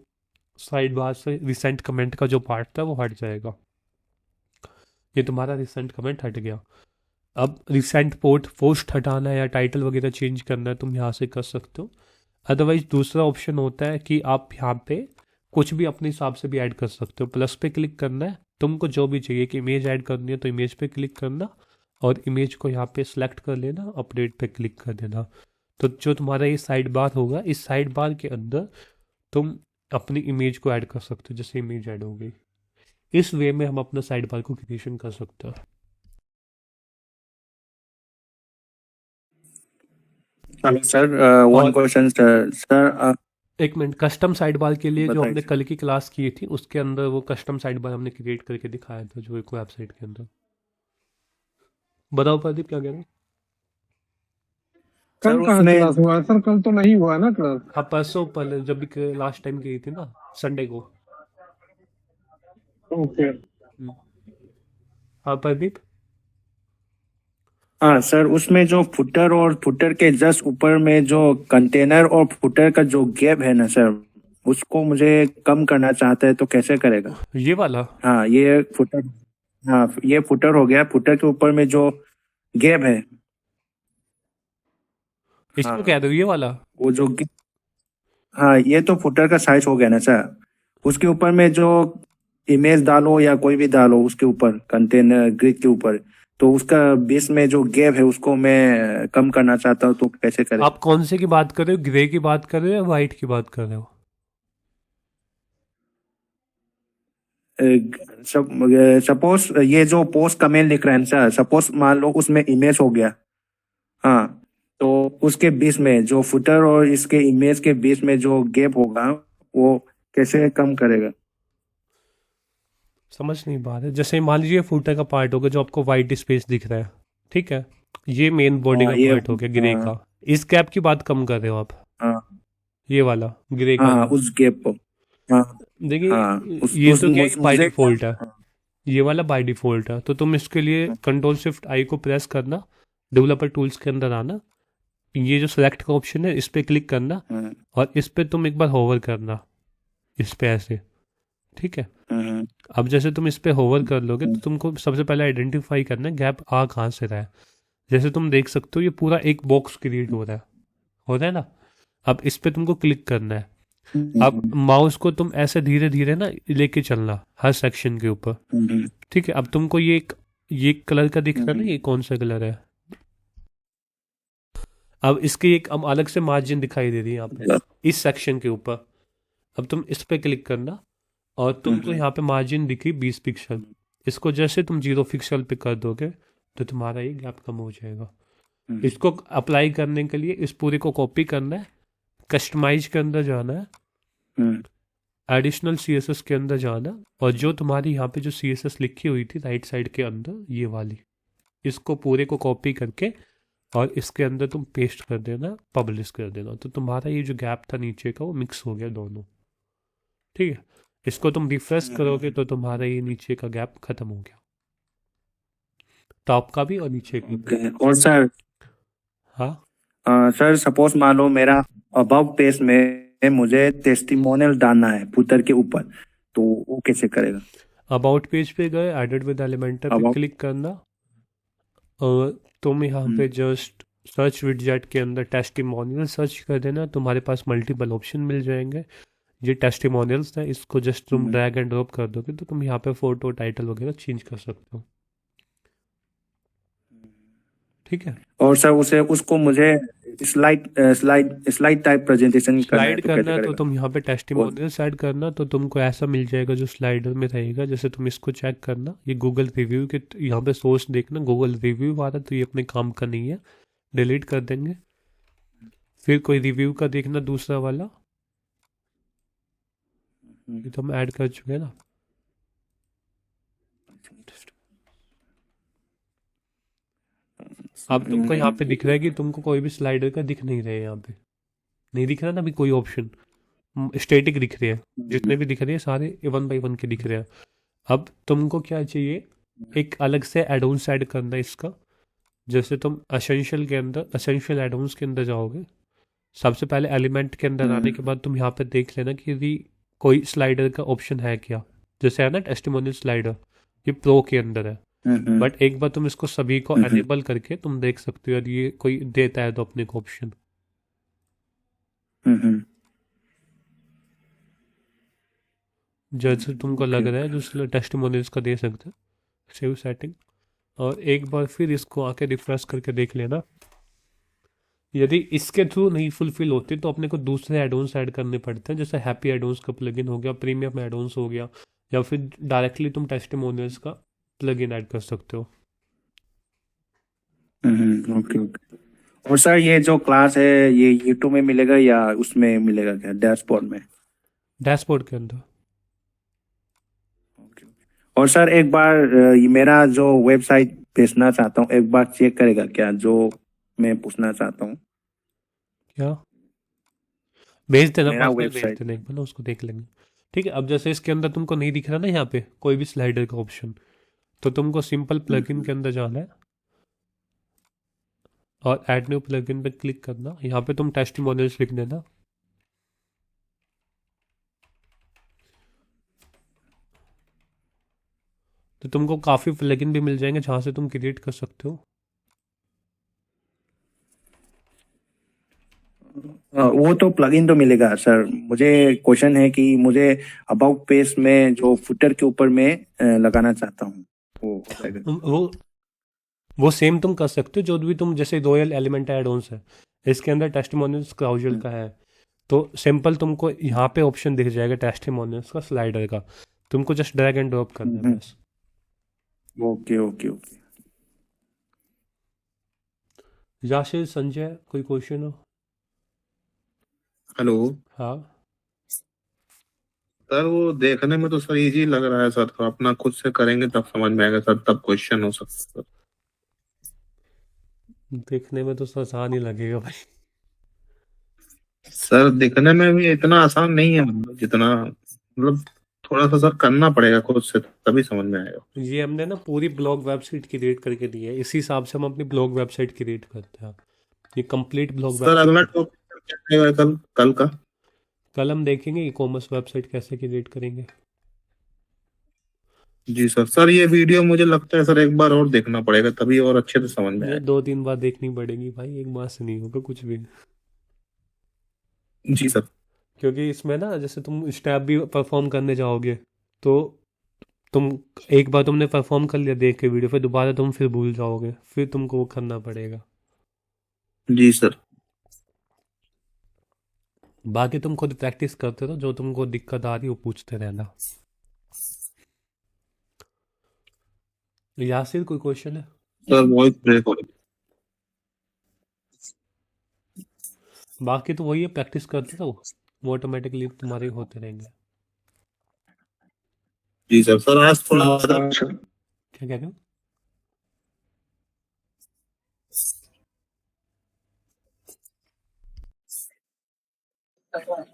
साइड बार से रिसेंट कमेंट का जो पार्ट था वो हट जाएगा। ये तुम्हारा रिसेंट कमेंट हट गया। अब रिसेंट पोस्ट हटाना है या टाइटल वगैरह चेंज करना है, तुम यहाँ से कर सकते हो। अदरवाइज दूसरा ऑप्शन होता है कि आप यहाँ पे कुछ भी अपने हिसाब से भी ऐड कर सकते हो। प्लस पे क्लिक करना है, तुमको जो भी चाहिए कि इमेज ऐड करनी है तो इमेज पे क्लिक करना और इमेज को यहाँ पे सिलेक्ट कर लेना, अपडेट पे क्लिक कर देना। तो जो तुम्हारा ये साइड बार होगा, इस साइड बार के अंदर तुम अपनी इमेज को ऐड कर सकते हो। जैसे इमेज ऐड हो गई, इस वे में हम अपना साइड बार को क्रिएशन कर सकते हैं। हेलो सर, वन और क्वेश्चन सर। एक मिनट, कस्टम साइड बार के लिए जो बताइए हमने सर। कल की क्लास की थी, उसके अंदर वो कस्टम साइड बार हमने क्रिएट करके दिखाया था जो एक वेबसाइट के अंदर। बताओ प्रदीप क्या कह रहे हो। कल सर कहाँ उसमें क्लास हुआ है सर? कल तो नहीं हुआ ना क्लास। हाँ, परसों पहले जब भी लास्ट टाइम गई थी ना, संडे को। ओके। हम्म। हाँ प्रदीप। हाँ सर, उसमें जो फुटर और फुटर के जस्ट ऊपर में जो कंटेनर और फुटर का जो गैप है ना सर, उसको मुझे कम करना चाहता है तो कैसे करेगा? ये वाला, हाँ ये फुटर, हाँ ये फुटर हो गया। फुटर के ऊपर में जो गैप है, इसको कह हाँ दो ये वाला। वो जो हाँ ये तो फुटर का साइज हो गया ना सर। उसके ऊपर में जो इमेज डालो या कोई भी डालो उसके ऊपर, कंटेनर ग्रिड के ऊपर, तो उसका बीच में जो गैप है उसको मैं कम करना चाहता हूँ तो कैसे करें? आप कौन से की बात कर रहे हो, ग्रे की बात कर रहे हो या वाइट की बात कर रहे हो? सपोज ये जो पोस्ट कमेंट लिख रहे हैं सर, सपोज मान लो उसमें इमेज हो गया, हाँ, तो उसके बीच में जो फुटर और इसके इमेज के बीच में जो गैप होगा वो कैसे कम करेगा? समझ नहीं पा रहे। जैसे मान लीजिए फूटर का पार्ट होगा जो आपको वाइट स्पेस दिख रहा है, ठीक है। ये मेन बॉडी हाँ का ये, पार्ट हो गया ग्रे हाँ का। इस गैप की बात कम कर रहे हो आप, हाँ ये वाला ग्रे का हाँ जो। उस गैप को, हाँ हाँ देखिए उस ये उस तो क्या है, बाय मुझे, डिफॉल्ट है। हाँ, ये वाला बाय डिफॉल्ट है, तो तुम इसके लिए कंट्रोल शिफ्ट आई को प्रेस करना, डेवलपर टूल्स के अंदर आना, ये जो सेलेक्ट का ऑप्शन है इस पे क्लिक करना हाँ, और इस पे तुम एक बार होवर करना, इस पे ऐसे, ठीक है। हाँ, अब जैसे तुम इस पे होवर कर लोगे तो तुमको सबसे पहले आइडेंटिफाई करना है गैप आ कहाँ से रहा है। जैसे तुम देख सकते हो ये पूरा एक बॉक्स क्रिएट हो रहा है ना। अब इस पे तुमको क्लिक करना है। अब माउस को तुम ऐसे धीरे धीरे ना लेके चलना हर सेक्शन के ऊपर, ठीक है। अब तुमको ये कलर का दिख रहा है ना, ये कौन सा कलर है। अब इसकी एक अब अलग से मार्जिन दिखाई दे रही है यहाँ पे इस सेक्शन के ऊपर। अब तुम इस पे क्लिक करना और तुमको यहाँ पे मार्जिन दिखी 20 पिक्सल। इसको जैसे तुम 0 पिक्सल पे कर दोगे तो तुम्हारा ये गैप कम हो जाएगा। इसको अप्लाई करने के लिए इस पूरे को कॉपी करना है, कस्टमाइज के अंदर जाना है, एडिशनल CSS के अंदर जाना, और जो तुम्हारी यहाँ पे जो CSS लिखी हुई थी राइट साइड के अंदर ये वाली, इसको पूरे को कॉपी करके और इसके अंदर तुम पेस्ट कर देना, पब्लिश कर देना। तो तुम्हारा ये जो गैप था नीचे का वो मिक्स हो गया दोनों, ठीक है। इसको तुम रिफ्रेश करोगे तो तुम्हारा ये नीचे का गैप खत्म हो गया, टॉप का भी और नीचे का भी। और सर, हाँ सर सपोज मान लो मेरा अबव पेज में मुझे टेस्टिमोनियल डालना है फुटर के ऊपर, तो वो कैसे करेगा? अबाउट पेज पे गए, एडिट विद एलिमेंटर पे About- क्लिक करना, और तुम यहाँ पे जस्ट सर्च विडजेट के अंदर टेस्टिमोनियल सर्च कर देना, तुम्हारे पास मल्टीपल ऑप्शन मिल जाएंगे। ये टेस्टिमोनियल्स है, इसको जस्ट तुम ड्रैग एंड ड्रॉप कर दोगे तो तुम यहाँ पे फोटो टाइटल वगैरह चेंज कर सकते हो। ठीक है, और सर उसको मुझे स्लाइड टाइप प्रेजेंटेशन स्लाइड तो करना कैसे है तो करेगा? तुम यहाँ पे टेस्टिमोनियल्स ऐड करना, तो तुमको ऐसा मिल जाएगा जो स्लाइडर में रहेगा। जैसे तुम इसको चेक करना, ये गूगल रिव्यू के यहाँ पे सोर्स देखना, गूगल रिव्यू आ रहा है तो ये अपने काम का नहीं है, डिलीट कर देंगे। फिर कोई रिव्यू का देखना दूसरा वाला, ये तो हम ऐड कर चुके हैं ना। अब तुमको यहाँ पे दिख रहा है कि तुमको कोई भी स्लाइडर का दिख नहीं रहे, यहाँ पे नहीं दिख रहा ना अभी कोई ऑप्शन, स्टैटिक दिख रहे हैं, जितने भी दिख रहे हैं सारे 1 बाय 1 के दिख रहे हैं। अब तुमको क्या चाहिए, एक अलग से एडोन्स ऐड करना है इसका। जैसे तुम असेंशियल के अंदर, असेंशियल एडोन्स के अंदर जाओगे, सबसे पहले एलिमेंट के अंदर आने के बाद तुम यहाँ पे देख लेना कि यदि कोई स्लाइडर का ऑप्शन है क्या। जैसे है ना टेस्टिमोनियल स्लाइडर, ये प्रो के अंदर है, बट एक बार तुम इसको सभी को एनेबल करके तुम देख सकते हो यदि ये कोई देता है तो अपने को ऑप्शन। जैसे तुमको लग रहा है जो टेस्टिमोनियल्स का दे सकते हैं, सेव सेटिंग, और एक बार फिर इसको आके रिफ्रेश करके देख लेना। यदि इसके थ्रू नहीं फुलफिल होती तो अपने को दूसरे एडोन्स ऐड करने पड़ते हैं, जैसे हैप्पी एडोन्स का प्लगइन हो गया, प्रीमियम एडोन्स हो गया, या फिर डायरेक्टली तुम टेस्टिमोनियल्स का प्लगइन ऐड कर सकते हो। Okay okay. और सर ये जो क्लास है ये यूट्यूब में मिलेगा या उसमें मिलेगा क्या, डैशबोर्ड में? डैशबोर्ड के अंदर। और सर एक बार ये मेरा जो वेबसाइट भेजना चाहता हूँ, एक बार चेक करेगा क्या जो मैं पूछना चाहता हूँ? क्या भेज देना, मेरा पर्सनल भेज वेबसाइट। देना, एक बार ना उसको देख लेंगे। ठीक है, अब जैसे इसके अंदर तुमको नहीं दिख रहा ना यहाँ पे कोई भी स्लाइडर का ऑप्शन, तो तुमको सिंपल प्लगइन के अंदर जाना है और ऐड न्यू प्लगइन पे क्लिक करना। यहाँ पे तुम टेस्टिमोनियल्स लिख देना, तो तुमको काफ़ी प्लगइन भी मिल जाएंगे जहाँ से तुम क्रिएट कर सकते हो। वो तो प्लगइन तो मिलेगा सर, मुझे क्वेश्चन है कि मुझे अबाउट पेज में जो फुटर के ऊपर में लगाना चाहता हूँ, वो हो जाएगा? वो सेम तुम कर सकते हो, जो भी तुम, जैसे रॉयल एलिमेंट एड-ऑन्स है, इसके अंदर टेस्टिमोनियल्स क्लाउजल का है, तो सिंपल तुमको यहाँ पे ऑप्शन दिख जाएगा टेस्टिमोनियल्स का स्लाइडर का, तुमको जस्ट ड्रैग एंड ड्रॉप करना है बस। Okay okay okay. Yasir, Sanjay, कोई क्वेश्चन हो? हेलो हाँ, सर, वो देखने में तो सर इजी लग रहा है सर, तो अपना खुद से करेंगे तब समझ में आएगा सर, तब क्वेश्चन हो सकता है सर। देखने में तो आसान ही लगेगा भाई। सर दिखने में भी इतना आसान नहीं है, मतलब जितना, मतलब थोड़ा सा सर करना पड़ेगा खुद से, तभी समझ में आएगा। ये हमने ना पूरी ब्लॉग वेबसाइट क्रिएट करके दी है, इसी हिसाब से हम अपनी ब्लॉग वेबसाइट क्रिएट करते हैं। ये कंप्लीट ब्लॉग सर अगला टॉपिक क्या रहेगा कल कल का? कल हम देखेंगे ई कॉमर्स वेबसाइट कैसे क्रिएट करेंगे। जी सर। सर ये वीडियो मुझे लगता है सर एक बार और देखना पड़ेगा, तभी और अच्छे से समझ में ये आएगा। 2-3 बार देखनी पड़ेगी भाई, एक बार से नहीं होगा कुछ भी, जी सर। क्योंकि इसमें ना जैसे तुम स्टेप भी परफॉर्म करने जाओगे तो तुम एक बार तुमने परफॉर्म कर लिया देख के वीडियो, फिर दोबारा तुम फिर भूल जाओगे, फिर तुमको वो करना पड़ेगा। जी सर। बाकी तुम खुद प्रैक्टिस करते रहो, जो तुमको दिक्कत आ रही है वो पूछते रहना। यासिर, कोई क्वेश्चन है? सर वॉइस ब्रेक हो रही है। बाकी तो वही है, प्रैक्टिस करते रहो, वो ऑटोमेटिकली तुम्हारे होते रहेंगे। जी सर। सर आज थोड़ा अच्छा, क्या कह रहे हो?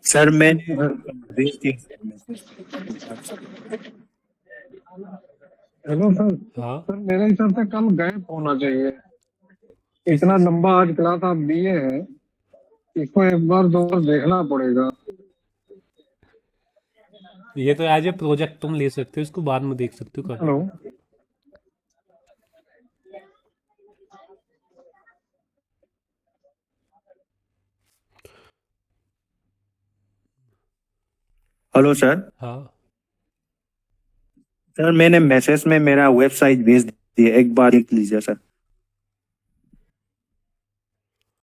सर मैं हेलो सर। हाँ, सर मेरे हिसाब से कल गैप होना चाहिए, इतना लंबा आज क्लास आप दिए हैं, इसको एक बार दो बार देखना पड़ेगा। ये तो एज ए प्रोजेक्ट तुम ले सकते हो, इसको बाद में देख सकते हो कभी। हेलो। Hello sir. हाँ सर मैंने मैसेज में मेरा वेबसाइट भेज दिया, एक बार देख लीजिए सर।